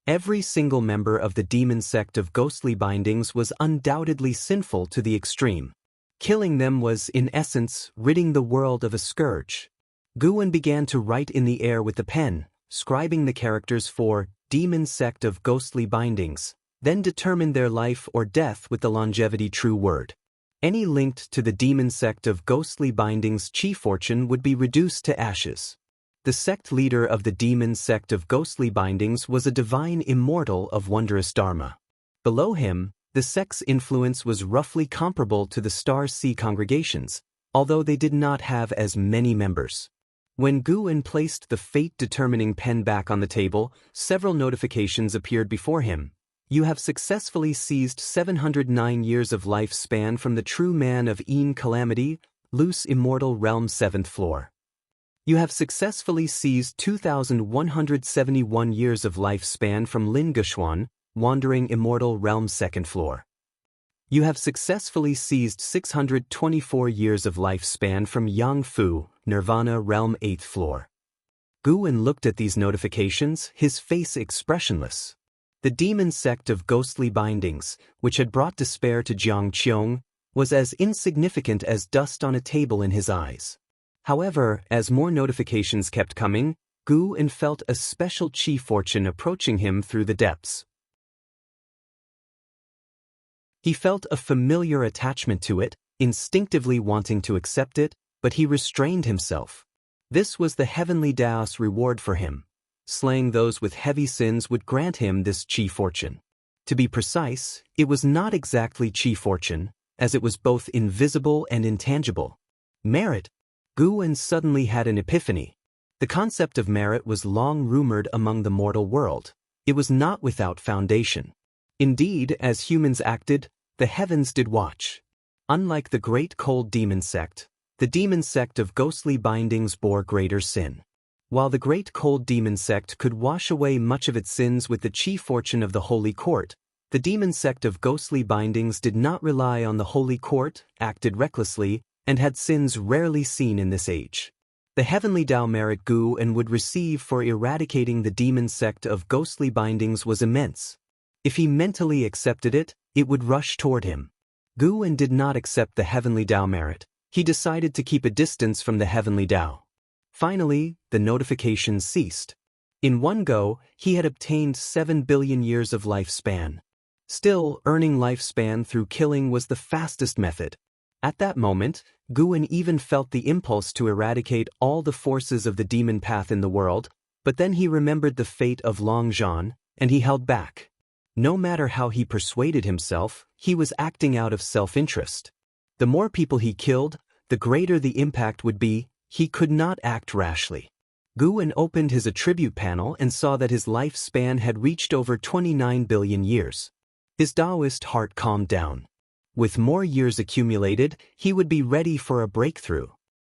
A: Every single member of the demon sect of ghostly bindings was undoubtedly sinful to the extreme. Killing them was, in essence, ridding the world of a scourge. Guan began to write in the air with the pen, scribing the characters for demon sect of ghostly bindings, then determined their life or death with the longevity true word. Any linked to the demon sect of ghostly bindings' chi fortune would be reduced to ashes. The sect leader of the demon sect of ghostly bindings was a divine immortal of wondrous dharma. Below him, the sect's influence was roughly comparable to the Star Sea congregations, although they did not have as many members. When Guin placed the fate-determining pen back on the table, several notifications appeared before him. You have successfully seized 709 years of lifespan from the true man of Een Calamity, Loose Immortal Realm 7th floor. You have successfully seized 2,171 years of lifespan from Lin Guxuan, Wandering Immortal Realm 2nd floor. You have successfully seized 624 years of lifespan from Yang Fu, Nirvana Realm 8th floor. Guin looked at these notifications, his face expressionless. The demon sect of ghostly bindings, which had brought despair to Jiang Qiong, was as insignificant as dust on a table in his eyes. However, as more notifications kept coming, Guin felt a special chi fortune approaching him through the depths. He felt a familiar attachment to it, instinctively wanting to accept it, but he restrained himself. This was the heavenly Daos reward for him. Slaying those with heavy sins would grant him this chi fortune. To be precise, it was not exactly chi fortune, as it was both invisible and intangible. Merit. Guin suddenly had an epiphany. The concept of merit was long rumored among the mortal world. It was not without foundation. Indeed, as humans acted, the heavens did watch. Unlike the great cold demon sect, the demon sect of ghostly bindings bore greater sin. While the great cold demon sect could wash away much of its sins with the chi fortune of the Holy Court, the demon sect of ghostly bindings did not rely on the Holy Court, acted recklessly, and had sins rarely seen in this age. The heavenly Tao merit Guin would receive for eradicating the demon sect of ghostly bindings was immense. If he mentally accepted it, it would rush toward him. Guin did not accept the heavenly Tao merit. He decided to keep a distance from the heavenly Tao. Finally, the notifications ceased. In one go, he had obtained 7 billion years of lifespan. Still, earning lifespan through killing was the fastest method. At that moment, Guin even felt the impulse to eradicate all the forces of the demon path in the world, but then he remembered the fate of Long Zhan, and he held back. No matter how he persuaded himself, he was acting out of self-interest. The more people he killed, the greater the impact would be. He could not act rashly. Guin opened his attribute panel and saw that his lifespan had reached over 29 billion years. His Taoist heart calmed down. With more years accumulated, he would be ready for a breakthrough.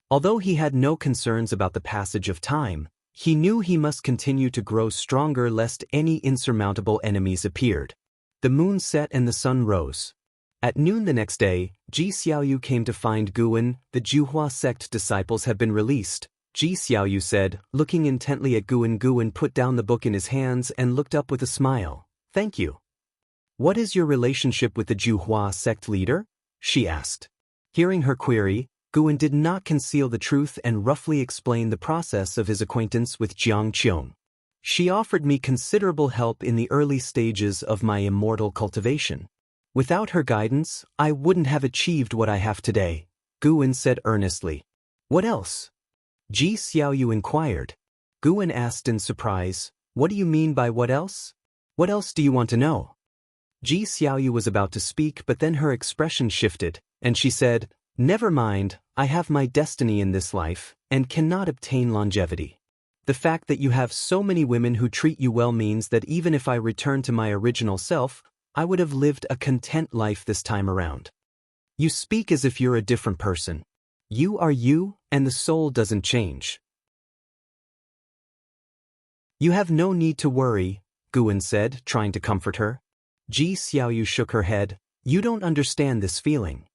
A: Although he had no concerns about the passage of time, he knew he must continue to grow stronger lest any insurmountable enemies appeared. The moon set and the sun rose. At noon the next day, Ji Xiaoyu came to find Guin. The Juhua sect disciples have been released, Ji Xiaoyu said, looking intently at Guin. Guin put down the book in his hands and looked up with a smile. Thank you. What is your relationship with the Juhua sect leader? She asked. Hearing her query, Guin did not conceal the truth and roughly explained the process of his acquaintance with Jiang Qiong. She offered me considerable help in the early stages of my immortal cultivation. Without her guidance, I wouldn't have achieved what I have today, Guin said earnestly. What else? Ji Xiaoyu inquired. Guin asked in surprise, what do you mean by what else? What else do you want to know? Ji Xiaoyu was about to speak, but then her expression shifted, and she said, never mind, I have my destiny in this life, and cannot obtain longevity. The fact that you have so many women who treat you well means that even if I return to my original self, I would have lived a content life this time around. You speak as if you're a different person. You are you, and the soul doesn't change. You have no need to worry, Guin said, trying to comfort her. Ji Xiaoyu shook her head. You don't understand this feeling.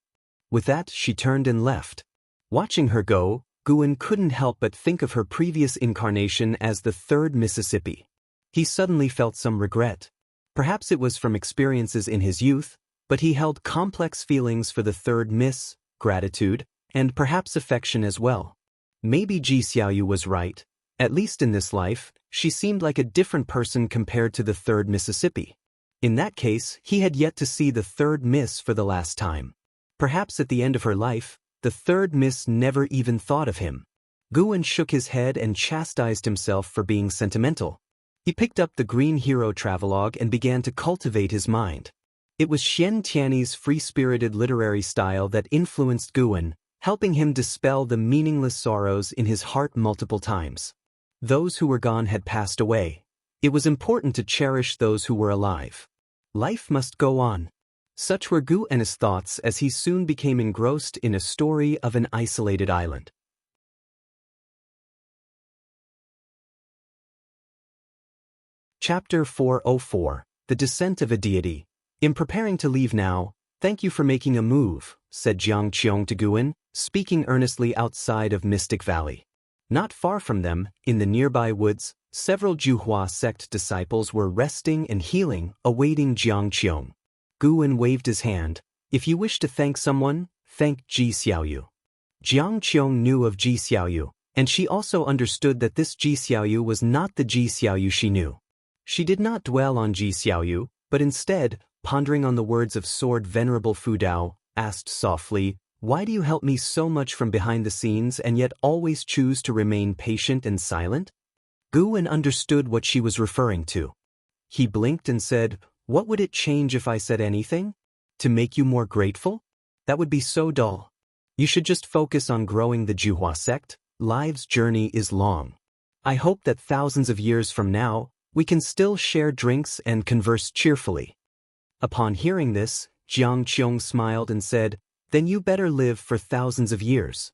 A: With that, she turned and left. Watching her go, Guin couldn't help but think of her previous incarnation as the third Mississippi. He suddenly felt some regret. Perhaps it was from experiences in his youth, but he held complex feelings for the third Miss, gratitude, and perhaps affection as well. Maybe Ji Xiaoyu was right. At least in this life, she seemed like a different person compared to the third Mississippi. In that case, he had yet to see the third Miss for the last time. Perhaps at the end of her life, the third miss never even thought of him. Guan shook his head and chastised himself for being sentimental. He picked up the Green Hero travelogue and began to cultivate his mind. It was Xian Tianyi's free-spirited literary style that influenced Guan, helping him dispel the meaningless sorrows in his heart multiple times. Those who were gone had passed away. It was important to cherish those who were alive. Life must go on. Such were Guan's thoughts as he soon became engrossed in a story of an isolated island. Chapter 404, The Descent of a Deity. In preparing to leave now, thank you for making a move, said Jiang Qiong to Guan, speaking earnestly outside of Mystic Valley. Not far from them, in the nearby woods, several Juhua sect disciples were resting and healing, awaiting Jiang Qiong. Guan waved his hand. If you wish to thank someone, thank Ji Xiaoyu. Jiang Qiong knew of Ji Xiaoyu, and she also understood that this Ji Xiaoyu was not the Ji Xiaoyu she knew. She did not dwell on Ji Xiaoyu, but instead, pondering on the words of Sword Venerable Fu Dao, asked softly, "Why do you help me so much from behind the scenes and yet always choose to remain patient and silent?" Guan understood what she was referring to. He blinked and said, "What would it change if I said anything? To make you more grateful? That would be so dull. You should just focus on growing the Juhua sect. Life's journey is long. I hope that thousands of years from now, we can still share drinks and converse cheerfully." Upon hearing this, Jiang Qiong smiled and said, "Then you better live for thousands of years."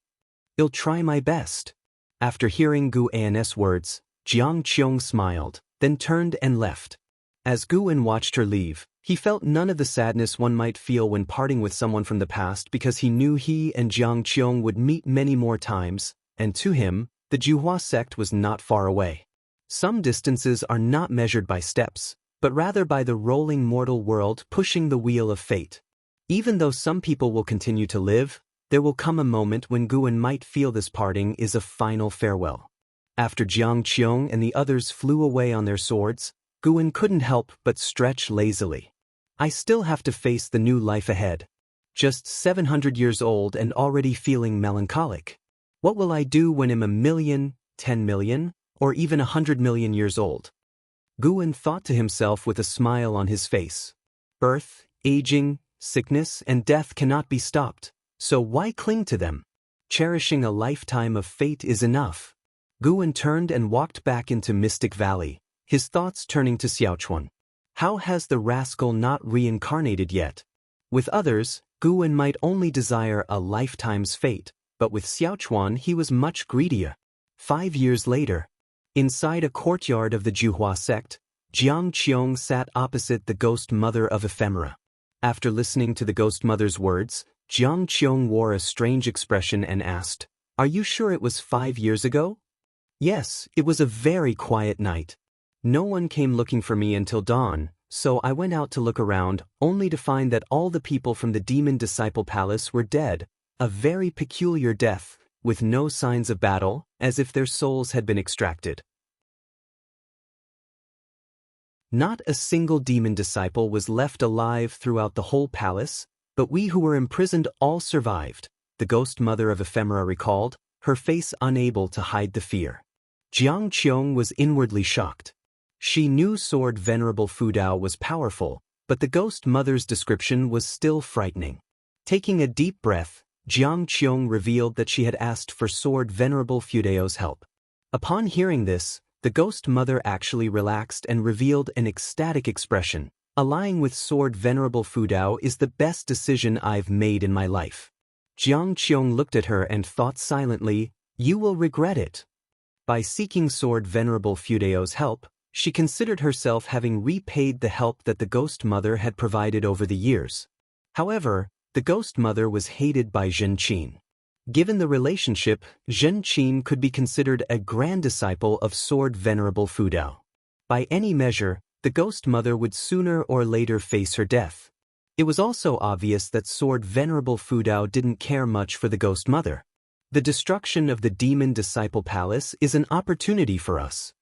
A: "I'll try my best." After hearing Guan's words, Jiang Qiong smiled, then turned and left. As Guan watched her leave, he felt none of the sadness one might feel when parting with someone from the past because he knew he and Jiang Qiong would meet many more times, and to him, the Juhua sect was not far away. Some distances are not measured by steps, but rather by the rolling mortal world pushing the wheel of fate. Even though some people will continue to live, there will come a moment when Guan might feel this parting is a final farewell. After Jiang Qiong and the others flew away on their swords, Guan couldn't help but stretch lazily. I still have to face the new life ahead. Just 700 years old and already feeling melancholic. What will I do when I'm 1,000,000, 10,000,000, or even 100,000,000 years old? Guan thought to himself with a smile on his face. Birth, aging, sickness, and death cannot be stopped, so why cling to them? Cherishing a lifetime of fate is enough. Guan turned and walked back into Mystic Valley, his thoughts turning to Xiaochuan. How has the rascal not reincarnated yet? With others, Guan might only desire a lifetime's fate, but with Xiaochuan he was much greedier. 5 years later, inside a courtyard of the Juhua sect, Jiang Qiong sat opposite the ghost mother of ephemera. After listening to the ghost mother's words, Jiang Qiong wore a strange expression and asked, "Are you sure it was 5 years ago?" "Yes, it was a very quiet night. No one came looking for me until dawn, so I went out to look around, only to find that all the people from the Demon Disciple Palace were dead, a very peculiar death, with no signs of battle, as if their souls had been extracted. Not a single demon disciple was left alive throughout the whole palace, but we who were imprisoned all survived," the ghost mother of ephemera recalled, her face unable to hide the fear. Jiang Qiong was inwardly shocked. She knew Sword Venerable Fu Dao was powerful, but the ghost mother's description was still frightening. Taking a deep breath, Jiang Qiong revealed that she had asked for Sword Venerable Fu Dao's help. Upon hearing this, the ghost mother actually relaxed and revealed an ecstatic expression. "Allying with Sword Venerable Fu Dao is the best decision I've made in my life." Jiang Qiong looked at her and thought silently, "You will regret it." By seeking Sword Venerable Fu Dao's help, she considered herself having repaid the help that the ghost mother had provided over the years. However, the ghost mother was hated by Zhen Qin. Given the relationship, Zhen Qin could be considered a grand disciple of Sword Venerable Fu Dao. By any measure, the ghost mother would sooner or later face her death. It was also obvious that Sword Venerable Fu Dao didn't care much for the ghost mother. The destruction of the Demon Disciple Palace is an opportunity for us.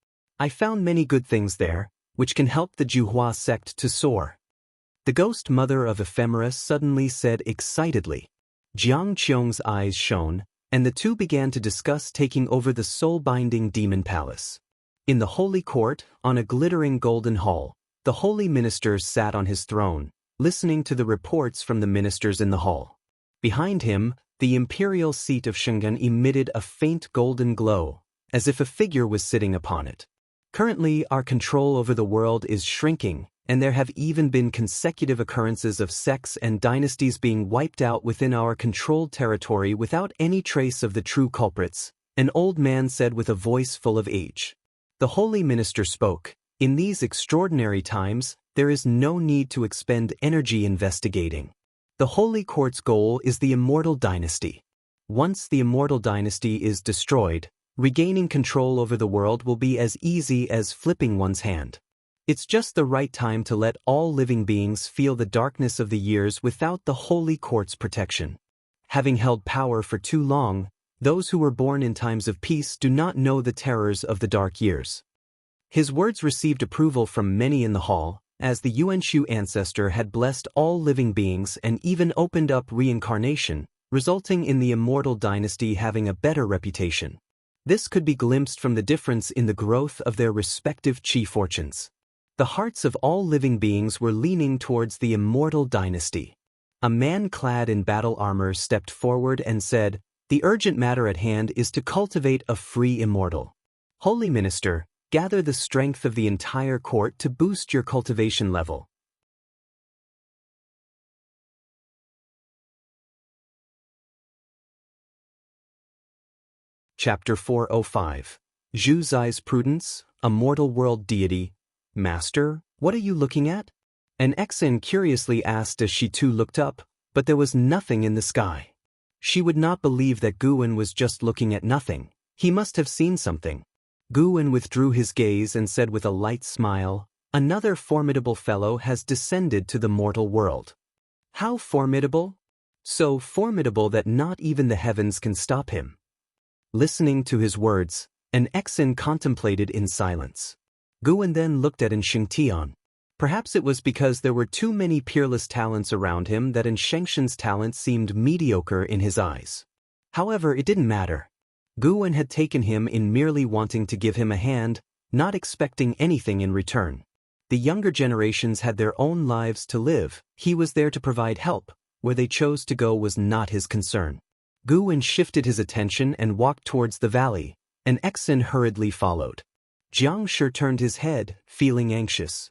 A: I found many good things there, which can help the Juhua sect to soar. The ghost mother of ephemera suddenly said excitedly. Jiang Qiong's eyes shone, and the two began to discuss taking over the soul-binding demon palace. In the holy court, on a glittering golden hall, the holy minister sat on his throne, listening to the reports from the ministers in the hall. Behind him, the imperial seat of Shenzhen emitted a faint golden glow, as if a figure was sitting upon it. Currently, our control over the world is shrinking, and there have even been consecutive occurrences of sects and dynasties being wiped out within our controlled territory without any trace of the true culprits, an old man said with a voice full of age. The holy minister spoke. In these extraordinary times, there is no need to expend energy investigating. The holy court's goal is the immortal dynasty. Once the immortal dynasty is destroyed, regaining control over the world will be as easy as flipping one's hand. It's just the right time to let all living beings feel the darkness of the years without the holy court's protection. Having held power for too long, those who were born in times of peace do not know the terrors of the dark years. His words received approval from many in the hall, as the Yuanshu ancestor had blessed all living beings and even opened up reincarnation, resulting in the immortal dynasty having a better reputation. This could be glimpsed from the difference in the growth of their respective chi fortunes. The hearts of all living beings were leaning towards the immortal dynasty. A man clad in battle armor stepped forward and said, "The urgent matter at hand is to cultivate a free immortal. Holy Minister, gather the strength of the entire court to boost your cultivation level." Chapter 405. Zhu Zai's Prudence, a mortal world deity. "Master, what are you looking at?" An Exen curiously asked as she too looked up, but there was nothing in the sky. She would not believe that Guwen was just looking at nothing. He must have seen something. Guwen withdrew his gaze and said with a light smile, "Another formidable fellow has descended to the mortal world." "How formidable?" "So formidable that not even the heavens can stop him." Listening to his words, an Exen contemplated in silence. Guwen then looked at Shengtian. Perhaps it was because there were too many peerless talents around him that Shengtian's talent seemed mediocre in his eyes. However, it didn't matter. Guwen had taken him in merely wanting to give him a hand, not expecting anything in return. The younger generations had their own lives to live. He was there to provide help. Where they chose to go was not his concern. Guwen shifted his attention and walked towards the valley. An Exen hurriedly followed. Jiang Shi turned his head, feeling anxious.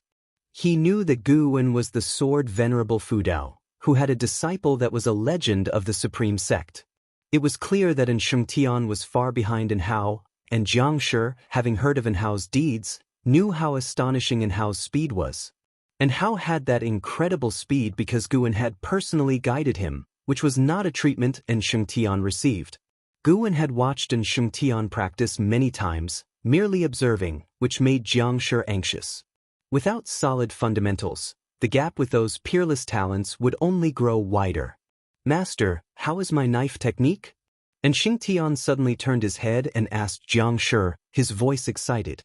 A: He knew that Guwen was the sword venerable Fudao, who had a disciple that was a legend of the supreme sect. It was clear that Shengtian was far behind Hao, and Jiang Shi, having heard of Hao's deeds, knew how astonishing Hao's speed was. And Hao had that incredible speed because Guwen had personally guided him, which was not a treatment Shengtian received. Guwen had watched Shengtian practice many times, merely observing, which made Jiang Shi anxious. Without solid fundamentals, the gap with those peerless talents would only grow wider. "Master, how is my knife technique?" Shengtian suddenly turned his head and asked Jiang Shi, his voice excited.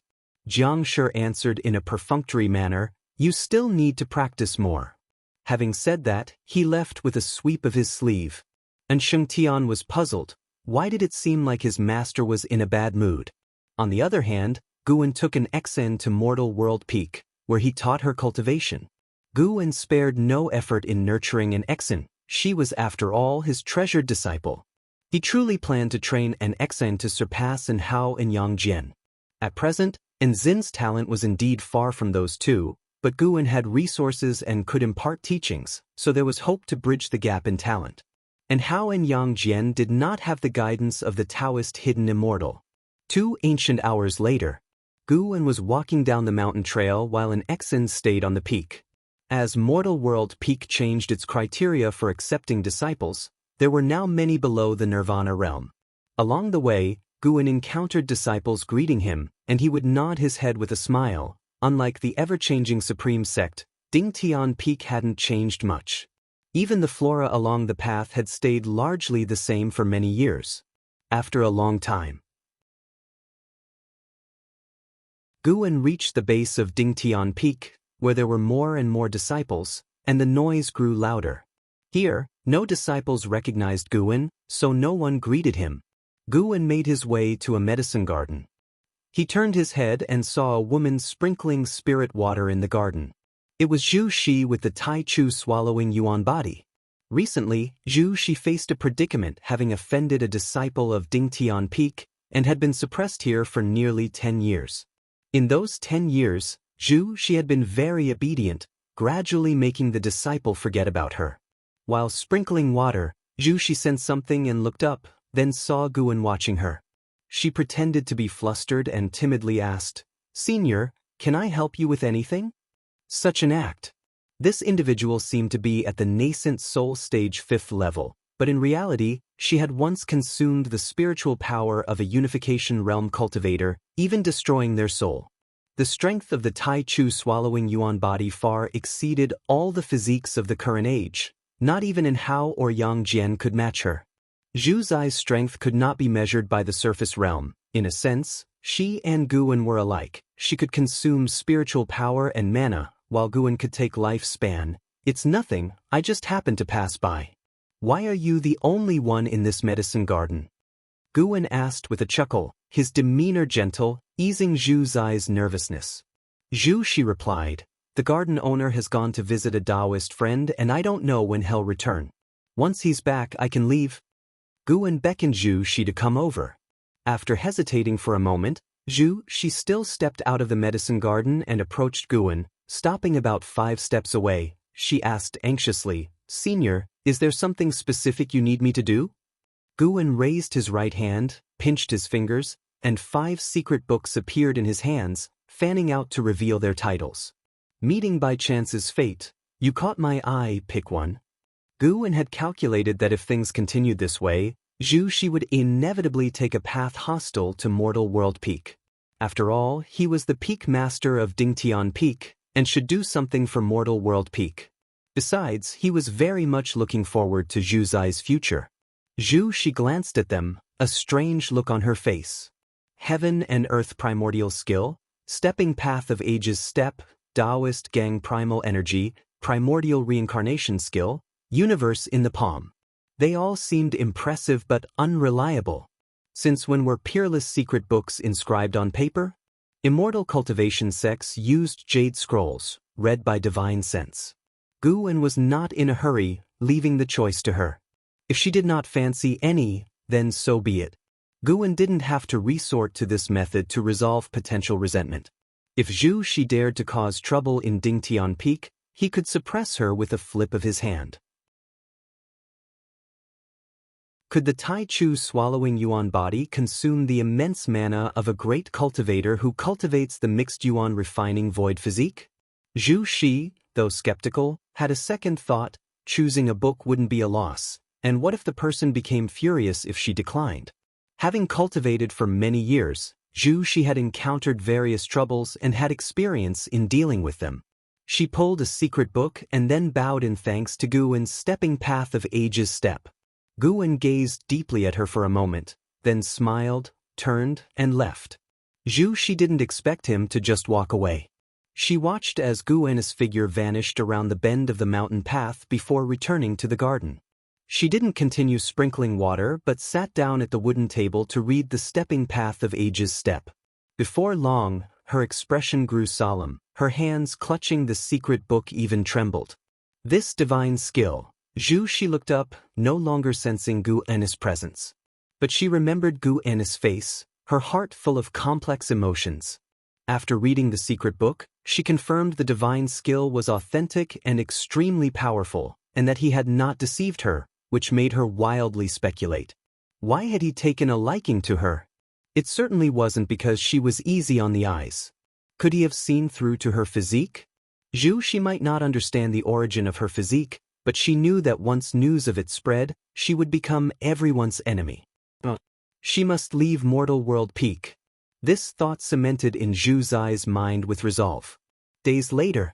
A: Jiang Shi answered in a perfunctory manner, "You still need to practice more." Having said that, he left with a sweep of his sleeve. Shengtian was puzzled. Why did it seem like his master was in a bad mood? On the other hand, Guwen took an Exen to Mortal World Peak, where he taught her cultivation. Guwen spared no effort in nurturing an Exen. She was after all his treasured disciple. He truly planned to train an Exen to surpass Hao and Yang Jian. At present, Zin's talent was indeed far from those two, but Guwen had resources and could impart teachings, so there was hope to bridge the gap in talent. Hao and Yang Jian did not have the guidance of the Taoist hidden immortal. 2 ancient hours later, Guwen was walking down the mountain trail while an Exen stayed on the peak. As Mortal World Peak changed its criteria for accepting disciples, there were now many below the Nirvana realm. Along the way, Guwen encountered disciples greeting him, and he would nod his head with a smile. Unlike the ever-changing Supreme Sect, Dingtian Peak hadn't changed much. Even the flora along the path had stayed largely the same for many years. After a long time, Guwen reached the base of Dingtian Peak, where there were more and more disciples, and the noise grew louder. Here, no disciples recognized Guan, so no one greeted him. Guan made his way to a medicine garden. He turned his head and saw a woman sprinkling spirit water in the garden. It was Zhu Shi with the Tai Chu swallowing yuan body. Recently, Zhu Shi faced a predicament, having offended a disciple of Dingtian Peak and had been suppressed here for nearly 10 years. In those 10 years, Zhu Shi had been very obedient, gradually making the disciple forget about her. While sprinkling water, Zhu Shi sensed something and looked up, then saw Guan watching her. She pretended to be flustered and timidly asked, "Senior, can I help you with anything?" Such an act. This individual seemed to be at the nascent soul stage 5th level, but in reality, she had once consumed the spiritual power of a unification realm cultivator, even destroying their soul. The strength of the Tai Chu swallowing yuan body far exceeded all the physiques of the current age. Not even in Hao or Yang Jian could match her. Zhu Zai's strength could not be measured by the surface realm. In a sense, she and Guan were alike. She could consume spiritual power and mana, while Guan could take lifespan. "It's nothing, I just happened to pass by." "Why are you the only one in this medicine garden?" Guan asked with a chuckle, his demeanor gentle, easing Zhu Zai's nervousness. Zhu Shi replied, "The garden owner has gone to visit a Taoist friend and I don't know when he'll return. Once he's back I can leave." Guan beckoned Zhu Shi to come over. After hesitating for a moment, Zhu Shi still stepped out of the medicine garden and approached Guan, stopping about 5 steps away. She asked anxiously, "Senior, is there something specific you need me to do?" Guan raised his right hand, pinched his fingers, and 5 secret books appeared in his hands, fanning out to reveal their titles. "Meeting by chance's fate. You caught my eye, pick one." Guan had calculated that if things continued this way, Zhu Shi would inevitably take a path hostile to Mortal World Peak. After all, he was the peak master of Dingtian Peak, and should do something for Mortal World Peak. Besides, he was very much looking forward to Zhu Zai's future. Zhu Shi glanced at them, a strange look on her face. Heaven and Earth primordial skill, stepping path of ages step, Taoist gang primal energy, primordial reincarnation skill, universe in the palm. They all seemed impressive but unreliable. Since when were peerless secret books inscribed on paper? Immortal cultivation sects used jade scrolls, read by divine sense. Guan was not in a hurry, leaving the choice to her. If she did not fancy any, then so be it. Guan didn't have to resort to this method to resolve potential resentment. If Zhu Shi dared to cause trouble in Dingtian Peak, he could suppress her with a flip of his hand. Could the Tai Chu swallowing yuan body consume the immense mana of a great cultivator who cultivates the mixed yuan refining void physique? Zhu Shi, though skeptical, had a second thought. Choosing a book wouldn't be a loss, and what if the person became furious if she declined? Having cultivated for many years, Zhu Shi had encountered various troubles and had experience in dealing with them. She pulled a secret book and then bowed in thanks to Guan's stepping path of ages step. Guan gazed deeply at her for a moment, then smiled, turned, and left. Zhu Shi didn't expect him to just walk away. She watched as Guan's figure vanished around the bend of the mountain path before returning to the garden. She didn't continue sprinkling water but sat down at the wooden table to read the stepping path of ages step. Before long, her expression grew solemn, her hands clutching the secret book even trembled. This divine skill. Zhu Shi looked up, no longer sensing Guan's presence. But she remembered Guan's face, her heart full of complex emotions. After reading the secret book, she confirmed the divine skill was authentic and extremely powerful, and that he had not deceived her, which made her wildly speculate. Why had he taken a liking to her? It certainly wasn't because she was easy on the eyes. Could he have seen through to her physique? Zhu Shi might not understand the origin of her physique, but she knew that once news of it spread, she would become everyone's enemy. She must leave Mortal World Peak. This thought cemented in Zhu Zai's mind with resolve. Days later,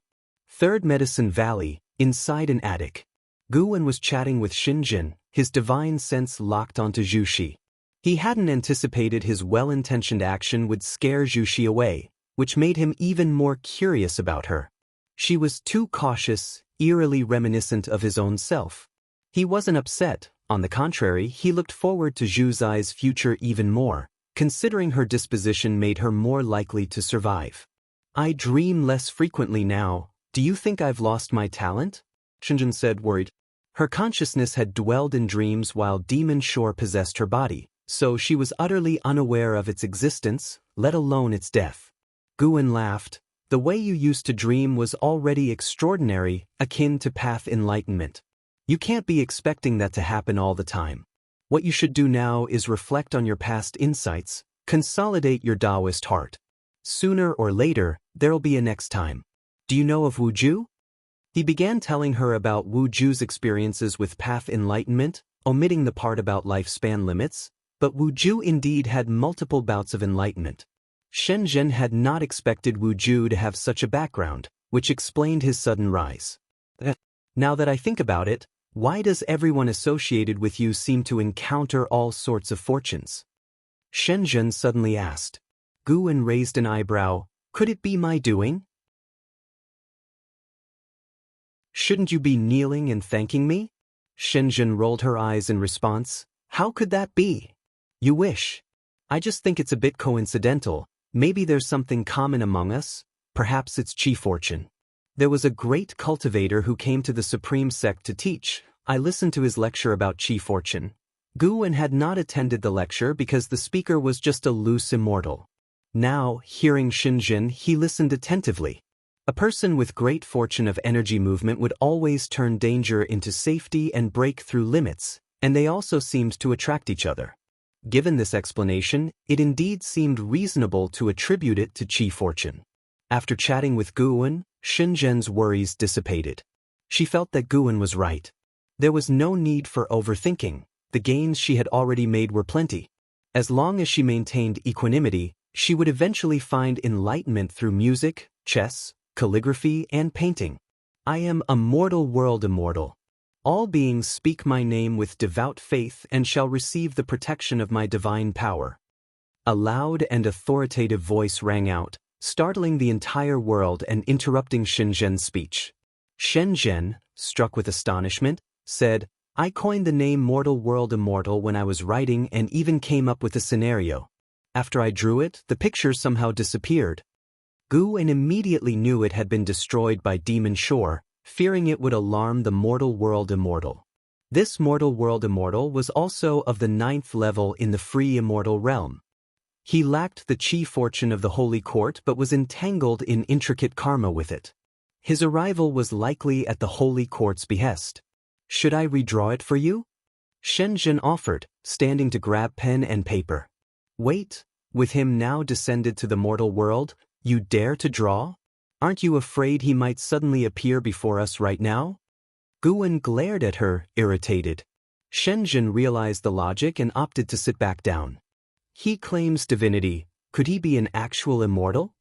A: 3rd Medicine Valley, inside an attic. Guan was chatting with Xinjin, his divine sense locked onto Zhu Shi. He hadn't anticipated his well-intentioned action would scare Zhu Shi away, which made him even more curious about her. She was too cautious, eerily reminiscent of his own self. He wasn't upset. On the contrary, he looked forward to Zhu Zai's future even more, considering her disposition made her more likely to survive. I dream less frequently now. Do you think I've lost my talent? Shinjin said, worried. Her consciousness had dwelled in dreams while Demon Shore possessed her body, so she was utterly unaware of its existence, let alone its death. Guan laughed. The way you used to dream was already extraordinary, akin to path enlightenment. You can't be expecting that to happen all the time. What you should do now is reflect on your past insights, consolidate your Taoist heart. Sooner or later, there'll be a next time. Do you know of Wu Ju? He began telling her about Wu Ju's experiences with path enlightenment, omitting the part about lifespan limits, but Wu Ju indeed had multiple bouts of enlightenment. Shen Zhen had not expected Wu Ju to have such a background, which explained his sudden rise. Now that I think about it, why does everyone associated with you seem to encounter all sorts of fortunes? Shen Zhen suddenly asked. Guan raised an eyebrow. Could it be my doing? Shouldn't you be kneeling and thanking me? Shen Zhen rolled her eyes in response. How could that be? You wish. I just think it's a bit coincidental. Maybe there's something common among us. Perhaps it's chi fortune. There was a great cultivator who came to the Supreme Sect to teach. I listened to his lecture about chi fortune. Guan had not attended the lecture because the speaker was just a loose immortal. Now, hearing Shinjin, he listened attentively. A person with great fortune of energy movement would always turn danger into safety and break through limits, and they also seemed to attract each other. Given this explanation, it indeed seemed reasonable to attribute it to chi fortune. After chatting with Guan, Shinjin's worries dissipated. She felt that Guan was right. There was no need for overthinking. The gains she had already made were plenty. As long as she maintained equanimity, she would eventually find enlightenment through music, chess, calligraphy, and painting. I am a mortal world immortal. All beings speak my name with devout faith and shall receive the protection of my divine power. A loud and authoritative voice rang out, startling the entire world and interrupting Shinzhen's speech. Shenzhen, struck with astonishment, said, I coined the name Mortal World Immortal when I was writing and even came up with a scenario. After I drew it, the picture somehow disappeared. Guan immediately knew it had been destroyed by Demon Shore, fearing it would alarm the Mortal World Immortal. This Mortal World Immortal was also of the 9th level in the free immortal realm. He lacked the chi fortune of the Holy Court but was entangled in intricate karma with it. His arrival was likely at the Holy Court's behest. Should I redraw it for you? Shenzhen offered, standing to grab pen and paper. Wait, with him now descended to the mortal world, you dare to draw? Aren't you afraid he might suddenly appear before us right now? Guan glared at her, irritated. Shenzhen realized the logic and opted to sit back down. He claims divinity. Could he be an actual immortal?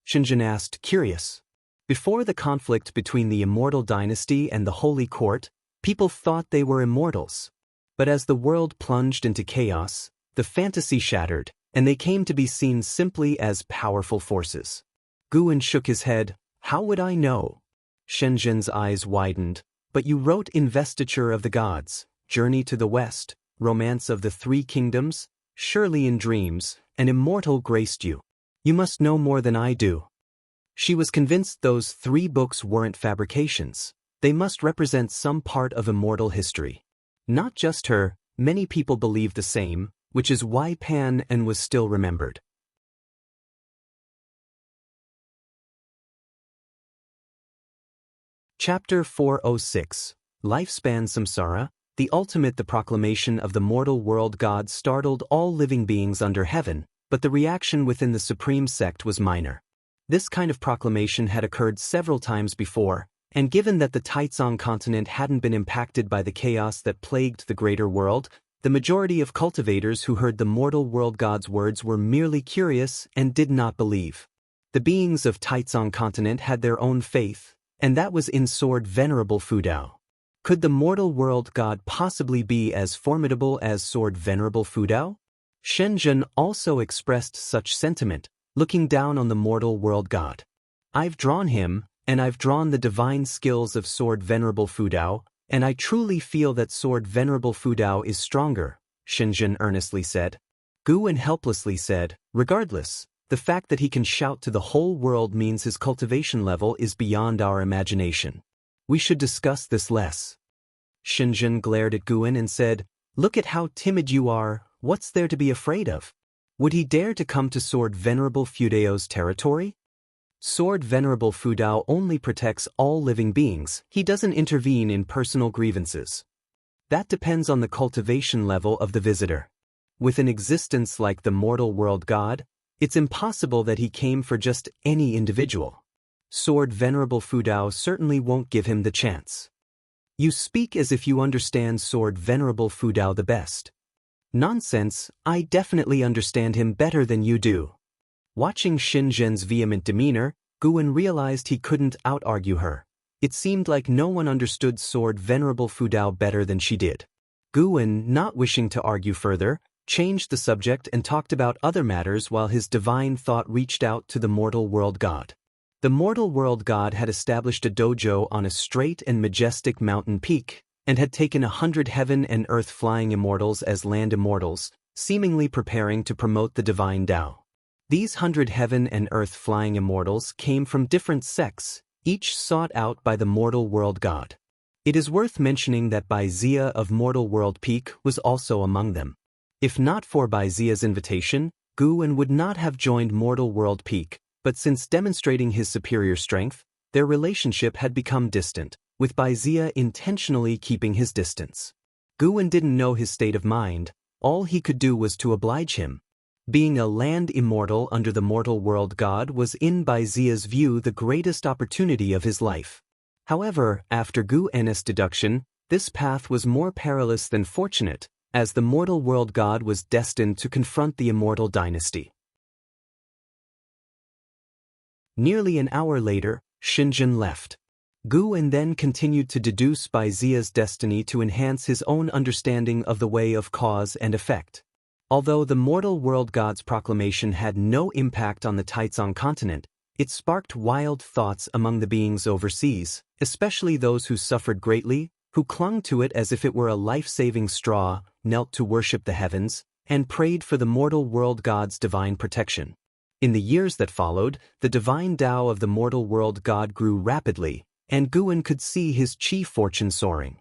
A: Shenzhen asked, curious. Before the conflict between the Immortal Dynasty and the Holy Court, people thought they were immortals. But as the world plunged into chaos, the fantasy shattered, and they came to be seen simply as powerful forces. Guan shook his head. How would I know? Shenzhen's eyes widened. But you wrote Investiture of the Gods, Journey to the West, Romance of the Three Kingdoms. Surely in dreams, an immortal graced you. You must know more than I do. She was convinced those 3 books weren't fabrications. They must represent some part of immortal history. Not just her, many people believed the same, which is why Pan and was still remembered. Chapter 406, Lifespan Samsara, the proclamation of the mortal world god startled all living beings under heaven, but the reaction within the Supreme Sect was minor. This kind of proclamation had occurred several times before, and given that the Taizong continent hadn't been impacted by the chaos that plagued the greater world, the majority of cultivators who heard the mortal world god's words were merely curious and did not believe. The beings of Taizong continent had their own faith, and that was in Sword Venerable Fudao. Could the mortal world god possibly be as formidable as Sword Venerable Fudao? Shenzhen also expressed such sentiment, looking down on the mortal world god. I've drawn him, and I've drawn the divine skills of Sword Venerable Fudao, And I truly feel that Sword Venerable Fudao is stronger, Shenzhen earnestly said. Guwen helplessly said, regardless, the fact that he can shout to the whole world means his cultivation level is beyond our imagination. We should discuss this less. Shenzhen glared at Guwen and said, look at how timid you are, what's there to be afraid of? Would he dare to come to Sword Venerable Fudao's territory? Sword Venerable Fudao only protects all living beings, he doesn't intervene in personal grievances. That depends on the cultivation level of the visitor. With an existence like the mortal world god, it's impossible that he came for just any individual. Sword Venerable Fudao certainly won't give him the chance. You speak as if you understand Sword Venerable Fudao the best. Nonsense, I definitely understand him better than you do. Watching Shenzhen's vehement demeanor, Guwen realized he couldn't out-argue her. It seemed like no one understood Sword Venerable Fudao better than she did. Guwen, not wishing to argue further, changed the subject and talked about other matters while his divine thought reached out to the mortal world god. The mortal world god had established a dojo on a straight and majestic mountain peak, and had taken 100 heaven and earth flying immortals as land immortals, seemingly preparing to promote the divine Tao. These 100 heaven and earth flying immortals came from different sects, each sought out by the mortal world god. It is worth mentioning that Baizia of Mortal World Peak was also among them. If not for Baizia's invitation, Guwen would not have joined Mortal World Peak, but since demonstrating his superior strength, their relationship had become distant, with Baizia intentionally keeping his distance. Guwen didn't know his state of mind, all he could do was to oblige him. Being a land immortal under the mortal world god was in Baizia's view the greatest opportunity of his life. However, after Guwen's deduction, this path was more perilous than fortunate, as the mortal world god was destined to confront the immortal dynasty. Nearly an hour later, Shenzhen left. Guwen then continued to deduce Baizia's destiny to enhance his own understanding of the way of cause and effect. Although the mortal world god's proclamation had no impact on the Taizong continent, it sparked wild thoughts among the beings overseas, especially those who suffered greatly, who clung to it as if it were a life-saving straw, knelt to worship the heavens, and prayed for the mortal world god's divine protection. In the years that followed, the divine Tao of the mortal world god grew rapidly, and Guwen could see his chi fortune soaring.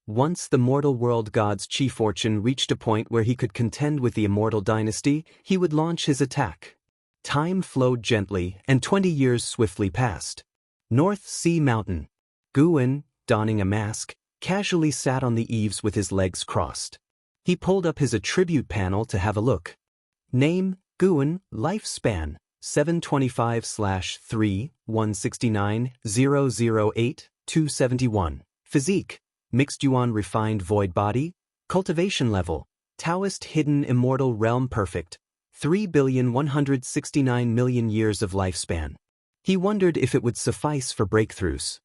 A: Once the mortal world god's chi fortune reached a point where he could contend with the immortal dynasty, he would launch his attack. Time flowed gently, and 20 years swiftly passed. North Sea Mountain. Guwen, donning a mask, casually sat on the eaves with his legs crossed. He pulled up his attribute panel to have a look. Name, Guwen, lifespan, 725/3/169/008-271. Physique, mixed yuan refined void body. Cultivation level, Taoist hidden immortal realm perfect, 3,169,000,000 years of lifespan. He wondered if it would suffice for breakthroughs.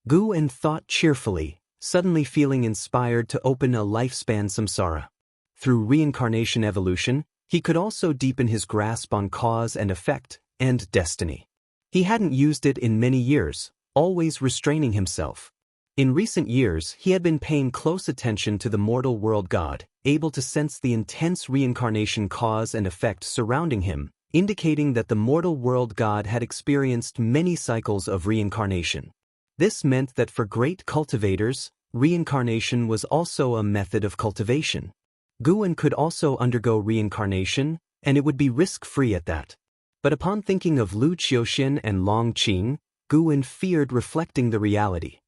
A: Guwen thought cheerfully, suddenly feeling inspired to open a lifespan samsara. Through reincarnation evolution, he could also deepen his grasp on cause and effect, and destiny. He hadn't used it in many years, always restraining himself. In recent years, he had been paying close attention to the mortal world god, able to sense the intense reincarnation cause and effect surrounding him, indicating that the mortal world god had experienced many cycles of reincarnation. This meant that for great cultivators, reincarnation was also a method of cultivation. Guwen could also undergo reincarnation, and it would be risk-free at that. But upon thinking of Lu Qiuxin and Long Qing, Guwen feared reflecting the reality.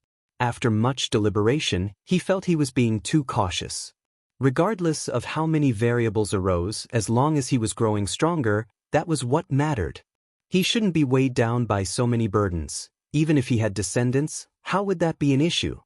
A: After much deliberation, he felt he was being too cautious. Regardless of how many variables arose, as long as he was growing stronger, that was what mattered. He shouldn't be weighed down by so many burdens. Even if he had descendants, how would that be an issue?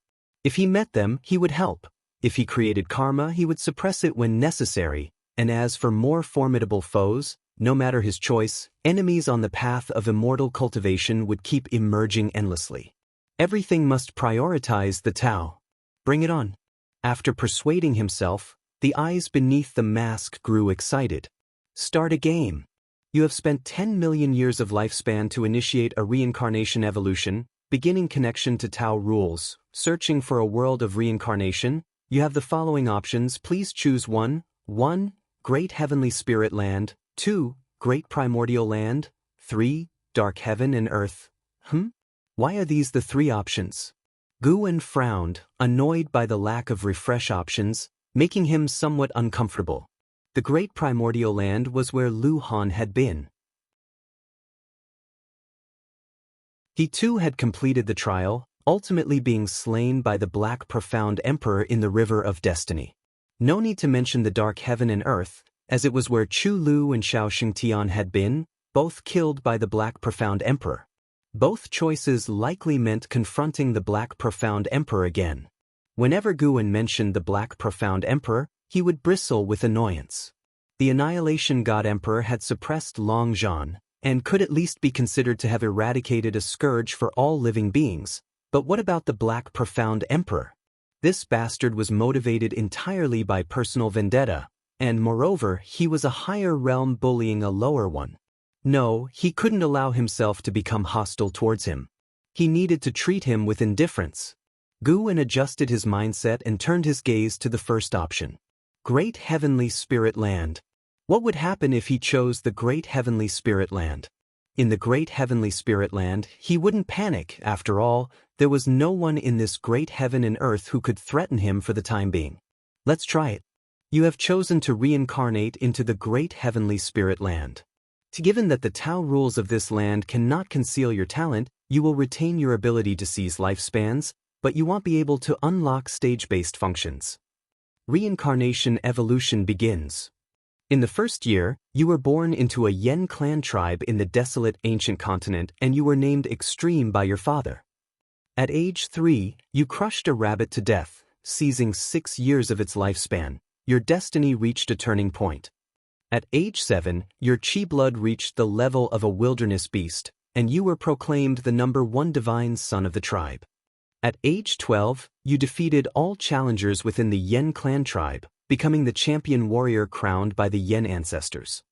A: If he met them, he would help. If he created karma, he would suppress it when necessary, and as for more formidable foes, no matter his choice, enemies on the path of immortal cultivation would keep emerging endlessly. Everything must prioritize the Tao. Bring it on. After persuading himself, the eyes beneath the mask grew excited. Start a game. You have spent 10 million years of lifespan to initiate a reincarnation evolution. beginning connection to Tao rules, searching for a world of reincarnation. You have the following options. Please choose one. 1. Great Heavenly Spirit Land. 2. Great Primordial Land. 3. Dark Heaven and Earth. Why are these the 3 options? Guwen frowned, annoyed by the lack of refresh options, making him somewhat uncomfortable. The Great Primordial Land was where Lu Han had been. He too had completed the trial, ultimately being slain by the Black Profound Emperor in the River of Destiny. No need to mention the Dark Heaven and Earth, as it was where Chu Lu and Xiao Xingtian had been, both killed by the Black Profound Emperor. Both choices likely meant confronting the Black Profound Emperor again. Whenever Guwen mentioned the Black Profound Emperor, he would bristle with annoyance. The Annihilation God Emperor had suppressed Long Zhan, and could at least be considered to have eradicated a scourge for all living beings. But what about the Black Profound Emperor? This bastard was motivated entirely by personal vendetta, and moreover, he was a higher realm bullying a lower one. No, he couldn't allow himself to become hostile towards him. He needed to treat him with indifference. Guwen adjusted his mindset and turned his gaze to the first option. Great Heavenly Spirit Land. What would happen if he chose the Great Heavenly Spirit Land? In the Great Heavenly Spirit Land, he wouldn't panic. After all, there was no one in this great heaven and earth who could threaten him for the time being. Let's try it. You have chosen to reincarnate into the Great Heavenly Spirit Land. Given that the Tao rules of this land cannot conceal your talent, you will retain your ability to seize lifespans, but you won't be able to unlock stage-based functions. Reincarnation evolution begins. In the first year, you were born into a Yen clan tribe in the desolate ancient continent, and you were named Extreme by your father. At age 3, you crushed a rabbit to death, seizing 6 years of its lifespan. Your destiny reached a turning point. At age 7, your chi blood reached the level of a wilderness beast, and you were proclaimed the #1 divine son of the tribe. At age 12, you defeated all challengers within the Yen clan tribe, becoming the champion warrior crowned by the Yen ancestors.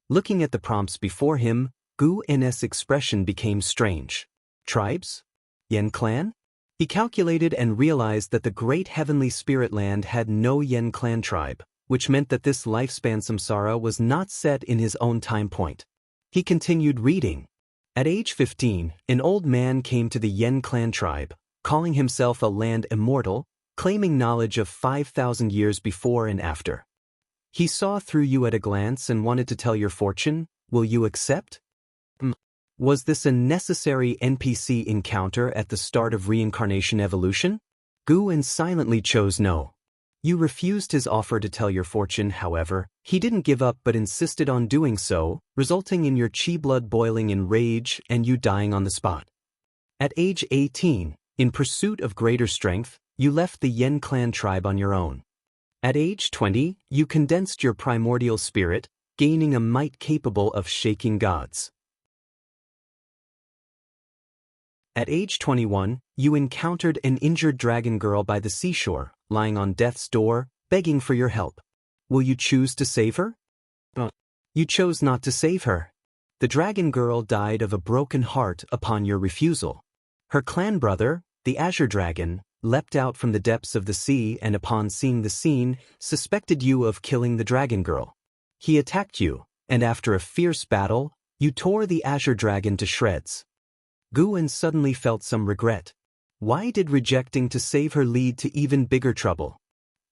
A: Looking at the prompts before him, Gu N's expression became strange. Tribes? Yen clan? He calculated and realized that the Great Heavenly Spirit Land had no Yen clan tribe, which meant that this lifespan samsara was not set in his own time point. He continued reading. At age 15, an old man came to the Yen clan tribe, calling himself a land immortal, claiming knowledge of 5,000 years before and after. He saw through you at a glance and wanted to tell your fortune. Will you accept? Was this a necessary NPC encounter at the start of reincarnation evolution? Guwen silently chose no. You refused his offer to tell your fortune. However, he didn't give up but insisted on doing so, resulting in your chi blood boiling in rage and you dying on the spot. At age 18, in pursuit of greater strength, you left the Yen clan tribe on your own. At age 20, you condensed your primordial spirit, gaining a might capable of shaking gods. At age 21, you encountered an injured dragon girl by the seashore, lying on death's door, begging for your help. Will you choose to save her? You chose not to save her. The dragon girl died of a broken heart upon your refusal. Her clan brother, the Azure Dragon, leapt out from the depths of the sea and upon seeing the scene, suspected you of killing the dragon girl. He attacked you, and after a fierce battle, you tore the Azure Dragon to shreds. Guwen suddenly felt some regret. Why did rejecting to save her lead to even bigger trouble?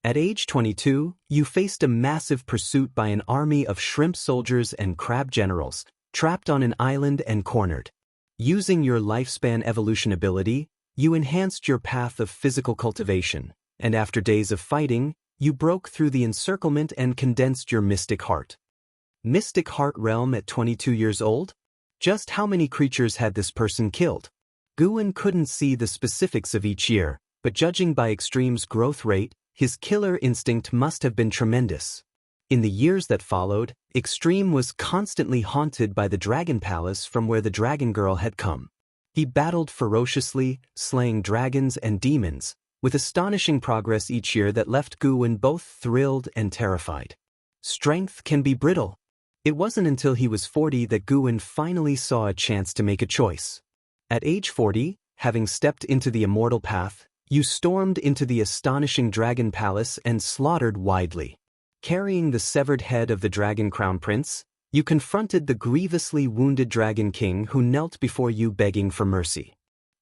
A: At age 22, you faced a massive pursuit by an army of shrimp soldiers and crab generals, trapped on an island and cornered. Using your lifespan evolution ability, you enhanced your path of physical cultivation, and after days of fighting, you broke through the encirclement and condensed your mystic heart. Mystic Heart Realm at 22 years old? Just how many creatures had this person killed? Guwen couldn't see the specifics of each year, but judging by Extreme's growth rate, his killer instinct must have been tremendous. In the years that followed, Extreme was constantly haunted by the Dragon Palace from where the Dragon Girl had come. He battled ferociously, slaying dragons and demons, with astonishing progress each year that left Guwen both thrilled and terrified. Strength can be brittle. It wasn't until he was 40 that Guwen finally saw a chance to make a choice. At age 40, having stepped into the immortal path, you stormed into the astonishing dragon palace and slaughtered widely. Carrying the severed head of the dragon crown prince, you confronted the grievously wounded dragon king who knelt before you begging for mercy.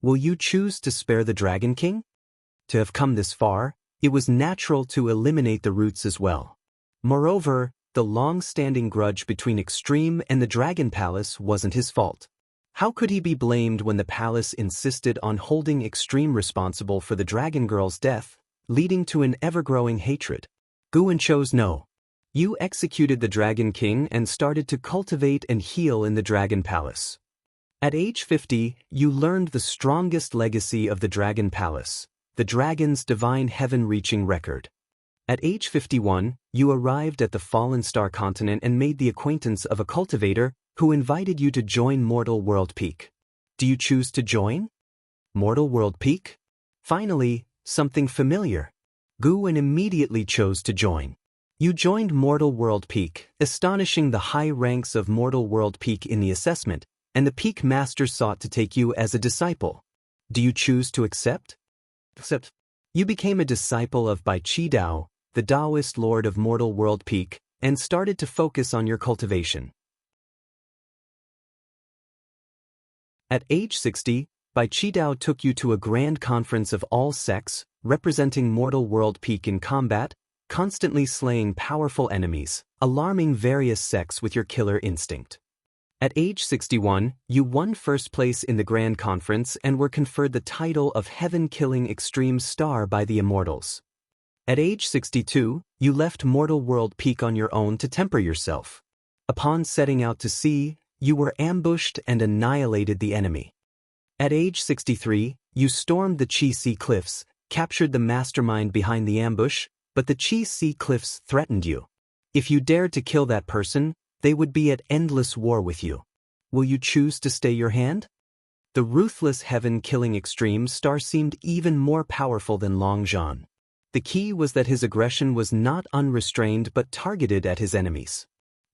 A: Will you choose to spare the dragon king? To have come this far, it was natural to eliminate the roots as well. Moreover, the long-standing grudge between Extreme and the Dragon Palace wasn't his fault. How could he be blamed when the palace insisted on holding Extreme responsible for the Dragon Girl's death, leading to an ever-growing hatred? Guan chose no. You executed the Dragon King and started to cultivate and heal in the Dragon Palace. At age 50, you learned the strongest legacy of the Dragon Palace, the dragon's divine heaven-reaching record. At age 51, you arrived at the Fallen Star continent and made the acquaintance of a cultivator who invited you to join Mortal World Peak. Do you choose to join? Mortal World Peak? Finally, something familiar. Guan immediately chose to join. You joined Mortal World Peak, astonishing the high ranks of Mortal World Peak in the assessment, and the Peak Master sought to take you as a disciple. Do you choose to accept? You became a disciple of Bai Chi Dao, the Taoist Lord of Mortal World Peak, and started to focus on your cultivation. At age 60, Bai Chi Dao took you to a grand conference of all sects, representing Mortal World Peak in combat, constantly slaying powerful enemies, alarming various sects with your killer instinct. At age 61, you won first place in the Grand Conference and were conferred the title of Heaven-Killing Extreme Star by the Immortals. At age 62, you left Mortal World Peak on your own to temper yourself. Upon setting out to sea, you were ambushed and annihilated the enemy. At age 63, you stormed the Chi Sea Cliffs, captured the mastermind behind the ambush, but the Chi Sea Cliffs threatened you. If you dared to kill that person, they would be at endless war with you. Will you choose to stay your hand? The ruthless heaven-killing Extreme Star seemed even more powerful than Long Zhan. The key was that his aggression was not unrestrained but targeted at his enemies.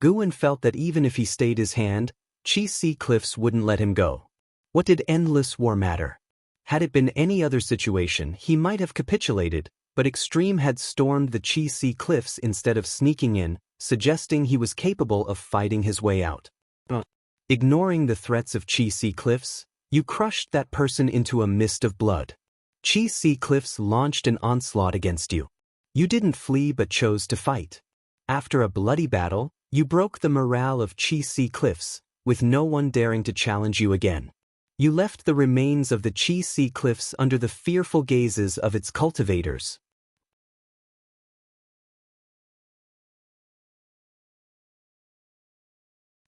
A: Guan felt that even if he stayed his hand, Chi Sea Cliffs wouldn't let him go. What did endless war matter? Had it been any other situation, he might have capitulated, but Extreme had stormed the Chi Sea Cliffs instead of sneaking in, suggesting he was capable of fighting his way out. Ignoring the threats of Chi Sea Cliffs, you crushed that person into a mist of blood. Chi Sea Cliffs launched an onslaught against you. You didn't flee but chose to fight. After a bloody battle, you broke the morale of Chi Sea Cliffs, with no one daring to challenge you again. You left the remains of the Chi Sea Cliffs under the fearful gazes of its cultivators.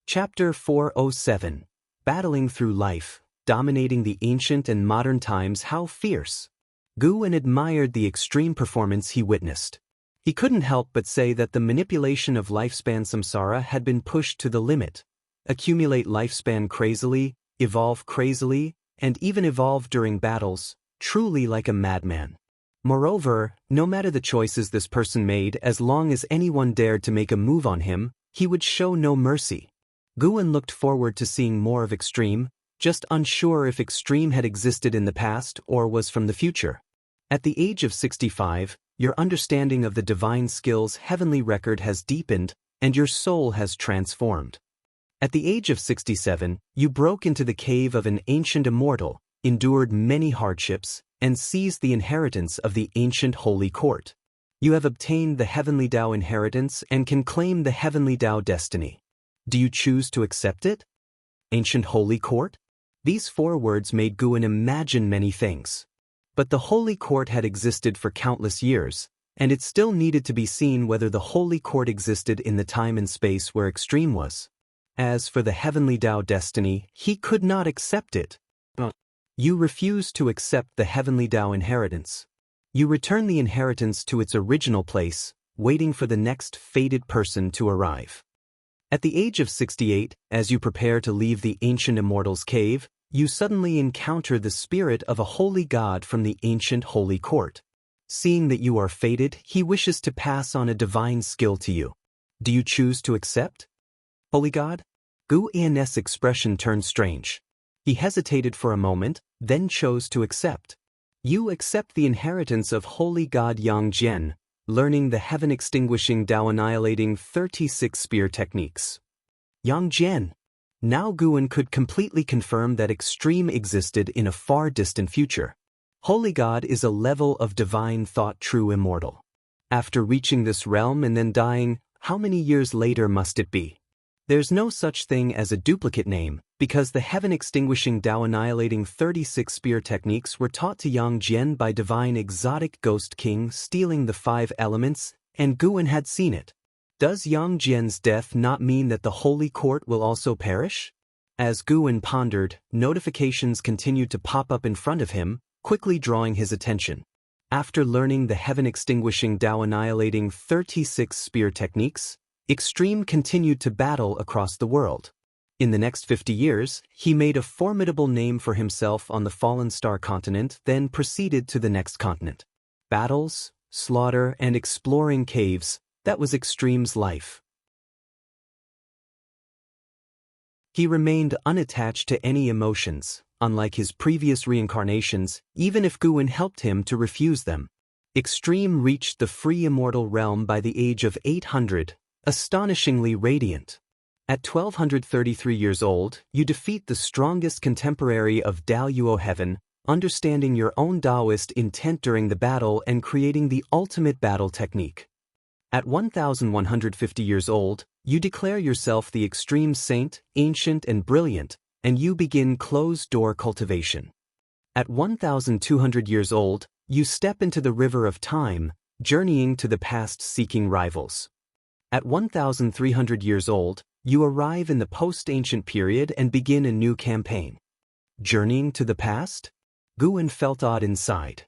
A: Chapter 407. Battling Through Life, Dominating the Ancient and Modern Times. How fierce! Guan admired the extreme performance he witnessed. He couldn't help but say that the manipulation of lifespan samsara had been pushed to the limit. Accumulate lifespan crazily, evolve crazily, and even evolve during battles, truly like a madman. Moreover, no matter the choices this person made, as long as anyone dared to make a move on him, he would show no mercy. Guan looked forward to seeing more of Extreme, just unsure if Extreme had existed in the past or was from the future. At the age of 65, your understanding of the divine skill's heavenly record has deepened, and your soul has transformed. At the age of 67, you broke into the cave of an ancient immortal, endured many hardships, and seized the inheritance of the ancient holy court. You have obtained the heavenly Tao inheritance and can claim the heavenly Tao destiny. Do you choose to accept it? Ancient Holy Court? These 4 words made Guan imagine many things. But the Holy Court had existed for countless years, and it still needed to be seen whether the Holy Court existed in the time and space where Extreme was. As for the heavenly Tao destiny, he could not accept it. You refused to accept the heavenly Tao inheritance. You return the inheritance to its original place, waiting for the next fated person to arrive. At the age of 68, as you prepare to leave the ancient immortal's cave, you suddenly encounter the spirit of a holy god from the ancient holy court. Seeing that you are fated, he wishes to pass on a divine skill to you. Do you choose to accept? Holy god? Guan's expression turned strange. He hesitated for a moment, then chose to accept. You accept the inheritance of holy god Yang Jian, learning the heaven-extinguishing Tao-annihilating 36 spear techniques. Yang Jian. Now Guan could completely confirm that extreme existed in a far distant future. Holy God is a level of divine thought true immortal. After reaching this realm and then dying, how many years later must it be? There's no such thing as a duplicate name, because the heaven-extinguishing Tao-annihilating 36 spear techniques were taught to Yang Jian by divine exotic ghost king stealing the 5 elements, and Guan had seen it. Does Yang Jian's death not mean that the holy court will also perish? As Guan pondered, notifications continued to pop up in front of him, quickly drawing his attention. After learning the heaven-extinguishing Tao-annihilating 36 spear techniques, Extreme continued to battle across the world. In the next 50 years, he made a formidable name for himself on the Fallen Star continent, then proceeded to the next continent. Battles, slaughter, and exploring caves, that was Extreme's life. He remained unattached to any emotions, unlike his previous reincarnations, even if Guan helped him to refuse them. Extreme reached the free immortal realm by the age of 800, astonishingly radiant. At 1233 years old, you defeat the strongest contemporary of Daoyuo Heaven, understanding your own Taoist intent during the battle and creating the ultimate battle technique. At 1150 years old, you declare yourself the extreme saint, ancient and brilliant, and you begin closed-door cultivation. At 1200 years old, you step into the river of time, journeying to the past seeking rivals. At 1300 years old, you arrive in the post-ancient period and begin a new campaign. Journeying to the past? Guan felt odd inside.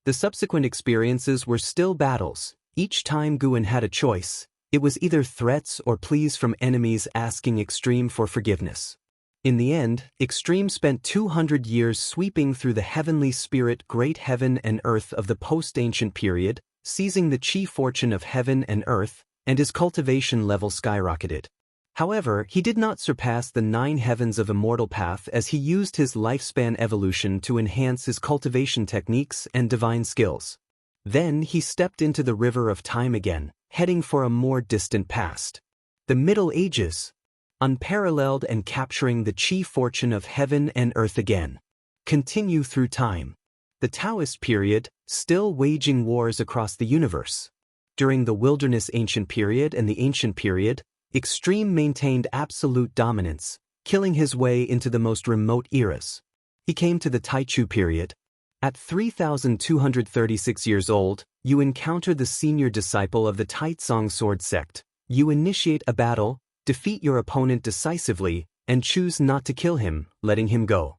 A: The subsequent experiences were still battles. Each time Guan had a choice, it was either threats or pleas from enemies asking Extreme for forgiveness. In the end, Extreme spent 200 years sweeping through the heavenly spirit great heaven and earth of the post-ancient period, seizing the chi fortune of heaven and earth, and his cultivation level skyrocketed. However, he did not surpass the 9 heavens of immortal path as he used his lifespan evolution to enhance his cultivation techniques and divine skills. Then he stepped into the river of time again, heading for a more distant past. The Middle Ages. Unparalleled and capturing the chi fortune of heaven and earth again. Continue through time. The Taoist period, still waging wars across the universe. During the Wilderness Ancient Period and the Ancient Period, Extreme maintained absolute dominance, killing his way into the most remote eras. He came to the Taichu period. At 3236 years old, you encounter the senior disciple of the Taizong sword sect. You initiate a battle, defeat your opponent decisively, and choose not to kill him, letting him go.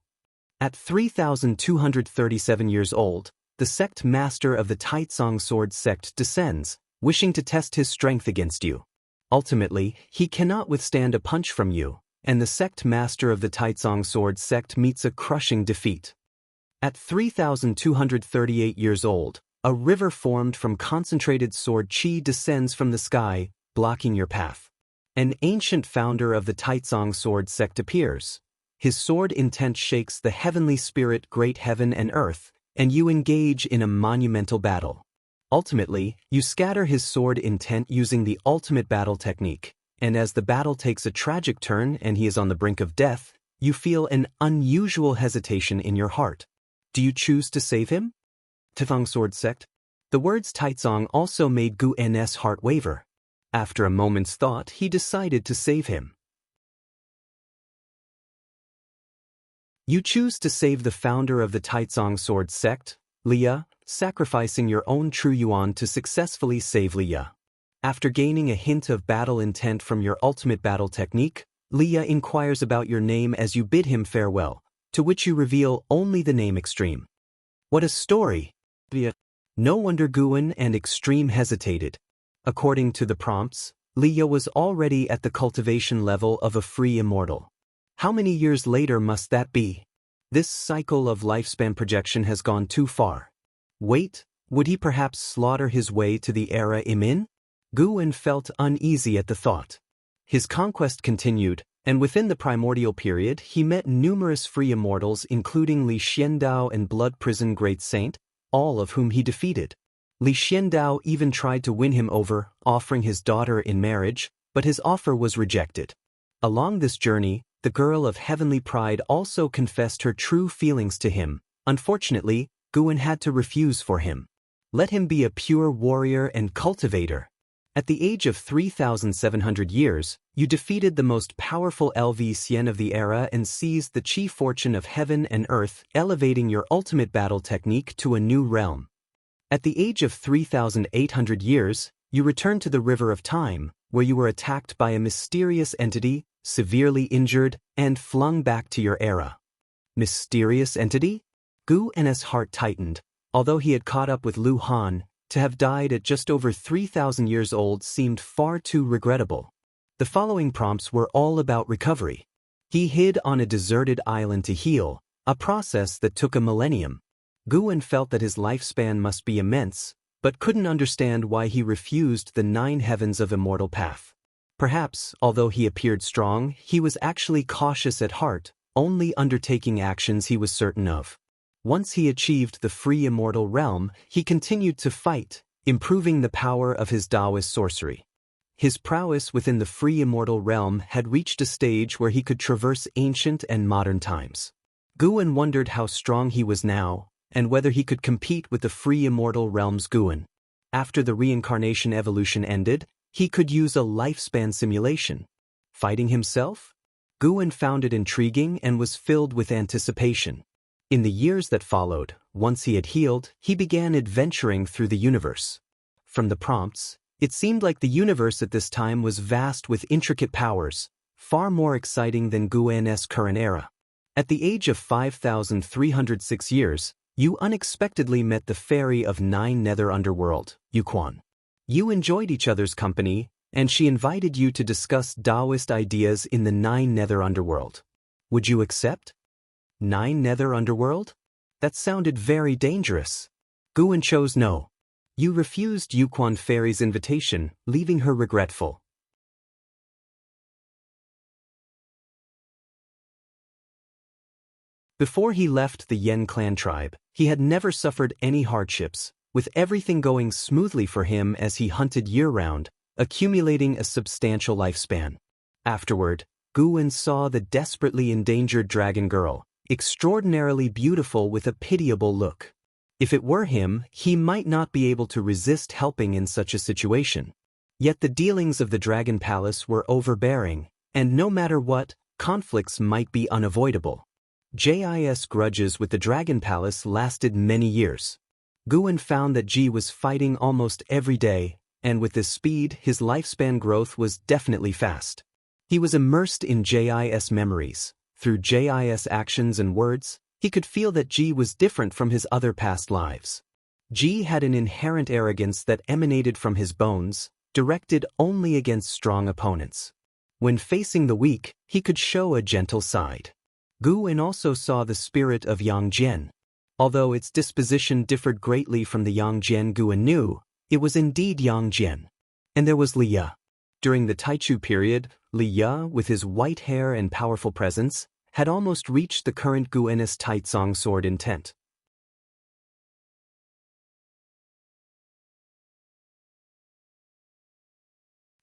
A: At 3237 years old, the sect master of the Taizong sword sect descends, wishing to test his strength against you. Ultimately, he cannot withstand a punch from you, and the sect master of the Taizong sword sect meets a crushing defeat. At 3238 years old, a river formed from concentrated sword chi descends from the sky, blocking your path. An ancient founder of the Taizong sword sect appears. His sword intent shakes the heavenly spirit great heaven and earth, and you engage in a monumental battle. Ultimately, you scatter his sword intent using the ultimate battle technique, and as the battle takes a tragic turn and he is on the brink of death, you feel an unusual hesitation in your heart. Do you choose to save him? Taizong sword sect. The words Taizong also made Guan's heart waver. After a moment's thought, he decided to save him. You choose to save the founder of the Taizong sword sect, Leah, sacrificing your own true yuan to successfully save Leah. After gaining a hint of battle intent from your ultimate battle technique, Leah inquires about your name as you bid him farewell, to which you reveal only the name Extreme. What a story! No wonder Guan and Extreme hesitated. According to the prompts, Leah was already at the cultivation level of a free immortal. How many years later must that be? This cycle of lifespan projection has gone too far. Wait, would he perhaps slaughter his way to the era Imin? Guan felt uneasy at the thought. His conquest continued, And within the primordial period, he met numerous free immortals including Li Xiandao and Blood Prison Great Saint, all of whom he defeated. Li Xiandao even tried to win him over, offering his daughter in marriage, but his offer was rejected. Along this journey, the girl of heavenly pride also confessed her true feelings to him. Unfortunately, Guan had to refuse for him. Let him be a pure warrior and cultivator. At the age of 3,700 years, you defeated the most powerful LV-Sien of the era and seized the chi fortune of heaven and earth, elevating your ultimate battle technique to a new realm. At the age of 3,800 years, you returned to the River of Time, where you were attacked by a mysterious entity, severely injured, and flung back to your era. Mysterious entity? Gu N's heart tightened. Although he had caught up with Lu Han, to have died at just over 3,000 years old seemed far too regrettable. The following prompts were all about recovery. He hid on a deserted island to heal, a process that took a millennium. Guan felt that his lifespan must be immense, but couldn't understand why he refused the 9 heavens of immortal path. Perhaps, although he appeared strong, he was actually cautious at heart, only undertaking actions he was certain of. Once he achieved the free immortal realm, he continued to fight, improving the power of his Taoist sorcery. His prowess within the free immortal realm had reached a stage where he could traverse ancient and modern times. Guan wondered how strong he was now, and whether he could compete with the free immortal realm's Guan. After the reincarnation evolution ended, he could use a lifespan simulation. Fighting himself? Guan found it intriguing and was filled with anticipation. In the years that followed, once he had healed, he began adventuring through the universe. From the prompts, it seemed like the universe at this time was vast with intricate powers, far more exciting than Guan's current era. At the age of 5,306 years, you unexpectedly met the fairy of 9 Nether Underworld, Yuquan. You enjoyed each other's company, and she invited you to discuss Taoist ideas in the 9 Nether Underworld. Would you accept? 9 Nether Underworld? That sounded very dangerous. Guan chose no. You refused Yuquan Fairy's invitation, leaving her regretful. Before he left the Yen clan tribe, he had never suffered any hardships, with everything going smoothly for him as he hunted year-round, accumulating a substantial lifespan. Afterward, Guan saw the desperately endangered dragon girl, extraordinarily beautiful with a pitiable look. If it were him, he might not be able to resist helping in such a situation. Yet the dealings of the Dragon Palace were overbearing, and no matter what, conflicts might be unavoidable. Jis grudges with the Dragon Palace lasted many years. Guan found that Ji was fighting almost every day, and with this speed, his lifespan growth was definitely fast. He was immersed in Jis memories. Through Jis actions and words, he could feel that Ji was different from his other past lives. Ji had an inherent arrogance that emanated from his bones, directed only against strong opponents. When facing the weak, he could show a gentle side. Guan also saw the spirit of Yang Jian. Although its disposition differed greatly from the Yang Jian Guan knew, it was indeed Yang Jian. And there was Li Ya. During the Taichu period, Li Ya, with his white hair and powerful presence, had almost reached the current Guan's Taitsong sword intent.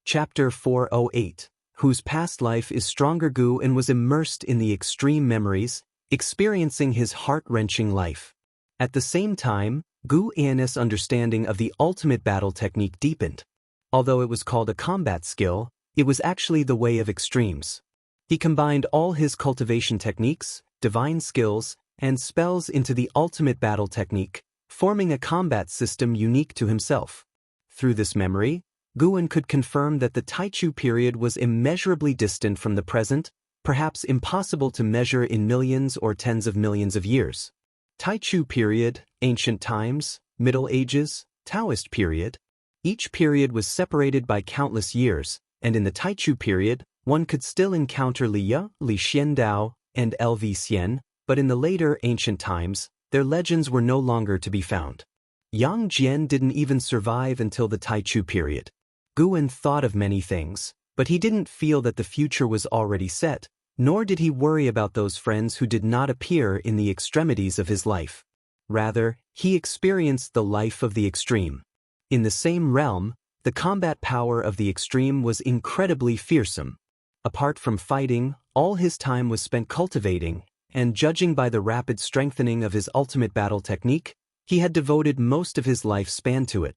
A: Chapter 408, whose past life is stronger. Guan was immersed in the extreme memories, experiencing his heart-wrenching life. At the same time, Guan's understanding of the ultimate battle technique deepened. Although it was called a combat skill, it was actually the way of extremes. He combined all his cultivation techniques, divine skills, and spells into the ultimate battle technique, forming a combat system unique to himself. Through this memory, Guan could confirm that the Taichu period was immeasurably distant from the present, perhaps impossible to measure in millions or tens of millions of years. Taichu period, ancient times, Middle Ages, Taoist period. Each period was separated by countless years, and in the Taichu period, one could still encounter Li Ya, Li Xiandao, and LV-Sien, but in the later ancient times, their legends were no longer to be found. Yang Jian didn't even survive until the Taichu period. Guan thought of many things, But he didn't feel that the future was already set, nor did he worry about those friends who did not appear in the extremities of his life. Rather, he experienced the life of the extreme. In the same realm, the combat power of the extreme was incredibly fearsome. Apart from fighting, all his time was spent cultivating, and judging by the rapid strengthening of his ultimate battle technique, he had devoted most of his lifespan to it.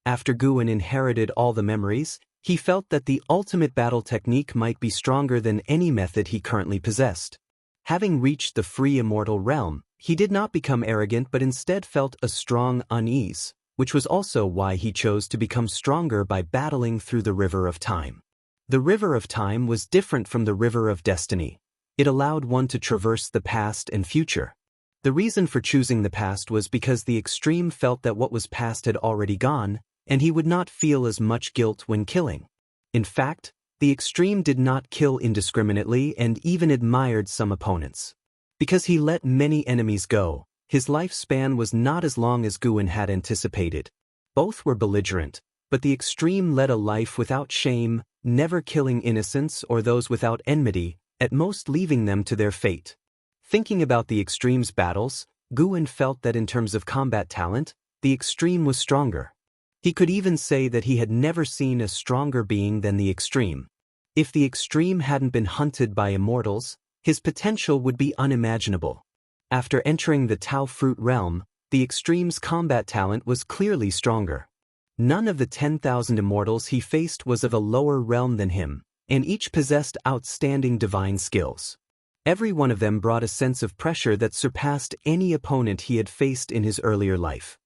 A: After Guin inherited all the memories, he felt that the ultimate battle technique might be stronger than any method he currently possessed. Having reached the free immortal realm, he did not become arrogant but instead felt a strong unease, which was also why he chose to become stronger by battling through the River of Time. The River of Time was different from the River of Destiny. It allowed one to traverse the past and future. The reason for choosing the past was because the extreme felt that what was past had already gone, and he would not feel as much guilt when killing. In fact, the extreme did not kill indiscriminately and even admired some opponents. Because he let many enemies go, his lifespan was not as long as Guin had anticipated. Both were belligerent, but the extreme led a life without shame, never killing innocents or those without enmity, at most leaving them to their fate. Thinking about the extreme's battles, Guin felt that in terms of combat talent, the extreme was stronger. He could even say that he had never seen a stronger being than the extreme. If the extreme hadn't been hunted by immortals, his potential would be unimaginable. After entering the Tao Fruit realm, the extreme's combat talent was clearly stronger. None of the 10,000 immortals he faced was of a lower realm than him, and each possessed outstanding divine skills. Every one of them brought a sense of pressure that surpassed any opponent he had faced in his earlier life.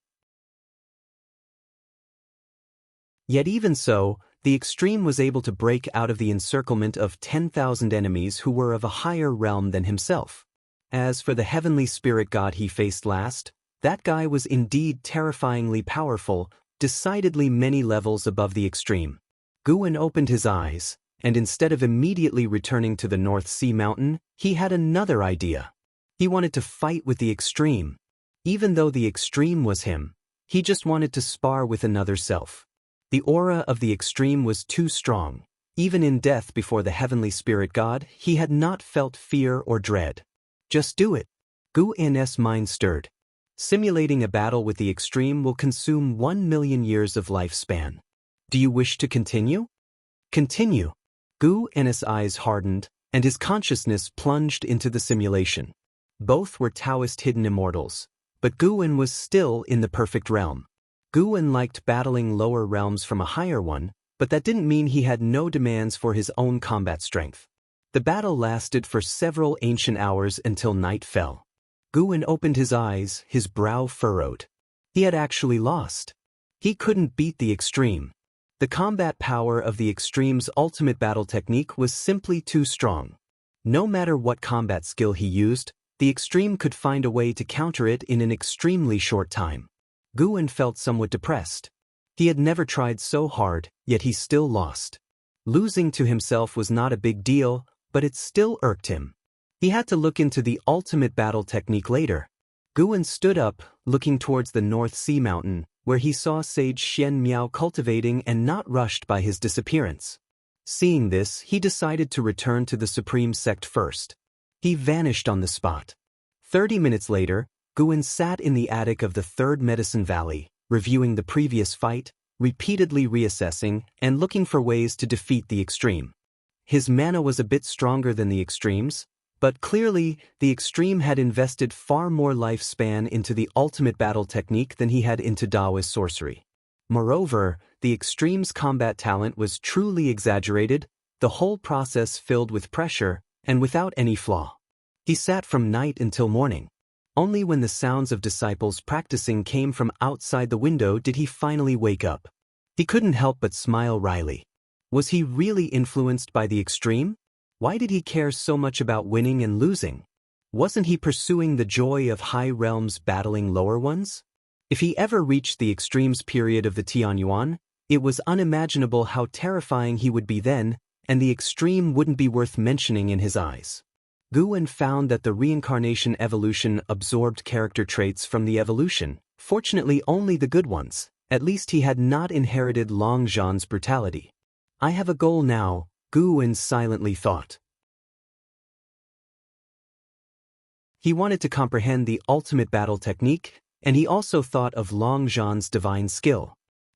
A: Yet even so, the extreme was able to break out of the encirclement of 10,000 enemies who were of a higher realm than himself. As for the heavenly spirit god he faced last, that guy was indeed terrifyingly powerful, decidedly many levels above the extreme. Guin opened his eyes, and instead of immediately returning to the North Sea Mountain, he had another idea. He wanted to fight with the extreme. Even though the extreme was him, he just wanted to spar with another self. The aura of the extreme was too strong. Even in death before the heavenly spirit god, he had not felt fear or dread. Just do it. Guin's mind stirred. Simulating a battle with the extreme will consume 1 million years of lifespan. Do you wish to continue? Continue. Guin's eyes hardened, and his consciousness plunged into the simulation. Both were Taoist hidden immortals, but Guin was still in the perfect realm. Guin liked battling lower realms from a higher one, but that didn't mean he had no demands for his own combat strength. The battle lasted for several ancient hours until night fell. Guin opened his eyes, his brow furrowed. He had actually lost. He couldn't beat the extreme. The combat power of the extreme's ultimate battle technique was simply too strong. No matter what combat skill he used, the extreme could find a way to counter it in an extremely short time. Guin felt somewhat depressed. He had never tried so hard, yet he still lost. Losing to himself was not a big deal, but it still irked him. He had to look into the ultimate battle technique later. Guin stood up, looking towards the North Sea Mountain, where he saw Sage Xian Miao cultivating and not rushed by his disappearance. Seeing this, he decided to return to the Supreme Sect first. He vanished on the spot. 30 minutes later, Guin sat in the attic of the Third Medicine Valley, reviewing the previous fight, repeatedly reassessing, and looking for ways to defeat the extreme. His mana was a bit stronger than the extreme's, but clearly, the extreme had invested far more lifespan into the ultimate battle technique than he had into Daoist sorcery. Moreover, the extreme's combat talent was truly exaggerated, the whole process filled with pressure, and without any flaw. He sat from night until morning. Only when the sounds of disciples practicing came from outside the window did he finally wake up. He couldn't help but smile wryly. Was he really influenced by the extreme? Why did he care so much about winning and losing? Wasn't he pursuing the joy of high realms battling lower ones? If he ever reached the extremes period of the Tianyuan, it was unimaginable how terrifying he would be then, and the extreme wouldn't be worth mentioning in his eyes. Guin found that the reincarnation evolution absorbed character traits from the evolution, fortunately only the good ones. At least he had not inherited Long Zhan's brutality. I have a goal now, Gu silently thought. He wanted to comprehend the ultimate battle technique, and he also thought of Long Zhan's divine skill.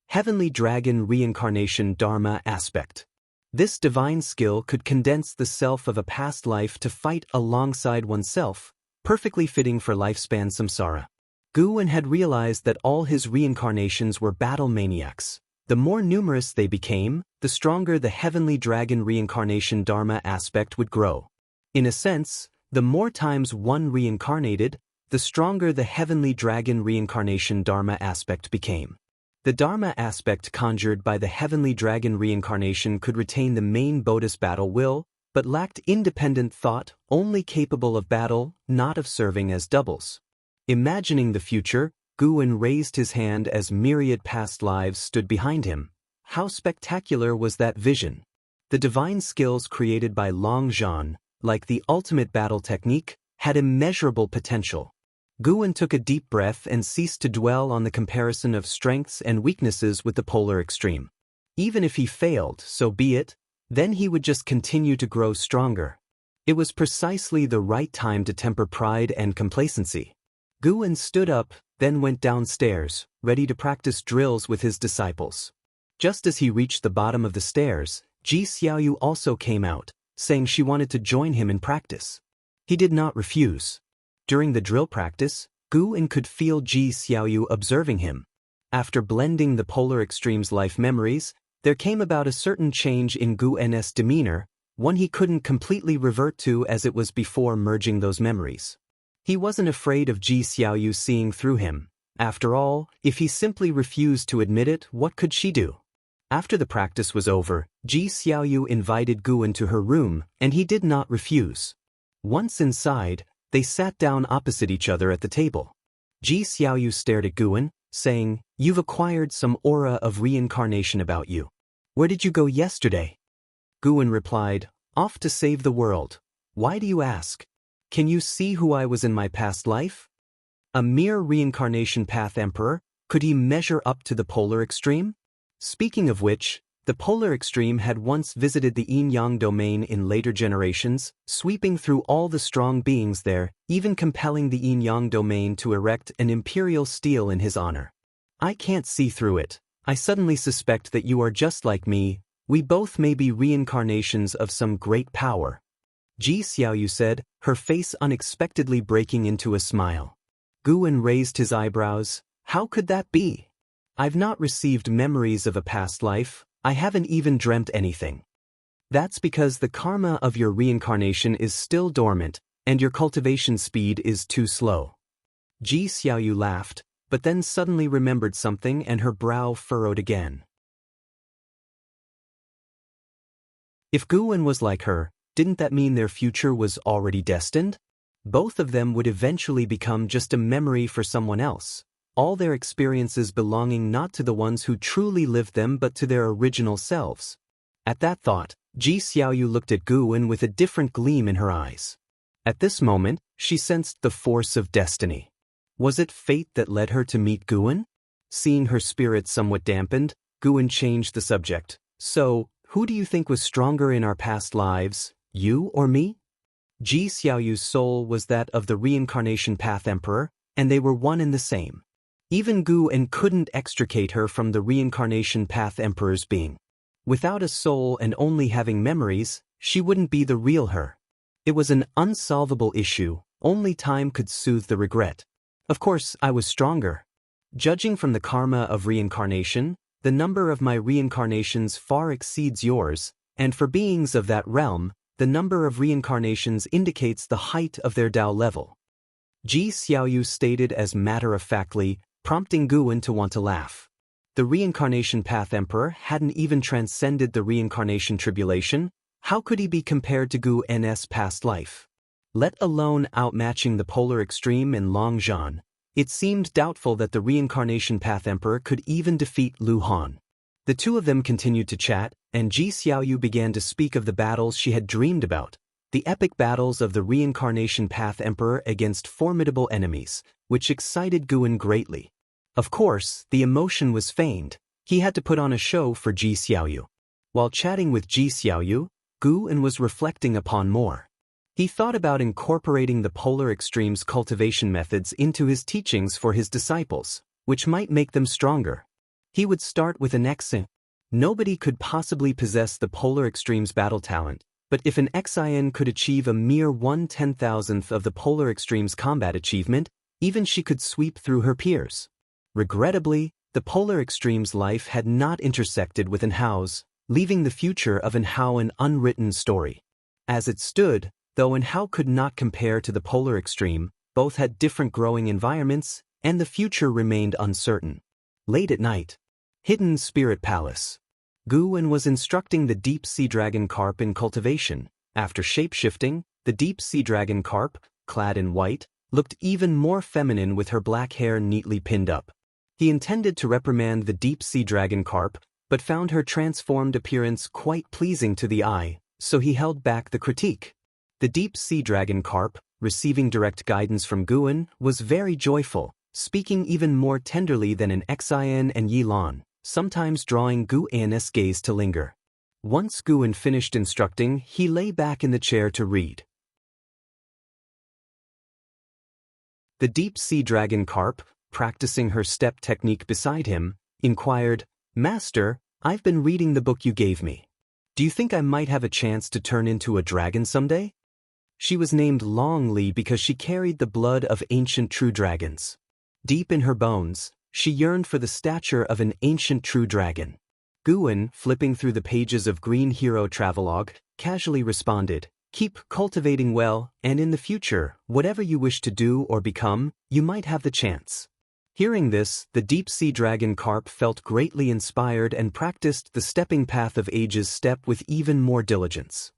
A: Heavenly Dragon Reincarnation Dharma Aspect. This divine skill could condense the self of a past life to fight alongside oneself, perfectly fitting for lifespan samsara. Gu had realized that all his reincarnations were battle maniacs. The more numerous they became, the stronger the Heavenly Dragon Reincarnation Dharma Aspect would grow. In a sense, the more times one reincarnated, the stronger the Heavenly Dragon Reincarnation Dharma Aspect became. The Dharma aspect conjured by the Heavenly Dragon reincarnation could retain the main Bodhi's battle will, but lacked independent thought, only capable of battle, not of serving as doubles. Imagining the future, Gu raised his hand as myriad past lives stood behind him. How spectacular was that vision! The divine skills created by Long Zhan, like the ultimate battle technique, had immeasurable potential. Gu took a deep breath and ceased to dwell on the comparison of strengths and weaknesses with the polar extreme. Even if he failed, so be it, then he would just continue to grow stronger. It was precisely the right time to temper pride and complacency. Gu stood up, then went downstairs, ready to practice drills with his disciples. Just as he reached the bottom of the stairs, Ji Xiaoyu also came out, saying she wanted to join him in practice. He did not refuse. During the drill practice, Gu could feel Ji Xiaoyu observing him. After blending the polar extremes' life memories, there came about a certain change in Gu's demeanor, one he couldn't completely revert to as it was before merging those memories. He wasn't afraid of Ji Xiaoyu seeing through him. After all, if he simply refused to admit it, what could she do? After the practice was over, Ji Xiaoyu invited Gu to her room, and he did not refuse. Once inside, they sat down opposite each other at the table. Ji Xiaoyu stared at Gu, saying, "You've acquired some aura of reincarnation about you. Where did you go yesterday?" Gu replied, "Off to save the world. Why do you ask? Can you see who I was in my past life? A mere reincarnation path emperor, could he measure up to the polar extreme?" Speaking of which, the polar extreme had once visited the yin-yang domain in later generations, sweeping through all the strong beings there, even compelling the yin-yang domain to erect an imperial stele in his honor. "I can't see through it. I suddenly suspect that you are just like me. We both may be reincarnations of some great power." Ji Xiaoyu said, her face unexpectedly breaking into a smile. Gu raised his eyebrows. "How could that be? I've not received memories of a past life. I haven't even dreamt anything." "That's because the karma of your reincarnation is still dormant, and your cultivation speed is too slow." Ji Xiaoyu laughed, but then suddenly remembered something and her brow furrowed again. If Gu was like her, didn't that mean their future was already destined? Both of them would eventually become just a memory for someone else, all their experiences belonging not to the ones who truly lived them but to their original selves. At that thought, Ji Xiaoyu looked at Gu with a different gleam in her eyes. At this moment, she sensed the force of destiny. Was it fate that led her to meet Gu? Seeing her spirit somewhat dampened, Gu changed the subject. "So, who do you think was stronger in our past lives, you or me?" Ji Xiaoyu's soul was that of the reincarnation path emperor, and they were one and the same. Even Gu couldn't extricate her from the reincarnation path emperor's being. Without a soul and only having memories, she wouldn't be the real her. It was an unsolvable issue, only time could soothe the regret. "Of course, I was stronger. Judging from the karma of reincarnation, the number of my reincarnations far exceeds yours, and for beings of that realm, the number of reincarnations indicates the height of their Tao level." Ji Xiaoyu stated as matter-of-factly, prompting Gu to want to laugh. The reincarnation path emperor hadn't even transcended the reincarnation tribulation. How could he be compared to Gu's past life? Let alone outmatching the polar extreme in Long Zhan, it seemed doubtful that the reincarnation path emperor could even defeat Lu Han. The two of them continued to chat, and Ji Xiaoyu began to speak of the battles she had dreamed about, the epic battles of the reincarnation path emperor against formidable enemies, which excited Gu greatly. Of course, the emotion was feigned. He had to put on a show for Ji Xiaoyu. While chatting with Ji Xiaoyu, Gu was reflecting upon more. He thought about incorporating the polar extremes cultivation methods into his teachings for his disciples, which might make them stronger. He would start with an Xin. Nobody could possibly possess the polar extremes battle talent, but if an Xin could achieve a mere 1/10,000th of the polar extremes combat achievement, even she could sweep through her peers. Regrettably, the polar extremes life had not intersected with an Hao's, leaving the future of an Hao an unwritten story. As it stood, though an Hao could not compare to the polar extreme, both had different growing environments, and the future remained uncertain. Late at night. Hidden Spirit Palace. Gu was instructing the deep sea dragon carp in cultivation. After shape-shifting, the deep sea dragon carp, clad in white, looked even more feminine with her black hair neatly pinned up. He intended to reprimand the deep sea dragon carp, but found her transformed appearance quite pleasing to the eye, so he held back the critique. The deep sea dragon carp, receiving direct guidance from Gu, was very joyful, speaking even more tenderly than an Xin and Yi Lan, sometimes drawing Gu's gaze to linger. Once Gu finished instructing, he lay back in the chair to read. The deep sea dragon carp, practicing her step technique beside him, inquired, "Master, I've been reading the book you gave me. Do you think I might have a chance to turn into a dragon someday?" She was named Long Li because she carried the blood of ancient true dragons. Deep in her bones, she yearned for the stature of an ancient true dragon. Gu, flipping through the pages of Green Hero Travelogue, casually responded, "Keep cultivating well, and in the future, whatever you wish to do or become, you might have the chance." Hearing this, the deep sea dragon carp felt greatly inspired and practiced the stepping path of age's step with even more diligence.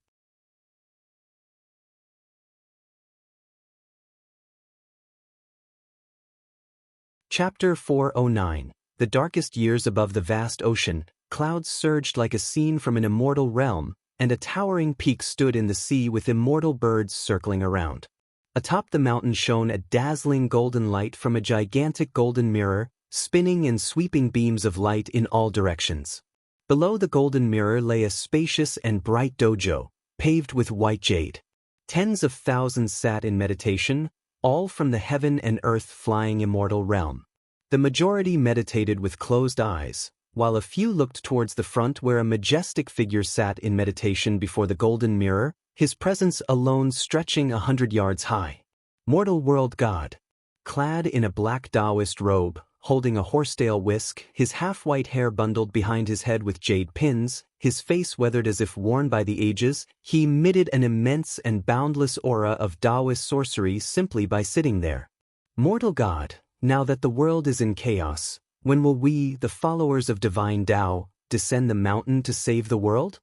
A: Chapter 409. The darkest years above the vast ocean, clouds surged like a scene from an immortal realm, and a towering peak stood in the sea with immortal birds circling around. Atop the mountain shone a dazzling golden light from a gigantic golden mirror, spinning and sweeping beams of light in all directions. Below the golden mirror lay a spacious and bright dojo, paved with white jade. Tens of thousands sat in meditation, all from the heaven and earth flying immortal realm. The majority meditated with closed eyes, while a few looked towards the front where a majestic figure sat in meditation before the golden mirror, his presence alone stretching 100 yards high. Mortal world god. Clad in a black Taoist robe, holding a horsetail whisk, his half-white hair bundled behind his head with jade pins, his face weathered as if worn by the ages, he emitted an immense and boundless aura of Taoist sorcery simply by sitting there. Mortal god, now that the world is in chaos, when will we, the followers of divine Tao, descend the mountain to save the world?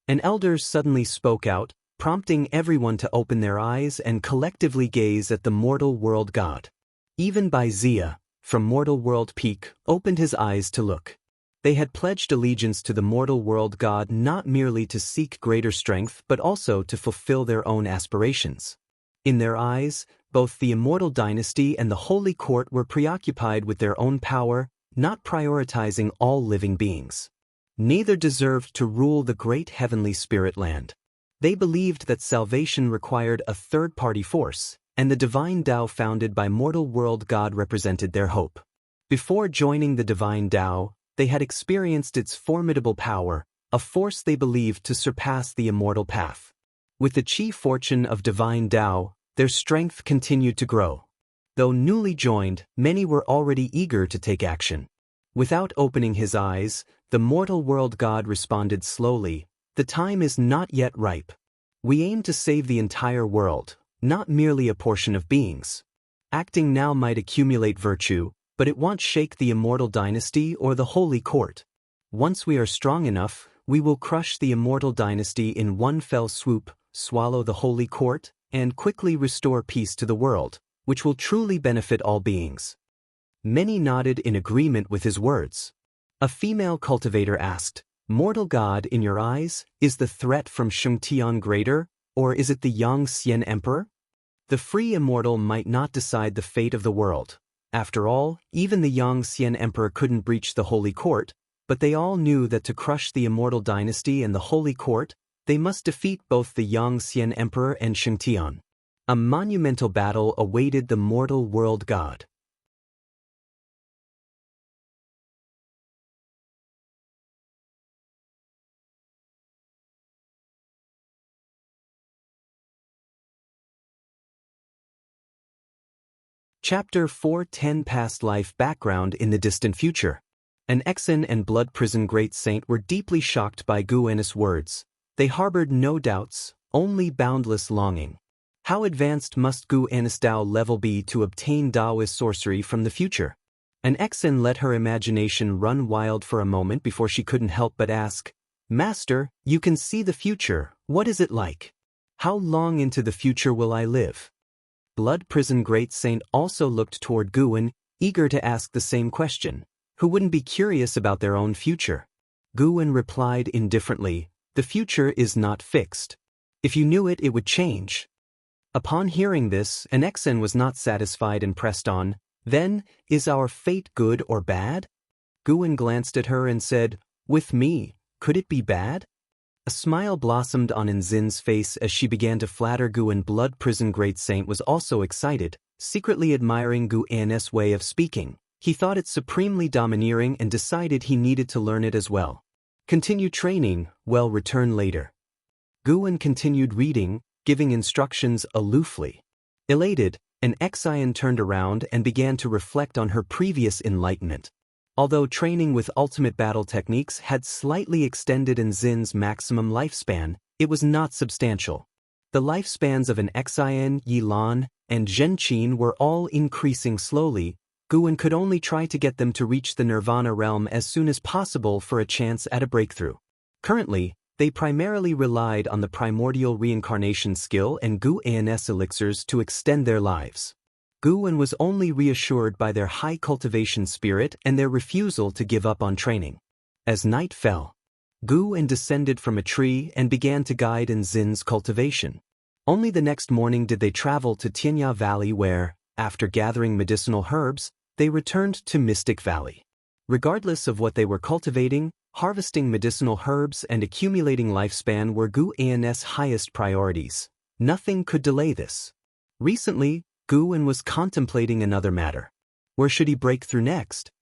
A: An elder suddenly spoke out, prompting everyone to open their eyes and collectively gaze at the mortal world god. Even Bai Zia, from Mortal World Peak, opened his eyes to look. They had pledged allegiance to the mortal world god not merely to seek greater strength but also to fulfill their own aspirations. In their eyes, both the immortal dynasty and the holy court were preoccupied with their own power, not prioritizing all living beings. Neither deserved to rule the great heavenly spirit land. They believed that salvation required a third-party force, and the divine Tao founded by mortal world god represented their hope. Before joining the divine Tao, they had experienced its formidable power, a force they believed to surpass the immortal path. With the chief fortune of divine Tao, their strength continued to grow. Though newly joined, many were already eager to take action. Without opening his eyes, the mortal world god responded slowly, "The time is not yet ripe. We aim to save the entire world, not merely a portion of beings. Acting now might accumulate virtue, but it won't shake the immortal dynasty or the holy court. Once we are strong enough, we will crush the immortal dynasty in one fell swoop, swallow the holy court, and quickly restore peace to the world, which will truly benefit all beings." Many nodded in agreement with his words. A female cultivator asked, "Mortal god, in your eyes, is the threat from Shungtian greater, or is it the Yang Xian Emperor? The free immortal might not decide the fate of the world. After all, even the Yang Xian Emperor couldn't breach the holy court, but they all knew that to crush the immortal dynasty and the holy court, they must defeat both the Yangxian Emperor and Shengtian. A monumental battle awaited the mortal world god. Chapter 4:10 Past Life Background in the Distant Future. An Exan and Blood Prison Great Saint were deeply shocked by Guan's words. They harbored no doubts, only boundless longing. How advanced must Guan's Dao level be to obtain Daoist sorcery from the future? An Exan let her imagination run wild for a moment before she couldn't help but ask, "Master, you can see the future, what is it like? How long into the future will I live?" Blood Prison Great Saint also looked toward Guan, eager to ask the same question. Who wouldn't be curious about their own future? Guan replied indifferently, "The future is not fixed. If you knew it, it would change." Upon hearing this, an Exan was not satisfied and pressed on, "Then, is our fate good or bad?" Guan glanced at her and said, "With me, could it be bad?" A smile blossomed on Nzin's face as she began to flatter Guan. Blood Prison Great Saint was also excited, secretly admiring Guan's way of speaking. He thought it supremely domineering and decided he needed to learn it as well. "Continue training, well, return later." Guan continued reading, giving instructions aloofly. Elated, an Exian turned around and began to reflect on her previous enlightenment. Although training with ultimate battle techniques had slightly extended Nzin's maximum lifespan, it was not substantial. The lifespans of an Exian, Yilan, and Zhenqin were all increasing slowly. Guan could only try to get them to reach the Nirvana realm as soon as possible for a chance at a breakthrough. Currently, they primarily relied on the primordial reincarnation skill and Guan's elixirs to extend their lives. Guan was only reassured by their high cultivation spirit and their refusal to give up on training. As night fell, Guan descended from a tree and began to guide Nzin's cultivation. Only the next morning did they travel to Tianya Valley where, after gathering medicinal herbs, they returned to Mystic Valley. Regardless of what they were cultivating, harvesting medicinal herbs and accumulating lifespan were Guan's highest priorities. Nothing could delay this. Recently, Guan was contemplating another matter. Where should he break through next?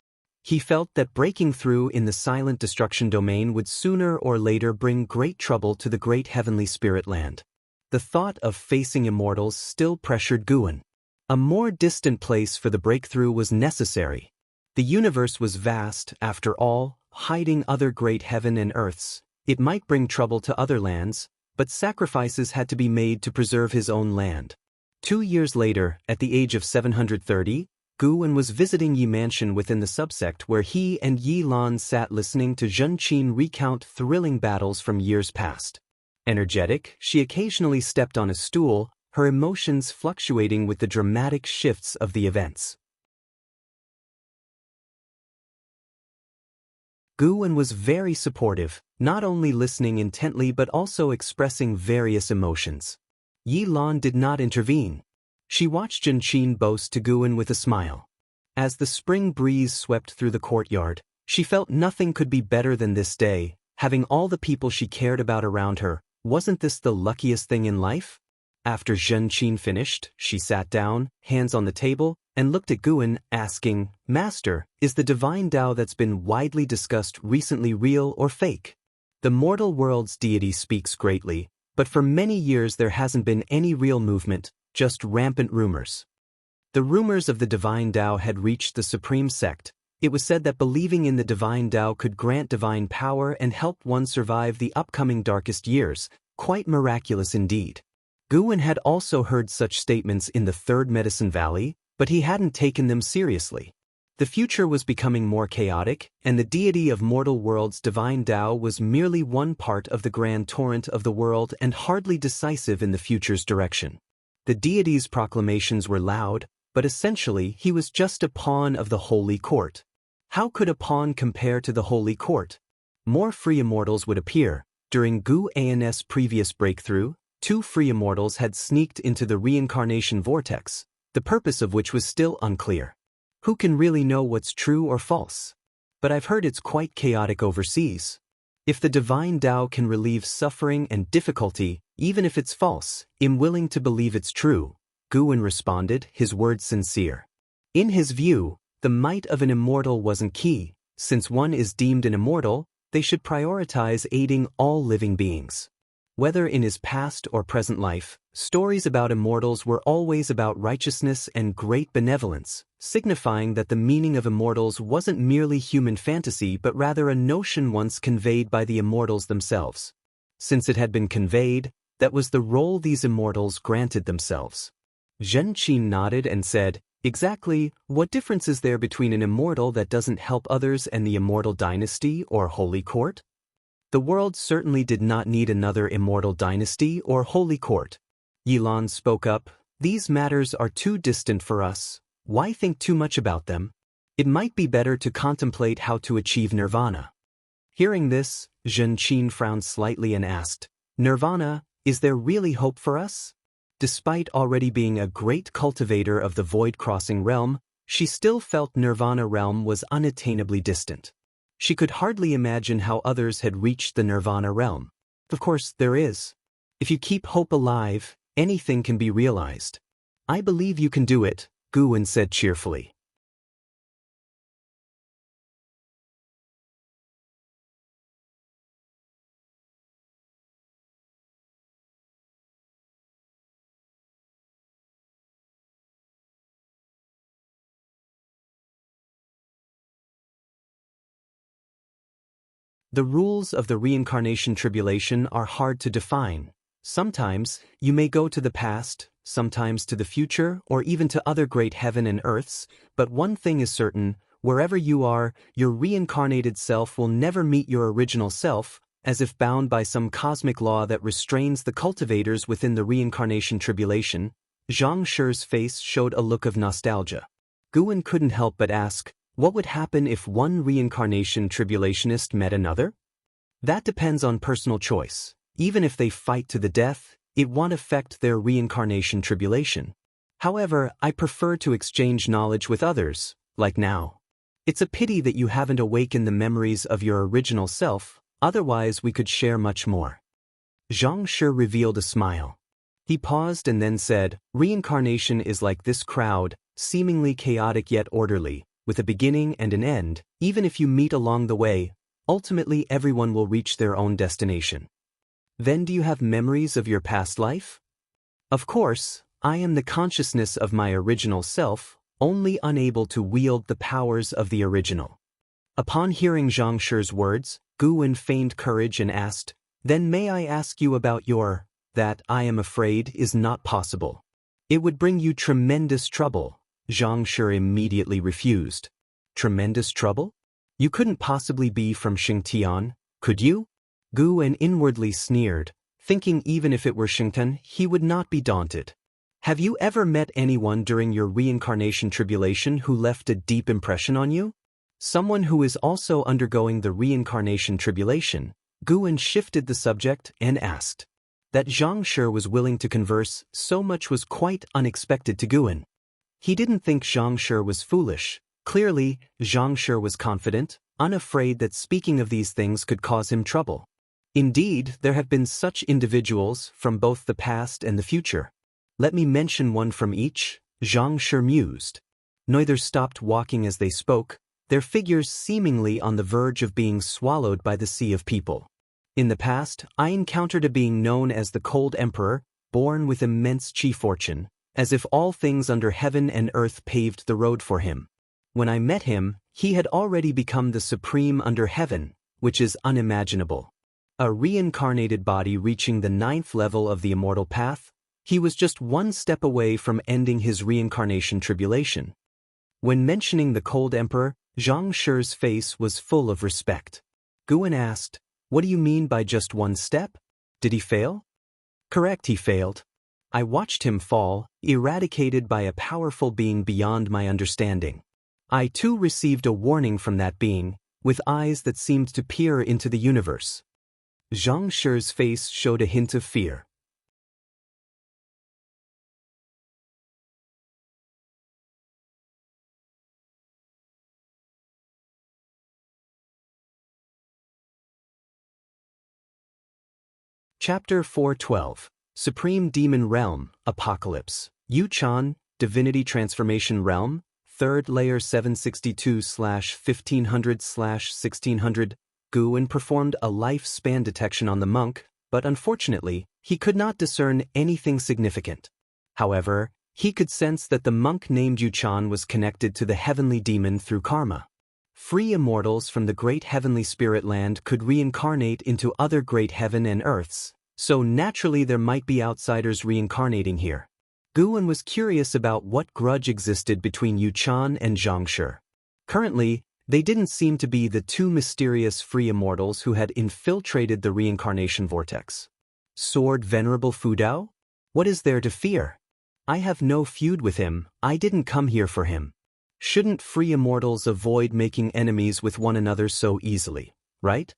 A: He felt that breaking through in the silent destruction domain would sooner or later bring great trouble to the great heavenly spirit land. The thought of facing immortals still pressured Guan. A more distant place for the breakthrough was necessary. The universe was vast, after all, hiding other great heaven and earths. It might bring trouble to other lands, but sacrifices had to be made to preserve his own land. 2 years later, at the age of 730, Guan was visiting Yi Mansion within the subsect where he and Yi Lan sat listening to Zhenqin recount thrilling battles from years past. Energetic, she occasionally stepped on a stool, her emotions fluctuating with the dramatic shifts of the events. Guan was very supportive, not only listening intently but also expressing various emotions. Yi Lan did not intervene. She watched Zhenqin boast to Guan with a smile. As the spring breeze swept through the courtyard, she felt nothing could be better than this day, having all the people she cared about around her. Wasn't this the luckiest thing in life? After Zhenqin finished, she sat down, hands on the table, and looked at Guan, asking, "Master, is the divine Tao that's been widely discussed recently real or fake?" The mortal world's deity speaks greatly, but for many years there hasn't been any real movement, just rampant rumors. The rumors of the divine Tao had reached the supreme sect. It was said that believing in the divine Tao could grant divine power and help one survive the upcoming darkest years, quite miraculous indeed. Guan had also heard such statements in the Third Medicine Valley, but he hadn't taken them seriously. The future was becoming more chaotic, and the deity of mortal worlds divine Tao was merely one part of the grand torrent of the world and hardly decisive in the future's direction. The deity's proclamations were loud, but essentially he was just a pawn of the Holy Court. How could a pawn compare to the Holy Court? More free immortals would appear. During Guan's previous breakthrough, 2 free immortals had sneaked into the reincarnation vortex, the purpose of which was still unclear. Who can really know what's true or false? But I've heard it's quite chaotic overseas. If the divine Tao can relieve suffering and difficulty, even if it's false, I'm willing to believe it's true, Guwen responded, his words sincere. In his view, the might of an immortal wasn't key. Since one is deemed an immortal, they should prioritize aiding all living beings. Whether in his past or present life, stories about immortals were always about righteousness and great benevolence, signifying that the meaning of immortals wasn't merely human fantasy but rather a notion once conveyed by the immortals themselves. Since it had been conveyed, that was the role these immortals granted themselves. Zhen Qin nodded and said, "Exactly, what difference is there between an immortal that doesn't help others and the immortal dynasty or holy court?" The world certainly did not need another immortal dynasty or holy court. Yilan spoke up, "These matters are too distant for us. Why think too much about them? It might be better to contemplate how to achieve nirvana." Hearing this, Zhen Qin frowned slightly and asked, "Nirvana, is there really hope for us?" Despite already being a great cultivator of the void-crossing realm, she still felt Nirvana realm was unattainably distant. She could hardly imagine how others had reached the Nirvana realm. Of course, there is. If you keep hope alive, anything can be realized. "I believe you can do it," Guwen said cheerfully. The rules of the reincarnation tribulation are hard to define. Sometimes, you may go to the past, sometimes to the future, or even to other great heaven and earths, but one thing is certain, wherever you are, your reincarnated self will never meet your original self, as if bound by some cosmic law that restrains the cultivators within the reincarnation tribulation. Zhang Shi's face showed a look of nostalgia. Guwen couldn't help but ask, what would happen if one reincarnation tribulationist met another? That depends on personal choice. Even if they fight to the death, it won't affect their reincarnation tribulation. However, I prefer to exchange knowledge with others, like now. It's a pity that you haven't awakened the memories of your original self, otherwise we could share much more. Zhang Shi revealed a smile. He paused and then said, "Reincarnation is like this crowd, seemingly chaotic yet orderly, with a beginning and an end. Even if you meet along the way, ultimately everyone will reach their own destination." "Then do you have memories of your past life?" "Of course, I am the consciousness of my original self, only unable to wield the powers of the original." Upon hearing Zhang Shi's words, Guwen feigned courage and asked, "Then may I ask you about your, that I am afraid is not possible. It would bring you tremendous trouble." Zhang Shi immediately refused. "Tremendous trouble? You couldn't possibly be from Xingtian, could you?" Guwen inwardly sneered, thinking even if it were Xingtian, he would not be daunted. "Have you ever met anyone during your reincarnation tribulation who left a deep impression on you? Someone who is also undergoing the reincarnation tribulation?" Guwen shifted the subject and asked. That Zhang Shi was willing to converse so much was quite unexpected to Guwen. He didn't think Zhang Shi was foolish. Clearly, Zhang Shi was confident, unafraid that speaking of these things could cause him trouble. Indeed, there have been such individuals from both the past and the future. "Let me mention one from each," Zhang Shi mused. Neither stopped walking as they spoke, their figures seemingly on the verge of being swallowed by the sea of people. "In the past, I encountered a being known as the Cold Emperor, born with immense chi fortune, as if all things under heaven and earth paved the road for him. When I met him, he had already become the supreme under heaven, which is unimaginable. A reincarnated body reaching the 9th level of the immortal path, he was just one step away from ending his reincarnation tribulation." When mentioning the Cold Emperor, Zhang Shi's face was full of respect. Guwen asked, "What do you mean by just one step? Did he fail?" "Correct, he failed. I watched him fall, eradicated by a powerful being beyond my understanding. I too received a warning from that being, with eyes that seemed to peer into the universe." Zhang Shi's face showed a hint of fear. Chapter 412, Supreme Demon Realm, Apocalypse. Yu-chan, Divinity Transformation Realm, 3rd Layer 762/1500/1600. Guin performed a lifespan detection on the monk, but unfortunately, he could not discern anything significant. However, he could sense that the monk named Yu-chan was connected to the heavenly demon through karma. Free immortals from the great heavenly spirit land could reincarnate into other great heaven and earths, so naturally there might be outsiders reincarnating here. Guin was curious about what grudge existed between Yu-chan and Zhangshi. Currently, they didn't seem to be the two mysterious free immortals who had infiltrated the reincarnation vortex. Sword Venerable Fudao? What is there to fear? I have no feud with him, I didn't come here for him. Shouldn't free immortals avoid making enemies with one another so easily, right?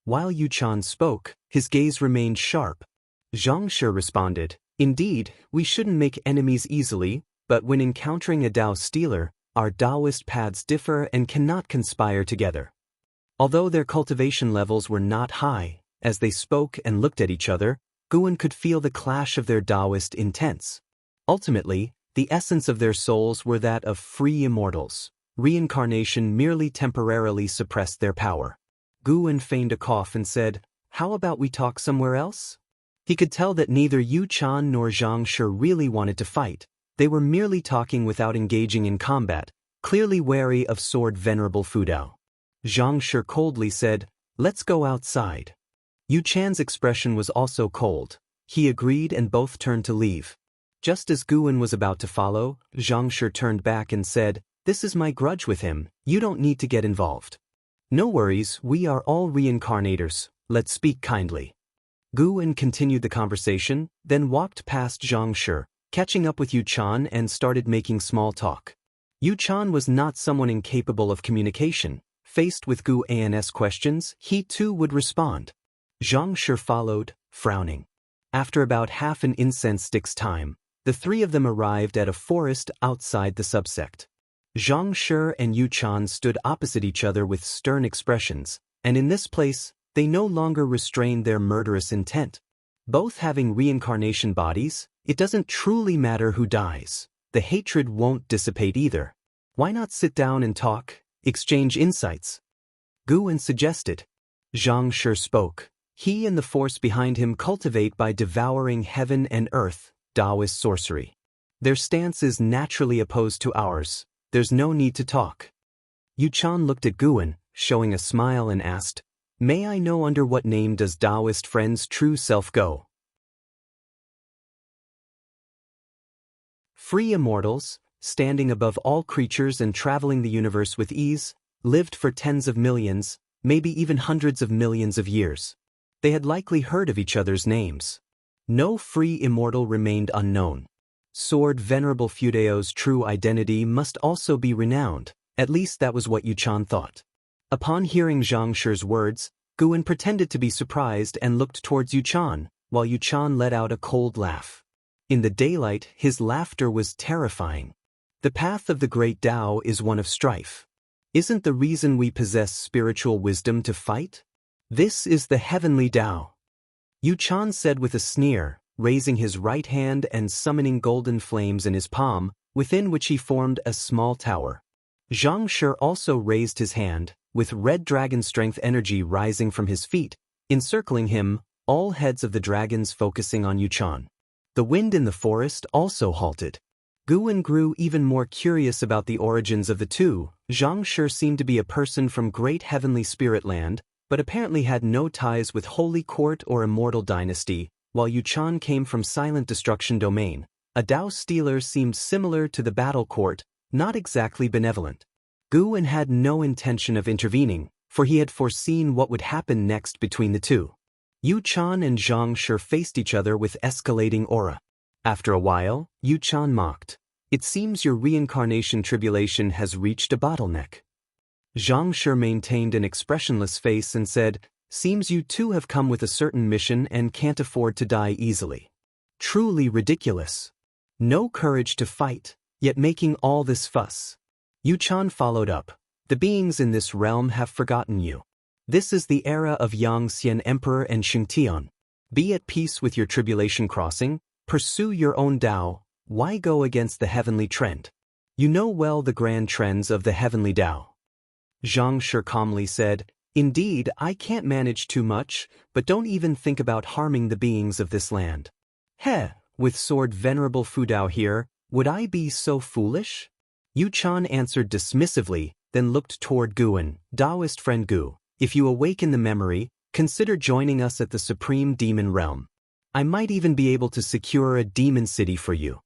A: While Yu-chan spoke, his gaze remained sharp. Zhangshi responded, Indeed, we shouldn't make enemies easily, but when encountering a Dao stealer, our Taoist paths differ and cannot conspire together. Although their cultivation levels were not high, as they spoke and looked at each other, Guin could feel the clash of their Taoist intents. Ultimately, the essence of their souls were that of free immortals. Reincarnation merely temporarily suppressed their power. Guin feigned a cough and said, How about we talk somewhere else? He could tell that neither Yu-chan nor Zhangshi really wanted to fight. They were merely talking without engaging in combat, clearly wary of Sword Venerable Fudao. Zhangshi coldly said, Let's go outside. Yu-chan's expression was also cold. He agreed and both turned to leave. Just as Guin was about to follow, Zhangshi turned back and said, This is my grudge with him, you don't need to get involved. No worries, we are all reincarnators, let's speak kindly. Guin continued the conversation, then walked past Zhangshi, catching up with Yu-chan and started making small talk. Yu-chan was not someone incapable of communication. Faced with Guin's questions, he too would respond. Zhangshi followed, frowning. After about half an incense stick's time, the three of them arrived at a forest outside the subsect. Zhangshi and Yu-chan stood opposite each other with stern expressions, and in this place, they no longer restrained their murderous intent. Both having reincarnation bodies, it doesn't truly matter who dies. The hatred won't dissipate either. Why not sit down and talk, exchange insights? Guin suggested. Zhangshi spoke. He and the force behind him cultivate by devouring heaven and earth, Taoist sorcery. Their stance is naturally opposed to ours. There's no need to talk. Yu-chan looked at Guin, showing a smile and asked, May I know under what name does Taoist friend's true self go? Free immortals, standing above all creatures and traveling the universe with ease, lived for tens of millions, maybe even hundreds of millions of years. They had likely heard of each other's names. No free immortal remained unknown. Sword Venerable Fudao's true identity must also be renowned, at least that was what Yu-chan thought. Upon hearing Zhangshi's words, Guin pretended to be surprised and looked towards Yu-chan, while Yu-chan let out a cold laugh. In the daylight, his laughter was terrifying. The path of the great Tao is one of strife. Isn't the reason we possess spiritual wisdom to fight? This is the heavenly Tao. Yu-chan said with a sneer, raising his right hand and summoning golden flames in his palm, within which he formed a small tower. Zhangshi also raised his hand, with red dragon strength energy rising from his feet, encircling him, all heads of the dragons focusing on Yu-chan. The wind in the forest also halted. Guin grew even more curious about the origins of the two. Zhangshi seemed to be a person from great heavenly spirit land, but apparently had no ties with Holy Court or Immortal Dynasty, while Yu-chan came from Silent Destruction Domain. A Dao stealer seemed similar to the Battle Court, not exactly benevolent. Guin had no intention of intervening, for he had foreseen what would happen next between the two. Yu-chan and Zhangshi faced each other with escalating aura. After a while, Yu-chan mocked. It seems your reincarnation tribulation has reached a bottleneck. Zhangshi maintained an expressionless face and said, Seems you two have come with a certain mission and can't afford to die easily. Truly ridiculous. No courage to fight, yet making all this fuss. Yu-chan followed up. The beings in this realm have forgotten you. This is the era of Yang Xian Emperor and Xingtian. Be at peace with your tribulation crossing, pursue your own Tao, why go against the heavenly trend? You know well the grand trends of the heavenly Tao. Zhang Shi calmly said, Indeed, I can't manage too much, but don't even think about harming the beings of this land. Heh, with sword Venerable Fudao here, would I be so foolish? Yu Chan answered dismissively, then looked toward Guan, Taoist friend Gu. If you awaken the memory, consider joining us at the Supreme Demon Realm. I might even be able to secure a demon city for you.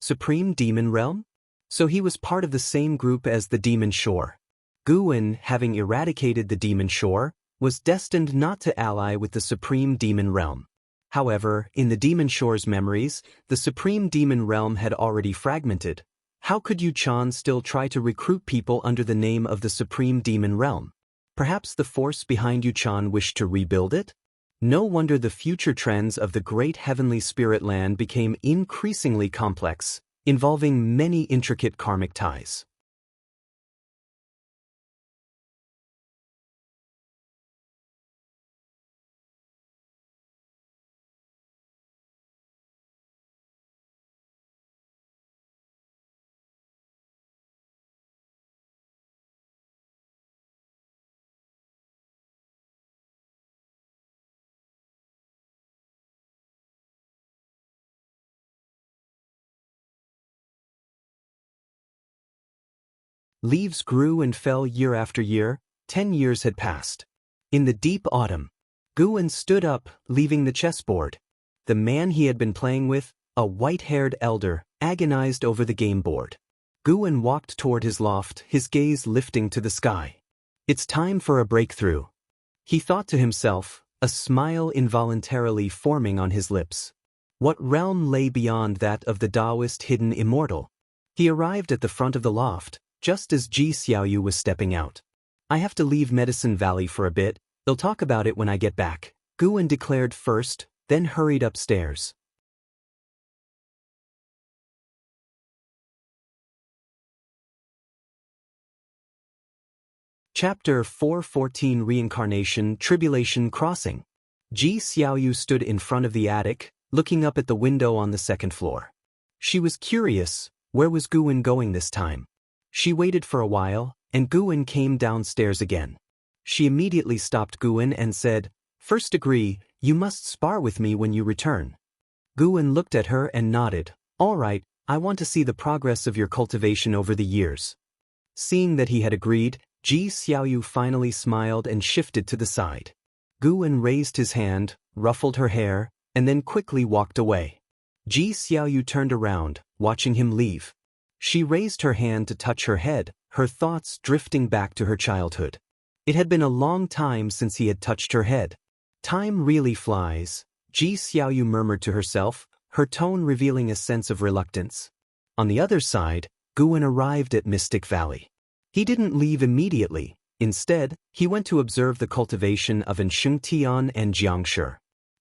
A: Supreme Demon Realm? So he was part of the same group as the Demon Shore. Guan, having eradicated the Demon Shore, was destined not to ally with the Supreme Demon Realm. However, in the Demon Shore's memories, the Supreme Demon Realm had already fragmented. How could Yu Chan still try to recruit people under the name of the Supreme Demon Realm? Perhaps the force behind Yu Chan wished to rebuild it? No wonder the future trends of the great heavenly spirit land became increasingly complex, involving many intricate karmic ties. Leaves grew and fell year after year. 10 years had passed. In the deep autumn, Guan stood up, leaving the chessboard. The man he had been playing with, a white-haired elder, agonized over the game board. Guan walked toward his loft, his gaze lifting to the sky. It's time for a breakthrough. He thought to himself, a smile involuntarily forming on his lips. What realm lay beyond that of the Taoist hidden immortal? He arrived at the front of the loft, just as Ji Xiaoyu was stepping out. I have to leave Medicine Valley for a bit, they'll talk about it when I get back, Guan declared first, then hurried upstairs. Chapter 414 Reincarnation Tribulation Crossing. Ji Xiaoyu stood in front of the attic, looking up at the window on the second floor. She was curious, where was Guan going this time? She waited for a while, and Guan came downstairs again. She immediately stopped Guan and said, First degree, you must spar with me when you return. Guan looked at her and nodded. All right, I want to see the progress of your cultivation over the years. Seeing that he had agreed, Ji Xiaoyu finally smiled and shifted to the side. Guan raised his hand, ruffled her hair, and then quickly walked away. Ji Xiaoyu turned around, watching him leave. She raised her hand to touch her head, her thoughts drifting back to her childhood. It had been a long time since he had touched her head. Time really flies, Ji Xiaoyu murmured to herself, her tone revealing a sense of reluctance. On the other side, Guan arrived at Mystic Valley. He didn't leave immediately. Instead, he went to observe the cultivation of Shengtian and Jiangshi.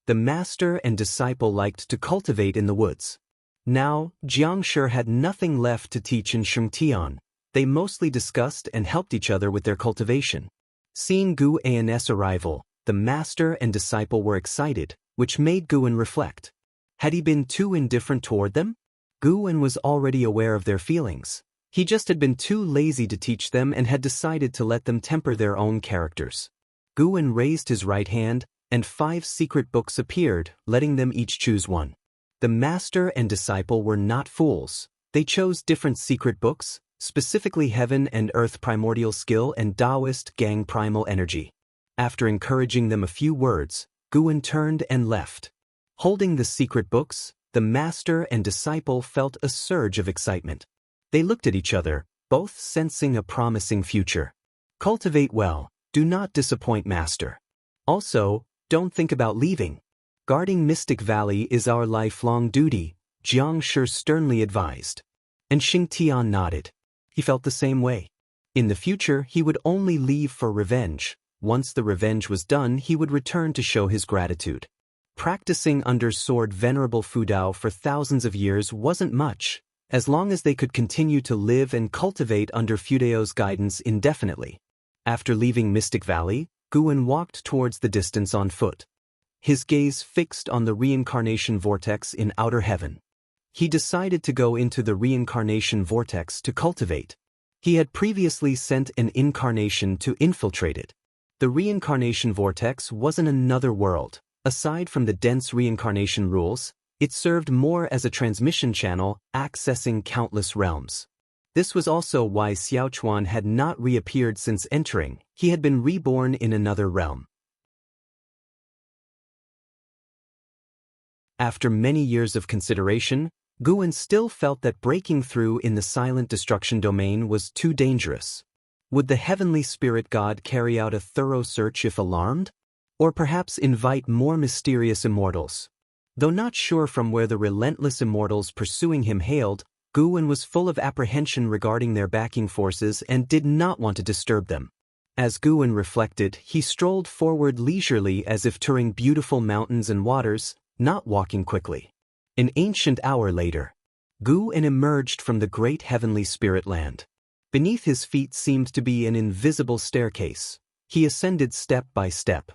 A: The master and disciple liked to cultivate in the woods. Now, Jiangshi had nothing left to teach in Shengtian. They mostly discussed and helped each other with their cultivation. Seeing Gu An's arrival, the master and disciple were excited, which made Guan reflect. Had he been too indifferent toward them? Guan was already aware of their feelings. He just had been too lazy to teach them and had decided to let them temper their own characters. Guan raised his right hand, and 5 secret books appeared, letting them each choose one. The master and disciple were not fools. They chose different secret books, specifically Heaven and Earth Primordial Skill and Taoist Gang Primal Energy. After encouraging them a few words, Guan turned and left. Holding the secret books, the master and disciple felt a surge of excitement. They looked at each other, both sensing a promising future. Cultivate well, do not disappoint master. Also, don't think about leaving. Guarding Mystic Valley is our lifelong duty, Jiangshi sternly advised. And Shengtian nodded. He felt the same way. In the future, he would only leave for revenge. Once the revenge was done, he would return to show his gratitude. Practicing under sword Venerable Fudao for thousands of years wasn't much, as long as they could continue to live and cultivate under Fudao's guidance indefinitely. After leaving Mystic Valley, Guan walked towards the distance on foot. his gaze fixed on the reincarnation vortex in outer heaven. He decided to go into the reincarnation vortex to cultivate. He had previously sent an incarnation to infiltrate it. The reincarnation vortex wasn't another world. Aside from the dense reincarnation rules, it served more as a transmission channel, accessing countless realms. This was also why Xiaochuan had not reappeared since entering. He had been reborn in another realm. After many years of consideration, Guan still felt that breaking through in the silent destruction domain was too dangerous. Would the heavenly spirit god carry out a thorough search if alarmed? Or perhaps invite more mysterious immortals? Though not sure from where the relentless immortals pursuing him hailed, Guan was full of apprehension regarding their backing forces and did not want to disturb them. As Guan reflected, he strolled forward leisurely as if touring beautiful mountains and waters, not walking quickly. An ancient hour later, Guan emerged from the great heavenly spirit land. Beneath his feet seemed to be an invisible staircase. He ascended step by step.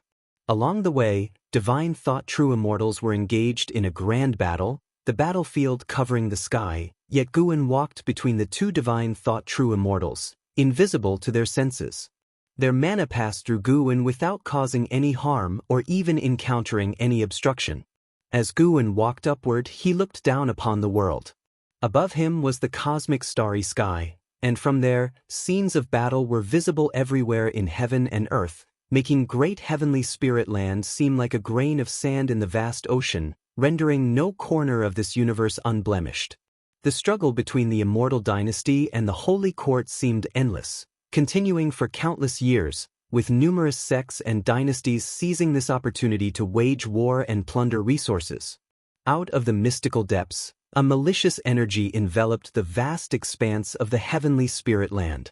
A: Along the way, divine thought true immortals were engaged in a grand battle, the battlefield covering the sky, yet Guan walked between the two divine thought true immortals, invisible to their senses. Their mana passed through Guan without causing any harm or even encountering any obstruction. As Guan walked upward, he looked down upon the world. Above him was the cosmic starry sky, and from there, scenes of battle were visible everywhere in heaven and earth, making great heavenly spirit land seem like a grain of sand in the vast ocean, rendering no corner of this universe unblemished. The struggle between the immortal dynasty and the holy court seemed endless, continuing for countless years, with numerous sects and dynasties seizing this opportunity to wage war and plunder resources. Out of the mystical depths, a malicious energy enveloped the vast expanse of the heavenly spirit land.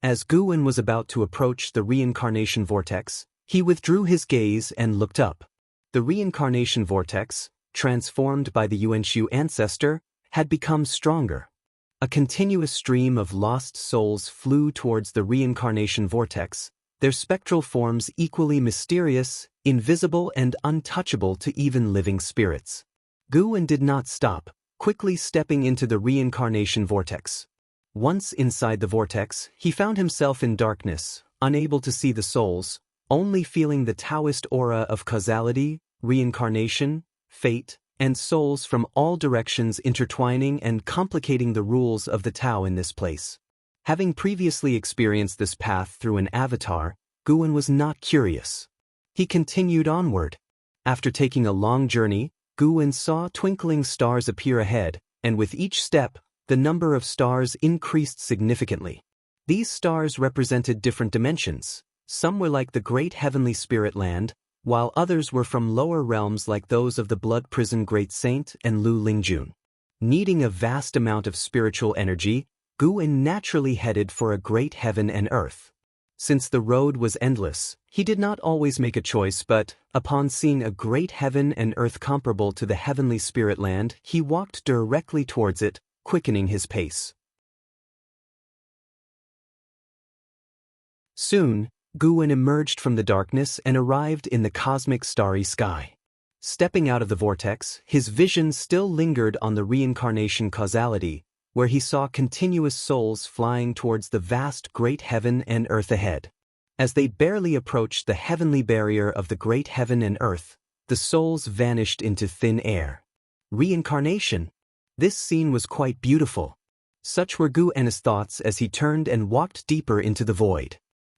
A: As Guan was about to approach the reincarnation vortex, he withdrew his gaze and looked up. The reincarnation vortex, transformed by the Yuanshu ancestor, had become stronger. A continuous stream of lost souls flew towards the reincarnation vortex, their spectral forms equally mysterious, invisible and untouchable to even living spirits. Guan did not stop, quickly stepping into the reincarnation vortex. Once inside the vortex, he found himself in darkness, unable to see the souls, only feeling the Taoist aura of causality, reincarnation, fate, and souls from all directions intertwining and complicating the rules of the Tao in this place. Having previously experienced this path through an avatar, Guan was not curious. He continued onward. After taking a long journey, Guan saw twinkling stars appear ahead, and with each step, the number of stars increased significantly. These stars represented different dimensions. Some were like the great heavenly spirit land, while others were from lower realms like those of the Blood Prison Great Saint and Lu Lingjun. Needing a vast amount of spiritual energy, Guan naturally headed for a great heaven and earth. Since the road was endless, he did not always make a choice, but, upon seeing a great heaven and earth comparable to the heavenly spirit land, he walked directly towards it, quickening his pace. Soon, Guan emerged from the darkness and arrived in the cosmic starry sky. Stepping out of the vortex, his vision still lingered on the reincarnation causality, where he saw continuous souls flying towards the vast great heaven and earth ahead. As they barely approached the heavenly barrier of the great heaven and earth, the souls vanished into thin air. Reincarnation. This scene was quite beautiful. Such were Guan's thoughts as he turned and walked deeper into the void.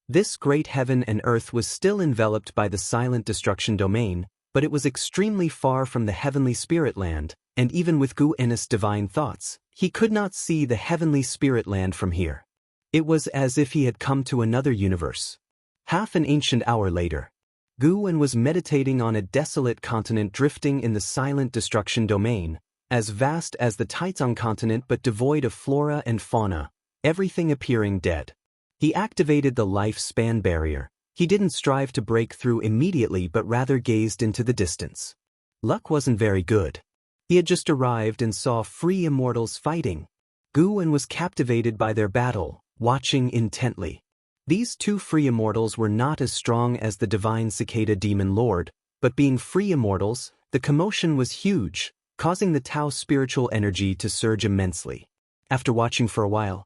A: This great heaven and earth was still enveloped by the silent destruction domain, but it was extremely far from the heavenly spirit land, and even with Guan's divine thoughts, he could not see the heavenly spirit land from here. It was as if he had come to another universe. Half an ancient hour later, Guan was meditating on a desolate continent drifting in the silent destruction domain, as vast as the Taizong continent but devoid of flora and fauna, everything appearing dead. He activated the life-span barrier. He didn't strive to break through immediately but rather gazed into the distance. Luck wasn't very good. He had just arrived and saw free immortals fighting. Guan was captivated by their battle, watching intently. These two free immortals were not as strong as the divine cicada demon lord, But being free immortals, the commotion was huge, causing the Tao's spiritual energy to surge immensely. After watching for a while,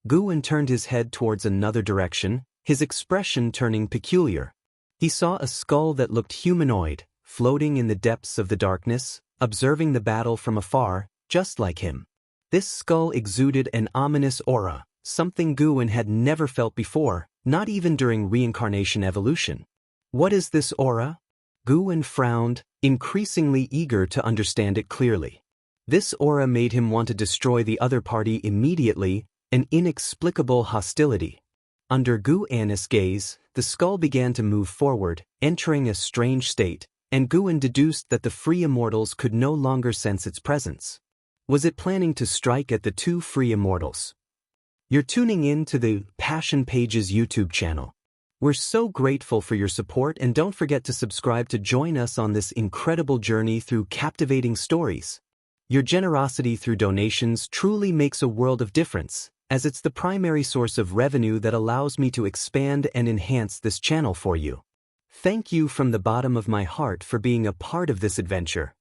A: Guan turned his head towards another direction, his expression turning peculiar. He saw a skull that looked humanoid, floating in the depths of the darkness, observing the battle from afar, just like him. This skull exuded an ominous aura, something Guan had never felt before, not even during reincarnation evolution. What is this aura? Guan frowned, increasingly eager to understand it clearly. This aura made him want to destroy the other party immediately, an inexplicable hostility. Under Guan's gaze, the skull began to move forward, entering a strange state, and Guan deduced that the free immortals could no longer sense its presence. Was it planning to strike at the two free immortals? You're tuning in to the Passion Pages YouTube channel. We're so grateful for your support, and don't forget to subscribe to join us on this incredible journey through captivating stories. Your generosity through donations truly makes a world of difference, as it's the primary source of revenue that allows me to expand and enhance this channel for you. Thank you from the bottom of my heart for being a part of this adventure.